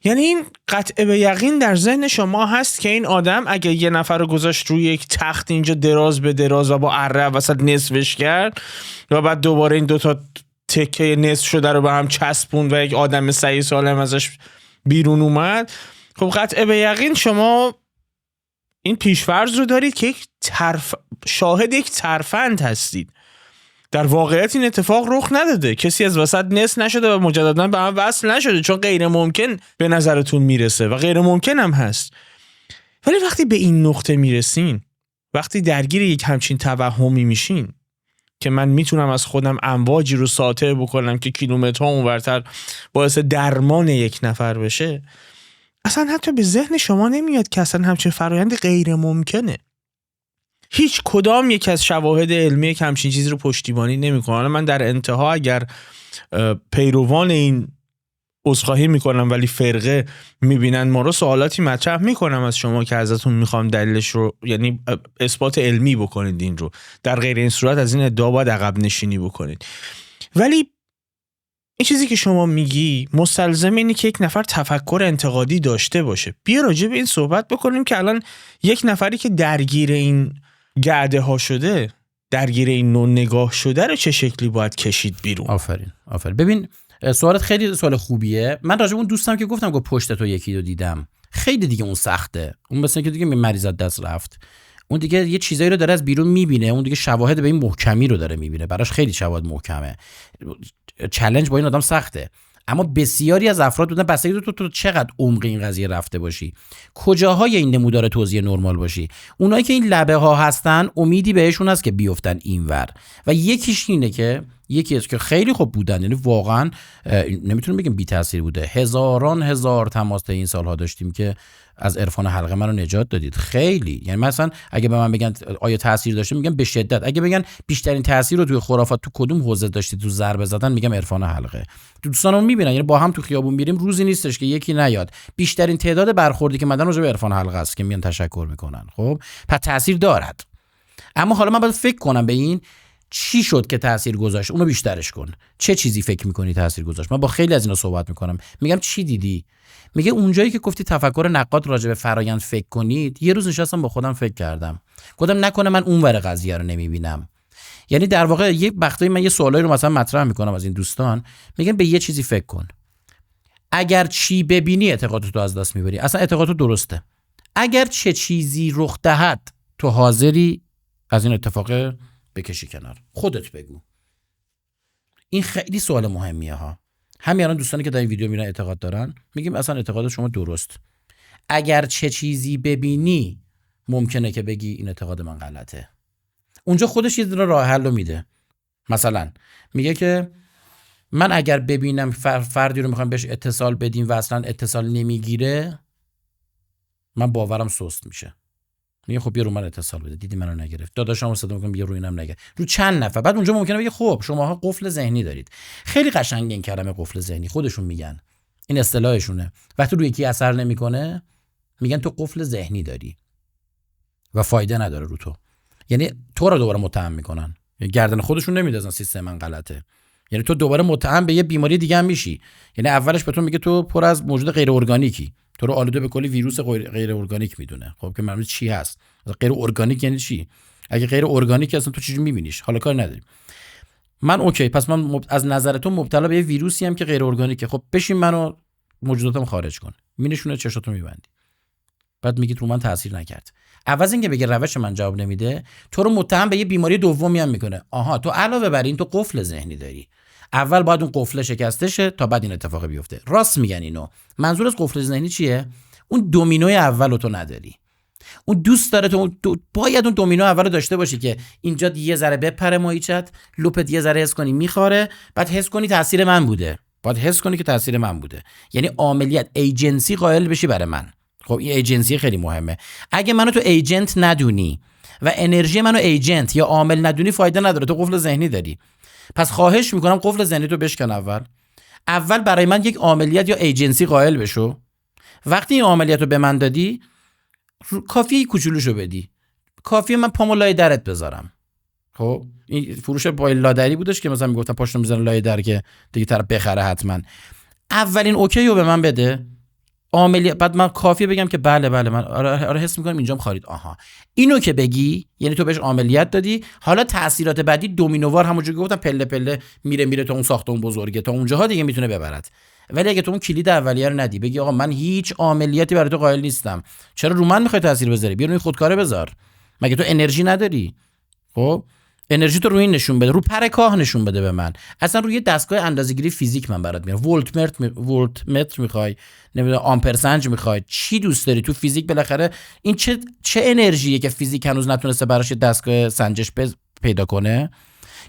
یعنی این قطع به یقین در ذهن شما هست که این آدم اگه یه نفر رو گذاشت روی یک تخت اینجا دراز به دراز و با اره وسط نصفش کرد و بعد دوباره این دوتا تکه نصف شده رو به هم چسبوند و یک آدم صحیح سالم ازش بیرون اومد، خب قطع به یقین شما این پیشفرض رو دارید که شاهد یک ترفند هستید. در واقعیت این اتفاق رخ نداده، کسی از وسط نصف نشده و مجددا به هم وصل نشده، چون غیر ممکن به نظرتون میرسه و غیر ممکن هم هست. ولی وقتی به این نقطه میرسین، وقتی درگیر یک همچین توهمی میشین که من میتونم از خودم امواجی رو ساطع بکنم که کیلومترها اونورتر باعث درمان یک نفر بشه، اصلا حتی به ذهن شما نمیاد که اصلا همچین فرایند غیر ممکنه. هیچ کدام یک از شواهد علمی که همچین چیزی رو پشتیبانی نمیکنه. من در انتها اگر پیروان این عذرخواهی میکنم ولی فرقه میبینن ما رو، سوالاتی مطرح میکنم از شما که ازتون میخوام دلیلش رو، یعنی اثبات علمی بکنید این رو. در غیر این صورت از این ادعا باید عقب نشینی بکنید. ولی این چیزی که شما میگی مستلزم اینه که یک نفر تفکر انتقادی داشته باشه. بیا راجع به این صحبت بکنیم که الان یک نفری که درگیر این گرده ها شده، درگیر این نوع نگاه شده رو چه شکلی باید کشید بیرون. آفرین. ببین سوالت خیلی سوال خوبیه. من راجع به اون دوستم که گفتم پشت تو یکی رو دیدم، خیلی دیگه اون سخته. اون مثلا که دیگه مریض از دست رفت، اون دیگه یه چیزایی رو داره از بیرون میبینه، اون دیگه شواهد به این محکمی رو داره میبینه، براش خیلی شواهد محکمه. چالش با این آدم سخته. اما بسیاری از افراد بودن بستگی تو چقدر عمق این قضیه رفته باشی، کجاهای این نمودار توزیع نرمال باشی. اونایی که این لبه ها هستن امیدی بهشون هست که بیفتن اینور، و یکیش اینه که یکی از که خیلی خوب بودن، یعنی واقعا نمیتونم بگم بی تاثیر بوده. هزار تماس این سالها داشتیم که از عرفان حلقه منو نجات دادید. خیلی، یعنی مثلا اگه به من بگن آیا تاثیر داشته، میگم به شدت. اگه بگن بیشترین تاثیر رو توی خرافات تو کدوم حوزه داشتید تو ضربه زدن، میگم عرفان حلقه. دوستانم میبینن، یعنی با هم تو خیابون میریم روزی نیستش که یکی نیاد. بیشترین تعداد برخوردی که مدن راجع به عرفان حلقه است که میان تشکر میکنن. خب پس تاثیر دارد. اما حالا من باید فکر کنم به این چی شد که تاثیر گذاشت، اونو بیشترش کن. چه چیزی فکر میکنی تاثیر گذاشت؟ من با خیلی از اینا صحبت میکنم، میگم چی دیدی؟ میگه اونجایی که گفتی تفکر نقاد راجع به فرایند فکر کنید، یه روز نشستم با خودم فکر کردم، گفتم نکنه من اونور قضیه رو نمیبینم. یعنی در واقع یه وقتایی من یه سوالایی رو مثلا مطرح میکنم از این دوستان، میگم به یه چیزی فکر کن، اگر چی ببینی اعتقادتو از دست میبری. اصلا اعتقادت درسته. اگر چه چیزی رخ دهد تو حاضری از این اتفاق بکشی کنار. خودت بگو. این خیلی سوال مهمیه ها. همین الان دوستانی که در این ویدیو میرن اعتقاد دارن، میگیم اصلا اعتقاد شما درست. اگر چه چیزی ببینی ممکنه که بگی این اعتقاد من غلطه. اونجا خودش یه دونه راه حل رو میده. مثلا میگه که من اگر ببینم فردی رو میخوام بهش اتصال بدیم و اصلا اتصال نمیگیره، من باورم سست میشه. میگه خب بیا رو من اتصال بده، دیدی منو نگرفت، داداشم صدا میکنم بیا رو اینم نگرفت، رو چند نفر. بعد اونجا ممکنه بگه خب شماها قفل ذهنی دارید. خیلی قشنگ این کلمه قفل ذهنی، خودشون میگن، این اصطلاحشونه. وقتی روی یکی اثر نمیکنه میگن تو قفل ذهنی داری و فایده نداره رو تو، یعنی تو رو دوباره متهم میکنن. گردن خودشون نمیدازن سیستم من غلطه، یعنی تو دوباره متهم به یه بیماری دیگه هم میشی. یعنی اولش به تو میگه تو پر از موجود غیر ارگانیکی، تو رو آلوده به کلی ویروس غیر ارگانیک میدونه. خب که معلومه چی هست غیر ارگانیک، یعنی چی؟ اگه غیر ارگانیک اصلا تو چجوری میبینیش؟ حالا کار نداریم. من اوکی، پس من از نظر تو مبتلا به یه ویروسی ام که غیر ارگانیکه. خب بشین منو موجوداتم خارج کن. مینشونه چشاتو میبندی، بعد میگی رو من تاثیر نکرد. عوض اینکه بگه روش من جواب نمیده، تو رو متهم به یه بیماری دومی هم میکنه. آها تو علاوه بر این تو قفل ذهنی داری. اول باید اون قفل شکسته شه تا بعد این اتفاق بیفته. راست میگن اینو. منظور از قفل ذهنی چیه؟ اون دومینوی اولو تو نداری. اون دوست داره تو باید اون دومینو اولو داشته باشی که اینجا یه ذره بپره ماهیچت، لوپت یه ذره حس کنی میخوره، بعد حس کنی تاثیر من بوده. باید حس کنی که تاثیر من بوده. یعنی عاملیت ایجنسی قائل بشی برای من. خب این ایجنسی خیلی مهمه. اگه منو تو ایجنت ندونی و انرژی منو ایجنت یا عامل ندونی، فایده نداره، تو قفل ذهنی داری. پس خواهش میکنم قفل ذهنی تو بشکن. اول برای من یک عاملیت یا ایجنسی قائل بشو. وقتی این عاملیت رو به من دادی، کافیه کوچولوشو بدی. کافیه من پامو لای درت بذارم. خب این فروش پای لادری بودش که مثلا میگفتن پاشو میذارن لای در که دیگه طرف بخره حتما. اولین اوکی رو به من بده. عاملیت، بعد من کافیه بگم که بله من آره حس میکنم اینجام خارید. آها اینو که بگی یعنی تو بهش عاملیت دادی. حالا تاثیرات بعدی دومینووار همونجوری که گفتم پله پله میره تا اون ساختمون بزرگه، تا اونجاها دیگه میتونه ببرد. ولی اگه تو اون کلید اولیه رو ندی، بگی آقا من هیچ عاملیتی برای تو قائل نیستم، چرا رو من میخوای تاثیر بذاری؟ بیا روی خودکاره بذار. مگه تو انرژی نداری؟ خب انرژی تو روی این نشون بده، رو پر کاه نشون بده به من. اصلا روی دستگاه اندازه‌گیری فیزیک من برات میارم. ولت متر میخوای، نمیدونم آمپرسنج میخوای، چی دوست داری تو فیزیک؟ بالاخره این چه انرژیه که فیزیک هنوز نتونسته براش دستگاه سنجش پیدا کنه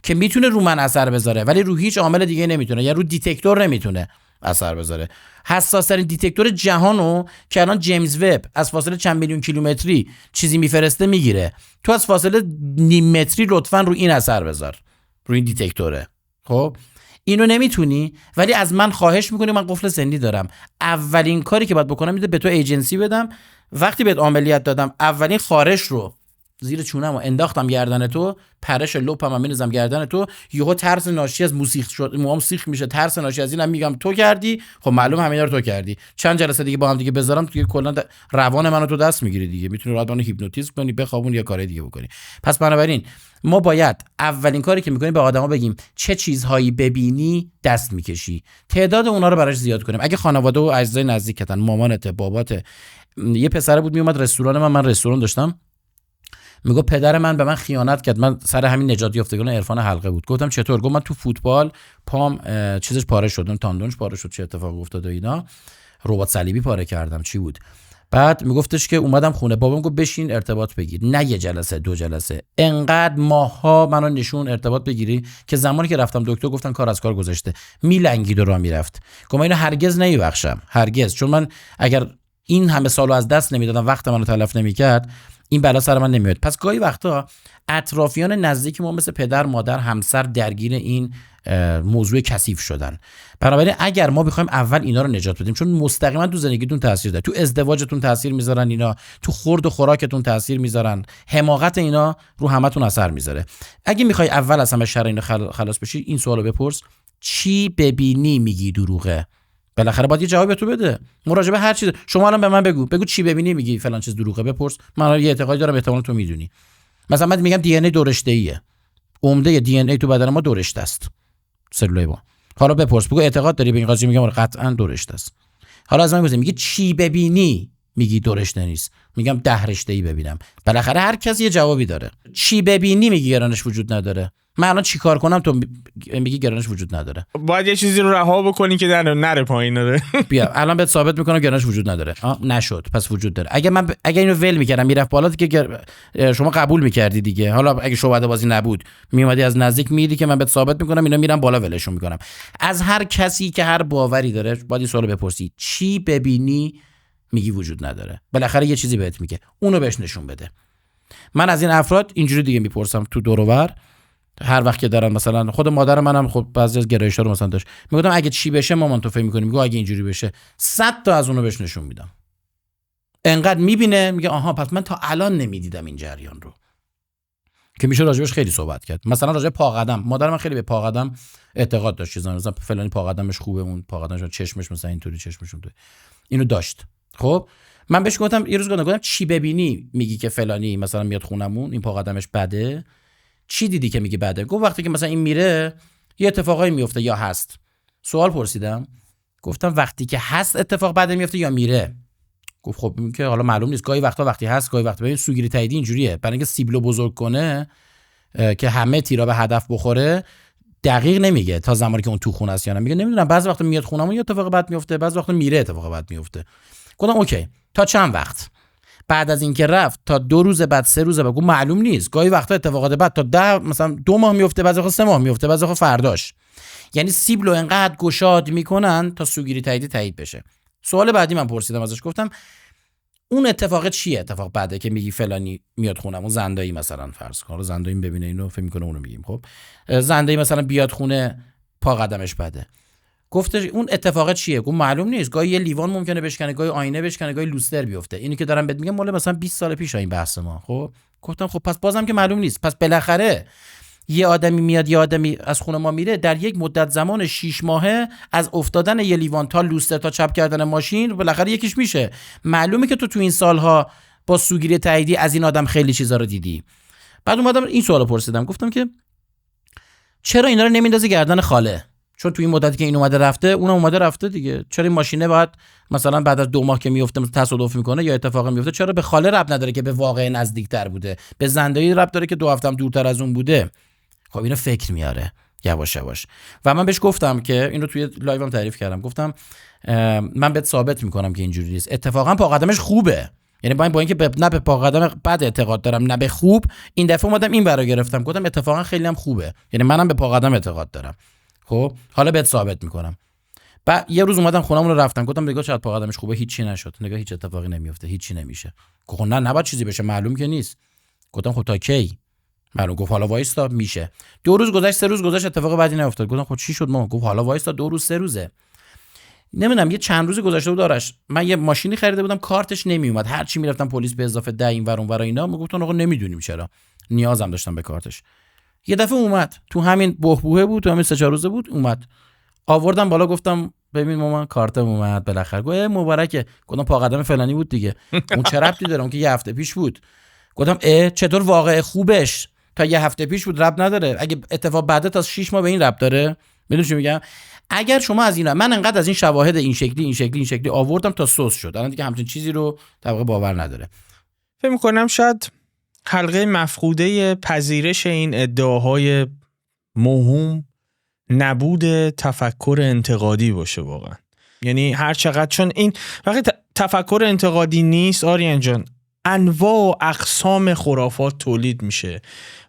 که میتونه رو من اثر بذاره، ولی رو هیچ عامل دیگه نمیتونه، یا رو دیتکتور نمیتونه. اثر بذاره. حساس ترین دیتکتور جهانو که الان جیمز وب از فاصله چند میلیون کیلومتری چیزی میفرسته میگیره، تو از فاصله نیم متری لطفاً رو این اثر بذار، رو این دیتکتوره. خب اینو نمیتونی، ولی از من خواهش میکنی، من قفل سنی دارم، اولین کاری که باید بکنم اینه به تو ایجنسی بدم. وقتی بهت عملیات دادم اولین خارش رو زیر چونمو انداختم گردن تو، پرش لپم میندازم گردن تو، یهو ترس ناشی از موسیخ شد، موام سیخ میشه، ترس ناشی از اینم میگم تو کردی، خب معلوم همینا رو تو کردی. چند جلسه دیگه با هم دیگه بذارم تو کلا روان منو تو دست میگیری دیگه، میتونی راحت منو هیپنوتیزم کنی، بخوابون یا کار دیگه بکنی. پس بنابراین ما باید اولین کاری که میکنیم به آدما بگیم چه چیزهایی ببینی دست میکشی، تعداد اونا رو براش زیاد کنیم. اگه خانواده و اعضای نزدیکتن، مامانت، بابات. یه پسر بود میومد رستوران من رستوران داشتم، میگه پدر من به من خیانت کرد، من سر همین نجات یافتگان عرفان حلقه بود. گفتم چطور؟ گفت من تو فوتبال پام چیزش پاره شد، تاندونش پاره شد، چه اتفاقی افتاد و اینا، رباط صلیبی پاره کردم، چی بود. بعد میگفتش که اومدم خونه، بابام گفت بشین ارتباط بگیر، نه یه جلسه 2 جلسه، انقدر ماها منو نشون ارتباط بگیری که زمانی که رفتم دکتر گفتن کار از کار گذشته، میلنگید و راه میرفت. گفتم اینو هرگز نمیبخشم، هرگز، چون من اگر این همه سالو از دست نمیدادم، وقت منو تلف نمیکرد، این بلا سر من نمیاد. پس گاهی وقتا اطرافیان نزدیک ما مثل پدر، مادر، همسر درگیر این موضوع کثیف شدن. بنابراین اگر ما بخوایم اول اینا رو نجات بدیم، چون مستقیما تو زندگیتون تاثیر داره، تو ازدواجتون تاثیر میذارن اینا، تو خورد و خوراکتون تاثیر میذارن، حماقت اینا رو همتون اثر میذاره. اگه میخوای اول از همه شر اینو خلاص بشی، این سوالو بپرس: چی ببینی میگی دروغه؟ بالاخره باید یه جواب تو بده. مراجعه هر چیز، شما الان به من بگو چی ببینی میگی فلان چیز دروغه، بپرس. من یه اعتقادی دارم، احتمالاً تو میدونی. مثلا من میگم دی ان ای دو رشته ایه، عمده دی ان ای تو بدن ما 2 رشته است، سلولای ما. حالا بپرس بگو اعتقاد داری به این قضیه؟ میگم قطعاً 2 رشته است. حالا از من میگه میگه چی ببینی میگی 2 رشته نیست، میگم 10 رشته ای ببینم. بالاخره هر کسی یه جوابی داره. چی ببینی میگی گرانش وجود نداره، من الان چیکار کنم تو میگی گرانش وجود نداره. باید یه چیزی رو رها بکنی که نره پایین نره. بیا الان بهت ثابت میکنم گرانش وجود نداره. نشد، پس وجود داره. اگه اینو ول میکردم میرفت بالا که شما قبول میکردی دیگه. حالا اگه شعبده بازی نبود میومدی از نزدیک میدی که من بهت ثابت میکنم اینا میرم بالا، ولشون میکنم. از هر کسی که هر باوری داره باید این سوالو بپرسی: چی ببینی میگی وجود نداره؟ بالاخره یه چیزی بهت میگه، اونو بهش نشون بده. من از این افراد اینجوری دیگه میپرسم تو دور و بر، هر وقت که دارن، مثلا خود مادر منم خب بعضی از گرایش‌ها رو مثلا داشت، میگفتم اگه چی بشه مامان تو فکر می‌کنی؟ میگه اگه اینجوری بشه 100 تا از اونو بهش نشون میدم. انقدر میبینه میگه آها پس من تا الان نمیدیدم این جریان رو، که میشه راجبش خیلی صحبت کرد. مثلا راجب پا قدم، مادر من خیلی به پا قدم اعتقاد داشت، چیزا مثلا فلانی پا قدمش خوبه، اون پا قدمش چشمش مثلا اینطوری چشمشون تو اینو داشت. خب من بهش گفتم یه روز گفتم چی ببینی میگی که فلانی مثلا میاد خونمون این پا قدمش بده؟ چی دیدی که میگی بده؟ گفت وقتی که مثلا این میره یه اتفاقایی میفته یا هست. سوال پرسیدم، گفتم وقتی که هست اتفاق بده میفته یا میره؟ گفت خب این که حالا معلوم نیست، گاهی وقتا وقتی هست گاهی وقتا. ببین سوگیری تاییدی اینجوریه، برای اینکه سیبلو بزرگ کنه که همه تیرا به هدف بخوره دقیق نمیگه تا زمانی که اون تو خونه است یا نه. میگه نمیدونم بعضی وقتا میاد خونمون یه اتفاق بد میفته، بعضی وقتا میره اتفاق بد میفته. گفتم اوکی تا چند وقت؟ بعد از اینکه رفت تا 2 روز بعد 3 روز بعد. گفت معلوم نیست، گاهی وقتا اتفاقات بعد تا 10 مثلا 2 ماه میفته، بعضی وقتا 3 ماه میفته، بعضی وقتا فرداش. یعنی سیبلو انقدر گشاد میکنن تا سوگیری تاییدی تایید بشه. سوال بعدی من پرسیدم ازش، گفتم اون اتفاق چیه؟ اتفاق بعده که میگی فلانی میاد خونم، اون زندایی مثلا فرض کن، زندایی ببینه اینو فکر میکنه اونو میگیم. خب زندایی مثلا بیاد خونه پا قدمش بده، گفته اون اتفاق چیه؟ گفت معلوم نیست، گاهی یه لیوان ممکنه بشکنه، گاهی آینه بشکنه، گاهی لوستر بیفته. اینی که دارم بهت میگم مال مثلا 20 سال پیش این بحث ما. خب گفتم خب پس بازم که معلوم نیست. پس بالاخره یه آدمی میاد، یه آدمی از خونه ما میره، در یک مدت زمان 6 ماهه از افتادن یه لیوان تا لوستر تا چپ کردن ماشین بالاخره یکیش میشه. معلومه که تو این سالها با سوگیری تاییدی از این آدم خیلی چیزا رو دیدی. بعد اومدم این سوالو پرسیدم، گفتم که چرا اینا رو نمیندازی گردن خاله؟ چون تو این مدتی که این اومده رفته اونم اومده رفته دیگه. چرا این ماشینه باید مثلا بعد از 2 ماه که میفته تصادف میکنه یا اتفاقی میفته، چرا به خاله ربط نداره که به واقع نزدیکتر بوده، به زندایی ربط داره که 2 هفته دورتر از اون بوده؟ خب اینو فکر میاره یواش یواش. و من بهش گفتم که اینو توی لایوم تعریف کردم، گفتم من بهت ثابت میکنم که اینجوری نیست. اتفاقا پا قدمش خوبه، یعنی با اینکه نه به پا قدم بد اعتقاد دارم نه به خوب، این دفعه اومدم این برا گرفتم، گفتم اتفاقا خیلی هم خوبه، یعنی منم به پا قدم اعتقاد دارم. خب حالا بهت ثابت میکنم. بعد یه روز اومدم خونمون رو رفتم، گفتم نگاه چت پا قدمش خوبه، هیچی نشد. نگاه هیچ اتفاقی نمیفته، هیچی نمیشه. گفت نه نباید چیزی بشه، معلوم که نیست. گفتم خب تا کی؟ معلوم. گفت حالا وایستا میشه. 2 روز گذشت، 3 روز گذشت، اتفاق بعدی نیفتاد. گفتم خب چی شد ما؟ گفت حالا وایستا 2 روز 3 روزه. نمیدونم یه چند روزی گذشته بود آرش، من یه ماشینی خریده بودم، کارتش نمیومد، هر چی میرفتم پلیس به اضافه 10 این ور اون ور اینا میگفتن آقا نمیدونیم چرا، نیازم داشتم به کارتش. یه دفعه اومد تو همین بحبوحه بود، تو همین 3-4 روزه بود اومد، آوردم بالا، گفتم ببین مامان کارتم اومد بالاخره. گفت مبارکه. گفتم پا قدم فلانی بود دیگه. اون چه ربطی داره؟ اون که یه هفته پیش بود. گفتم چطور واقعه خوبش تا یه هفته پیش بود ربط نداره، اگه اتفاق بعد تا 6 ماه به این ربط داره. میدونی چی میگم؟ اگر شما از اینا، من انقدر از این شواهد این شکلی آوردم تا سوس شد، الان دیگه همچین چیزی رو طبقه باور نداره. فکر می‌کنم شاید حلقه مفقوده پذیرش این ادعاهای موهوم نبود تفکر انتقادی باشه واقعا. یعنی هر چقدر، چون این وقتی تفکر انتقادی نیست آریان جان، انواع و اقسام خرافات تولید میشه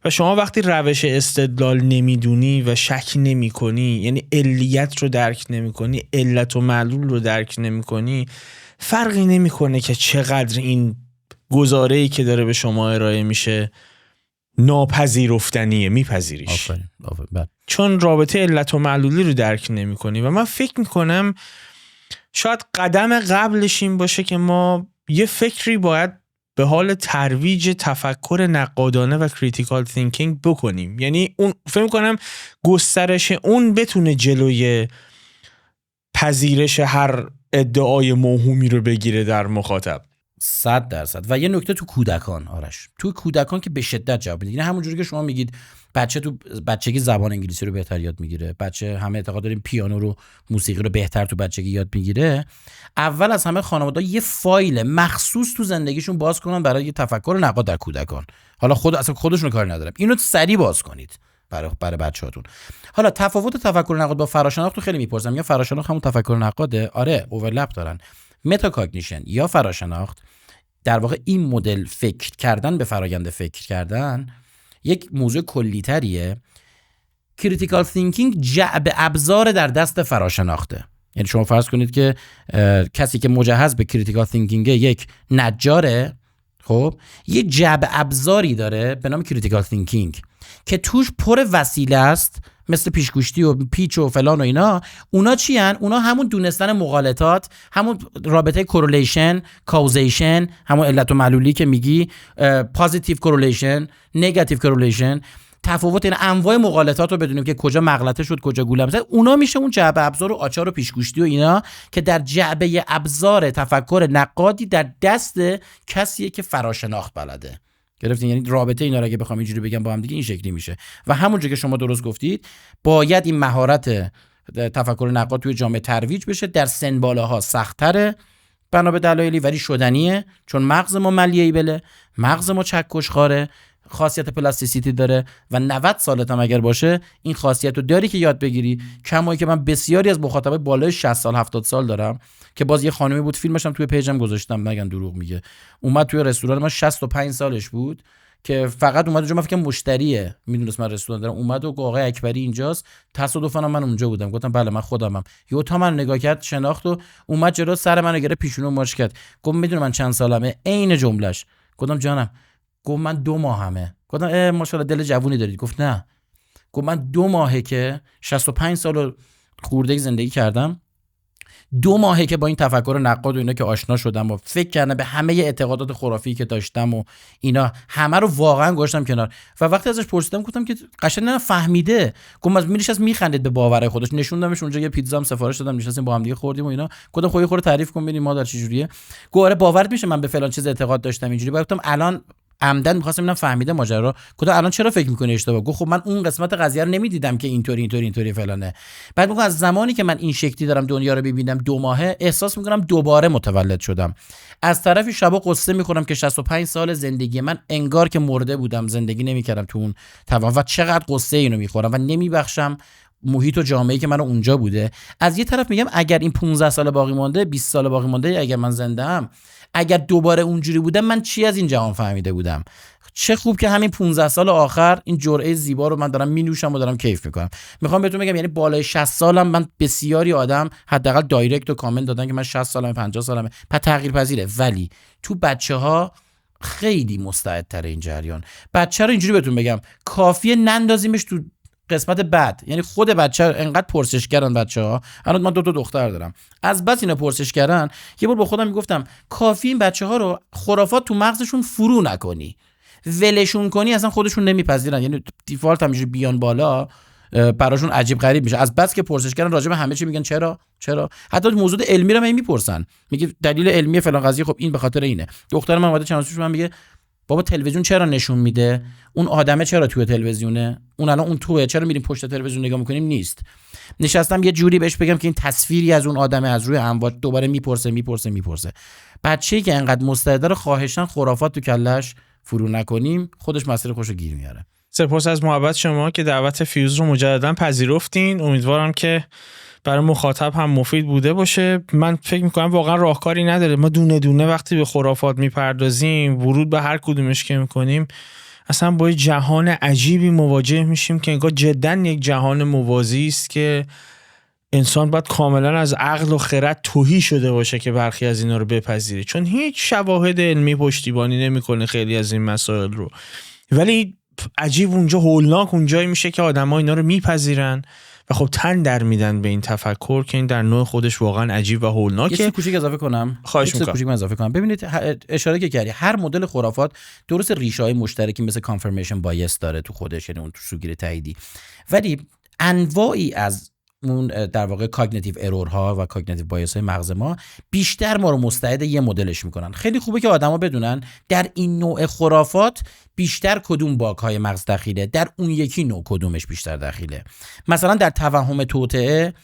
و شما وقتی روش استدلال نمیدونی و شک نمی کنی، یعنی علیت رو درک نمی کنی، علت و معلول رو درک نمی کنی، فرقی نمی کنه که چقدر این گزاره‌ای که داره به شما ارائه میشه ناپذیرفتنیه، میپذیریش. چون رابطه علت و معلولی رو درک نمی کنی. و من فکر میکنم شاید قدم قبلش این باشه که ما یه فکری باید به حال ترویج تفکر نقادانه و کریتیکال تینکینگ بکنیم. یعنی اون فکر میکنم گسترش اون بتونه جلوی پذیرش هر ادعای موهومی رو بگیره در مخاطب. 100%. و یه نکته تو کودکان آرش، تو کودکان که به شدت جواب میده، یعنی همونجوری که شما میگید بچه تو بچگی زبان انگلیسی رو بهتر یاد میگیره، بچه همه اعتقاد داریم پیانو رو، موسیقی رو بهتر تو بچگی یاد میگیره. اول از همه خانواده‌ها یه فایل مخصوص تو زندگیشون باز کنن برای تفکر نقاد در کودکان. حالا اصلا خودشون کاری ندارم، اینو سریع باز کنید برای بچه‌هاتون. حالا تفاوت تفکر نقاد با فراشناخت رو خیلی میپرسم، یا فراشناخت همون تفکر نقاده؟ آره اوورلپ دارن. متاکاگنیشن یا فراشناخت در واقع این مدل فکر کردن به فرآیند فکر کردن یک موضوع کلی‌تریه. کریتیکال تینکینگ جعب ابزار در دست فراشناخته. یعنی شما فرض کنید که کسی که مجهز به کریتیکال تینکینگ یک نجاره، خب یه جعب ابزاری داره به نام کریتیکال تینکینگ که توش پر وسیله است، مثل پیشگوشتی و پیچ و فلان و اینا. اونا چی هن؟ اونا همون دونستن مغالطات، همون رابطه کورولیشن، کاوزیشن، همون علت و معلولی که میگی، پوزیتیو کورولیشن، نگاتیو کورولیشن، تفاوت این انواع مغالطات رو بدونیم که کجا مغلطه شد کجا گوله مثلا. اونا میشه اون جعبه ابزار و آچار و پیشگوشتی و اینا که در جعبه ابزار تفکر نقادی در دست کسیه که فراشناخت بلده. گرفتین؟ یعنی رابطه اینا رو اگه بخوام اینجوری بگم با هم دیگه این شکلی میشه. و همونجوری که شما درست گفتید باید این مهارت تفکر نقاد توی جامعه ترویج بشه. در سن بالاها سخت‌تره بنا به دلایلی، ولی شدنیه، چون مغز ما ملیبله، مغز ما چکشخواره، خاصیت پلاستیسیتی داره و 90 سالت هم اگر باشه این خاصیت رو داری که یاد بگیری. کمایی که من بسیاری از مخاطبای بالای 60 سال 70 سال دارم که باز یه خانمی بود، فیلمش هم توی پیجم گذاشتم نگن دروغ میگه، اومد توی رستوران ما 65 سالش بود که فقط اومد اونجا، من فکر کنم مشتریه، میدونست من رستوران دارم، اومد و آقای اکبری اینجاست، تصادفاً من اونجا بودم، گفتم بله من خودمم. یهو تا من نگاه کرد شناخت و اومد جلو سر منو گرفت پیشونو ماچ کرد، گفت میدونی من چند سالمه؟ عین جملهش. گفتم جانم. گفت من 2 ماهمه. گفتم ماشاءالله دل جوونی دارید. گفت نه. گفت من 2 ماهه که 65 سال خورده زندگی کردم، 2 ماهه که با این تفکر نقاد و اینا که آشنا شدم و فکر کردم به همه اعتقادات خرافی که داشتم و اینا همه رو واقعا گذاشتم کنار. و وقتی ازش پرسیدم گفتم که قشنگ نه فهمیده. گفت از میریش میخندید به باور خودش. نشوندمش اونجا یه پیتزا هم سفارش دادم، نشستیم با هم دیگه خوردیم و اینا. گفتم خب یه خورده تعریف کن ببینیم مادر چه جوریه. گفت آره باورت میشه من به فلان چیز اعتقاد داشتم اینجوری. گفتم الان عمدن می‌خواستم ببینم فهمیده ماجرا. گفتم الان چرا فکر می‌کنی اشتباه؟ گفت خب من اون قسمت قضیه رو نمی‌دیدم که اینطوری فلانه. بعد میگم از زمانی که من این شکلی دارم دنیا رو ببینم 2 ماهه احساس می‌کنم دوباره متولد شدم. از طرفی شبا قصه می‌خورم که 65 سال زندگی من انگار که مرده بودم، زندگی نمی‌کردم تو اون توان و چقدر قصه اینو می‌خورم و نمی‌بخشم محیط و جامعه‌ای که منو اونجا بوده. از یه طرف میگم اگر این 15 سال باقی مونده، 20 سال باقی مونده، اگر من زنده‌ام، اگر دوباره اونجوری بودم من چی از این جهان فهمیده بودم؟ چه خوب که همین 15 سال آخر این جرعه زیبا رو من دارم مینوشم و دارم کیف میکنم. میخوام بهتون بگم یعنی بالای 60 سالم من بسیاری آدم حداقل دایرکت و کامنت دادن که من 60 سالمه 50 سالمه، پس تغییر پذیره. ولی تو بچه‌ها خیلی مستعدتر این جریان. بچه رو اینجوری بهتون بگم کافیه نندازیمش تو قسمت بعد، یعنی خود بچه انقدر پرسش کردن بچه‌ها. الان من 2 دختر دارم، از بس اینا پرسش کردن یه بار با خودم میگفتم کافی این بچه‌ها رو خرافات تو مغزشون فرو نکنی، ولشون کنی اصلا خودشون نمیپذیرن، یعنی دیفالت همینجوری بیان بالا براشون عجیب غریب میشه. از بس که پرسش کردن راجع به همه چی میگن چرا حتی موضوع علمی رو میپرسن، میگه دلیل علمی فلان قضیه، خب این به خاطر اینه. دختر من اومده چند روز پیش من میگه بابا تلویزیون چرا نشون میده، اون آدمه چرا توی تلویزیونه، اون الان اون توئه، چرا میریم پشت تلویزیون نگاه میکنیم؟ نیست. نشستم یه جوری بهش بگم که این تصویری از اون آدمه از روی امواج، دوباره میپرسه. بچه‌ای که انقدر مستعده رو خواهشاً خرافات تو کلش فرو نکنیم، خودش مسیر خوشو گیر میاره. سپاس از محبت شما که دعوت فیوز رو مجددا پذیرفتین. امیدوارم که برای مخاطب هم مفید بوده باشه. من فکر میکنم واقعا راهکاری نداره. ما دونه دونه وقتی به خرافات میپردازیم، ورود به هر کدومش که میکنیم، اصلا با جهان عجیبی مواجه میشیم که انگار جدا یک جهان موازی است که انسان باید کاملا از عقل و خرد تهی شده باشه که برخی از اینا رو بپذیره، چون هیچ شواهد علمی پشتیبانی نمیکنه خیلی از این مسائل رو. ولی عجیب اونجا هولناک اونجایی میشه که آدم‌ها اینا رو میپذیرن و خب تن در میدن به این تفکر که این در نوع خودش واقعا عجیب و هولناکه. یه چیز کوچیک اضافه کنم. خواهش می‌کنم. ببینید اشاره که کردی هر مدل خرافات درست ریشه‌های مشترکی مثل کانفرمیشن بایس داره تو خودش، یعنی اون تو سوگیر تاییدی، ولی انواعی از اون در واقع کاگنیتیو ارورها و کاگنیتیو بایاس های مغز ما بیشتر ما رو مستعد یه مدلش میکنن. خیلی خوبه که آدما بدونن در این نوع خرافات بیشتر کدوم باگ های مغز دخیله، در اون یکی نوع کدومش بیشتر دخیله. مثلا در توهم توطئه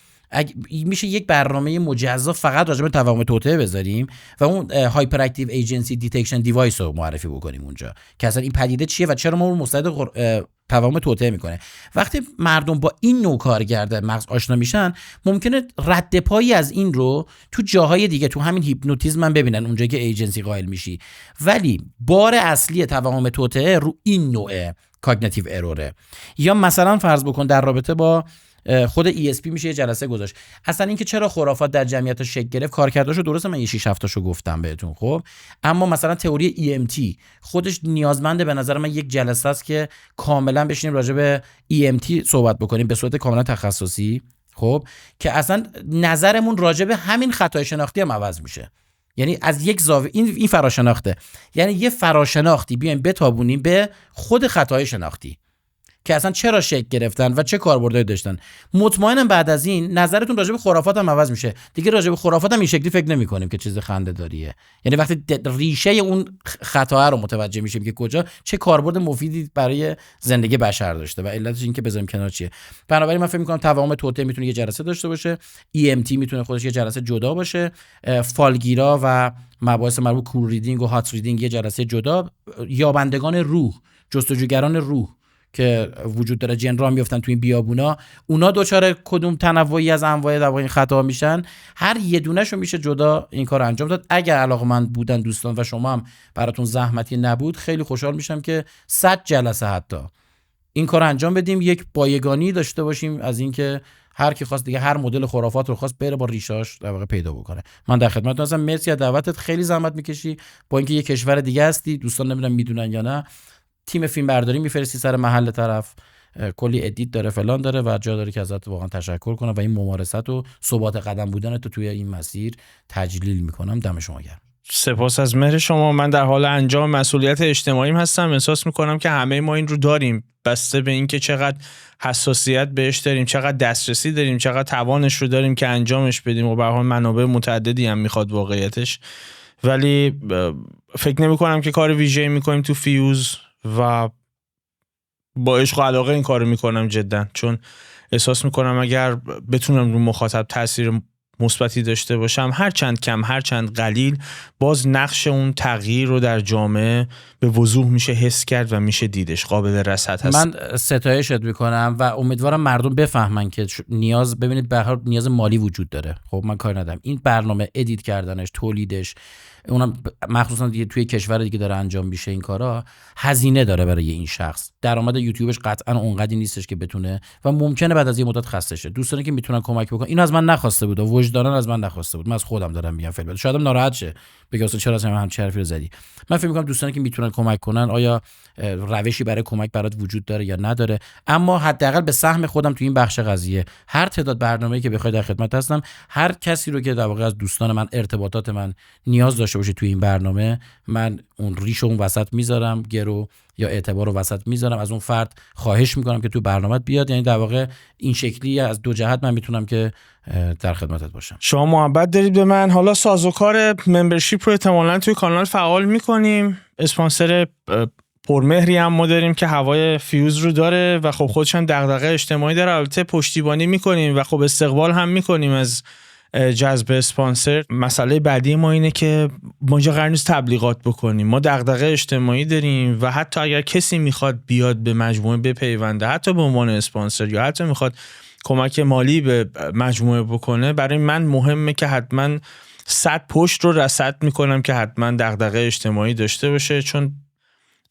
میشه یک برنامه مجزا فقط راجع به توهم توطئه بذاریم و اون هایپر اکتیو ایجنسی دیتکشن دیوایس رو معرفی بکنیم اونجا که اصلا این پدیده چیه و چرا ما رو مستعد توهم توطئه میکنه. وقتی مردم با این نوع کارگرد مغز آشنا میشن، ممکنه رد پایی از این رو تو جاهای دیگه، تو همین هیپنوتیزم من ببینن اونجایی که ایجنسی قائل میشی، ولی بار اصلی توهم توطئه رو این نوع کاگنیتیو اروره. یا مثلا فرض بکن در رابطه با خود ESP میشه یه جلسه گذاشت، اصلا اینکه چرا خرافات در جمعیت شکل گرفت کارکرداشو درسته من یه 6 7 تاشو گفتم بهتون، خب اما مثلا تئوری EMT خودش نیازمنده به نظر من یک جلسه است که کاملا بشینیم راجع به EMT صحبت بکنیم به صورت کاملا تخصصی، خب که اصلا نظرمون راجع به همین خطای شناختی هم عوض میشه. یعنی از یک زاویه این فراشناخته، یعنی یه فراشناختی بیایم بتابونیم به خود خطای شناختی که اصلا چرا شکل گرفتن و چه کاربردی داشتن. مطمئنم بعد از این نظرتون راجع به خرافات هم عوض میشه. دیگه راجع به خرافات هم این شکلی فکر نمی‌کنیم که چیز خنده داریه. یعنی وقتی ریشه اون خطا رو متوجه میشیم که کجا چه کاربرد مفیدی برای زندگی بشر داشته و علتش این که بذاریم کنار چیه. بنابراین من فکر می‌کنم توهم توطئه میتونه یه جلسه داشته باشه، EMT میتونه خودش یه جلسه جدا باشه، فالگیرا و مباحث مربوط کول ریدینگ و هات ریدینگ یه جلسه جدا، یابندگان روح، جستجوگران روح که وجود داره، جن را میافتن تو این بیابونا، اونا دوچاره کدوم تنوعی از انواع در واقع این خطا میشن، هر یه دونهشو میشه جدا این کار انجام داد. اگر علاقه‌مند بودن دوستان و شما هم براتون زحمتی نبود، خیلی خوشحال میشم که 100 جلسه حتی این کار انجام بدیم، یک بایگانی داشته باشیم از اینکه هر کی خواست دیگه هر مدل خرافات رو خواست بره با ریشاش در واقع پیدا بکنه. من در خدمتتون هستم. مرسی از دعوتت، خیلی زحمت میکشی با اینکه یه کشور دیگه هستی، دوستان نمیدونم میدونن یا نه، تیم فیلم برداری میفرستی سر محل طرف، کلی ادیت داره فلان داره و جا داره که ازت واقعا تشکر کنم و این ممارست و ثبات قدم بودن تو توی این مسیر تجلیل میکنم. دم شما گرم. سپاس از مهر شما. من در حال انجام مسئولیت اجتماعیم هستم. احساس میکنم که همه ما این رو داریم، بسته به این که چقدر حساسیت بهش داریم، چقدر دسترسی داریم، چقدر توانش رو داریم که انجامش بدیم و به هر حال منابع متعددی هم میخواد واقعیتش. ولی فکر نمیکنم که کار ویژه‌ای میکنیم تو فیوز و با عشق و علاقه این کارو میکنم جدا، چون احساس میکنم اگر بتونم رو مخاطب تاثیر مثبتی داشته باشم، هر چند کم هر چند قلیل، باز نقش اون تغییر رو در جامعه به وضوح میشه حس کرد و میشه دیدش، قابل رصد هست. من ستایشت میکنم و امیدوارم مردم بفهمن که نیاز، ببینید به هر نیاز مالی وجود داره. خب من کار ندارم این برنامه ادیت کردنش، تولیدش، اونم مخصوصا دیگه توی کشور دیگه داره انجام میشه این کارا، هزینه داره برای این شخص. درآمد یوتیوبش قطعا اونقدی نیستش که بتونه و ممکنه بعد از یه مدت خسته شه. دوستانی که میتونن کمک بکنن، این از من نخواسته بود، وجدانن از من نخواسته بود، من از خودم دارم میگم فعلا. شاید هم ناراحت شه بگه اصلا چرا هم حرفی رو زدی. من فکر می‌کنم دوستانی که میتونن کمک کنن، آیا روشی برای کمک برات وجود داره یا نداره، اما حداقل به سهم خودم تو این بخش قضیه هر تعداد برنامه‌ای که بخوای در خدمت هستم. هر کسی رو که در واقع از دوستان من، ارتباطات من نیاز داشته باشه توی این برنامه، من اون ریش اون وسط میذارم، گرو یا اعتبار رو وسط میذارم، از اون فرد خواهش میکنم که تو برنامه بیاد. یعنی در واقع این شکلی از دو جهت من میتونم که در خدمتت باشم. شما محبت دارید به من. حالا سازوکار ممبرشیپ رو احتمالاً توی کانال فعال میکنیم. اسپانسر پرمهری هم ما داریم که هوای فیوز رو داره و خب خودش هم دغدغه اجتماعی داره. البته پشتیبانی میکنیم و خب استقبال هم میکنیم از جذب اسپانسر. مسئله بعدی ما اینه که ما اینجا قرار نیست تبلیغات بکنیم، ما دغدغه اجتماعی داریم و حتی اگر کسی میخواد بیاد به مجموعه بپیونده، حتی به عنوان اسپانسر یا حتی میخواد کمک مالی به مجموعه بکنه، برای من مهمه که حتما 100 پشت رو رصد میکنم که حتما دغدغه اجتماعی داشته باشه، چون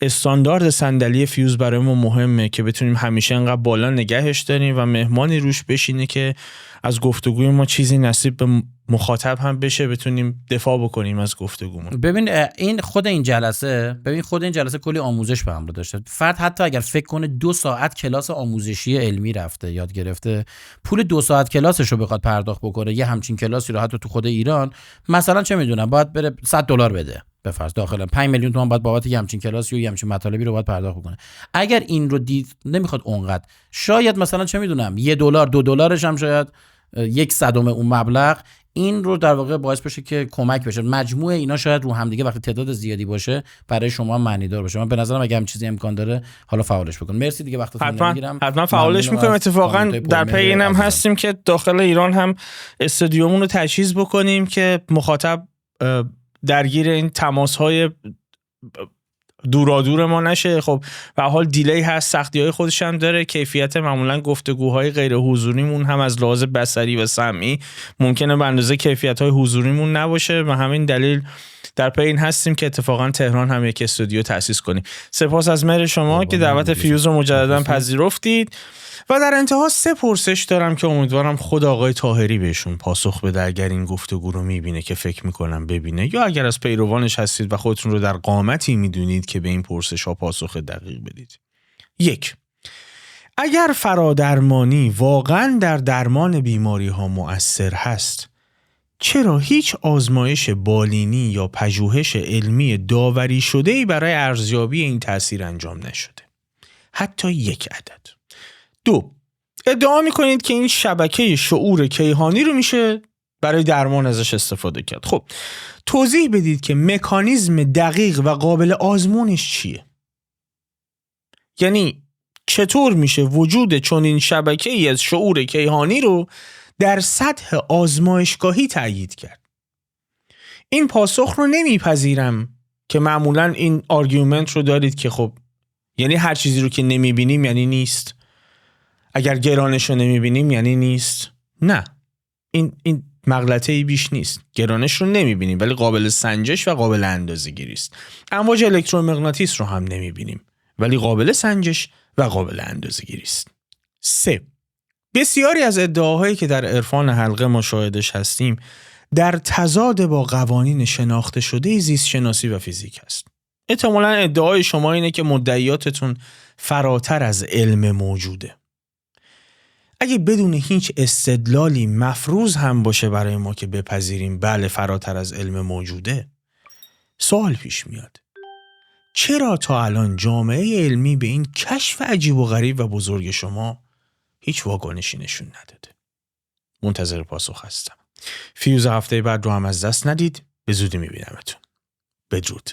استاندارد صندلی فیوز برای ما مهمه که بتونیم همیشه انقدر بالا نگهش داریم و مهمانی روش بشینه که از گفتگوی ما چیزی نصیب به مخاطب هم بشه، بتونیم دفاع بکنیم از گفتگومون. ببین خود این جلسه کلی آموزش به همراه داشته. فرد حتی اگر فکر کنه 2 ساعت کلاس آموزشی علمی رفته، یاد گرفته، پول 2 ساعت کلاسش رو بخواد پرداخت بکنه، یه همچین کلاسی رو حتی تو خود ایران مثلا چه میدونم باید بره $100 بده به فرض، داخل 5 میلیون تومان باید بابت یه همچین کلاسی و یه همچین مطالبی رو باید پرداخت کنه. اگر این رو دید نمیخواد اونقدر، شاید مثلا چه میدونم $1 $2 هم شاید 1/100 اون مبلغ، این رو در واقع باعث بشه که کمک بشه. مجموعه اینا شاید رو هم دیگه وقتی تعداد زیادی باشه برای شما معنی دار باشه. من به نظرم اگه هم چیزی امکان داره حالا فعالش بکن. مرسی دیگه، وقتتون نمیگیرم. حتما فعالش میکنیم. اتفاقا در پی اینم هستیم که داخل ایران هم استودیومون رو تجهیز بکنیم که مخاطب درگیر این تماس‌های دورادور ما نشه. خب به حال دیلی هست، سختی‌های خودش هم داره. کیفیت معمولا گفتگوهای غیر حضوریمون هم از لحاظ بصری و سمعی ممکنه به اندازه کیفیت‌های حضوریمون نباشه و همین دلیل در پی این هستیم که اتفاقا تهران هم یک استودیو تأسیس کنیم. سپاس از مهر شما که دعوت فیوز رو مجددا پذیرفتید. و در انتها 3 پرسش دارم که امیدوارم خود آقای طاهری بهشون پاسخ بده اگر این گفتگو رو میبینه، که فکر میکنم ببینه، یا اگر از پیروانش هستید و خودتون رو در قامتی میدونید که به این پرسش ها پاسخ دقیق بدید. 1. اگر فرادرمانی واقعا در درمان بیماری ها مؤثر هست، چرا هیچ آزمایش بالینی یا پژوهش علمی داوری شده‌ای برای ارزیابی این تأثیر انجام نشده؟ حتی 1 عدد. 2. ادعا میکنید که این شبکه شعور کیهانی رو میشه برای درمان ازش استفاده کرد. خب توضیح بدید که مکانیزم دقیق و قابل آزمونش چیه؟ یعنی چطور میشه وجود چنین شبکه‌ای از شعور کیهانی رو در سطح آزمایشگاهی تأیید کرد؟ این پاسخ رو نمیپذیرم که معمولاً این آرگومنت رو دارید که خب یعنی هر چیزی رو که نمیبینیم یعنی نیست، اگر گرانش رو نمیبینیم یعنی نیست. نه، این مغلطه‌ای بیش نیست. گرانش رو نمیبینیم ولی قابل سنجش و قابل اندازه‌گیری است. امواج الکترومغناطیس رو هم نمیبینیم ولی قابل سنجش و قابل اندازه‌گیری است. 3. بسیاری از ادعاهایی که در عرفان حلقه ما شاهدش هستیم در تضاد با قوانین شناخته شده زیست شناسی و فیزیک است. احتمالاً ادعای شما اینه که مدعیاتتون فراتر از علم موجوده. اگه بدون هیچ استدلالی مفروض هم باشه برای ما که بپذیریم بله فراتر از علم موجوده، سوال پیش میاد چرا تا الان جامعه علمی به این کشف عجیب و غریب و بزرگ شما هیچ واکنشی نشون نداده؟ منتظر پاسخ هستم. فیوز هفته بعد رو هم از دست ندید. به زودی میبینمتون. بدرود.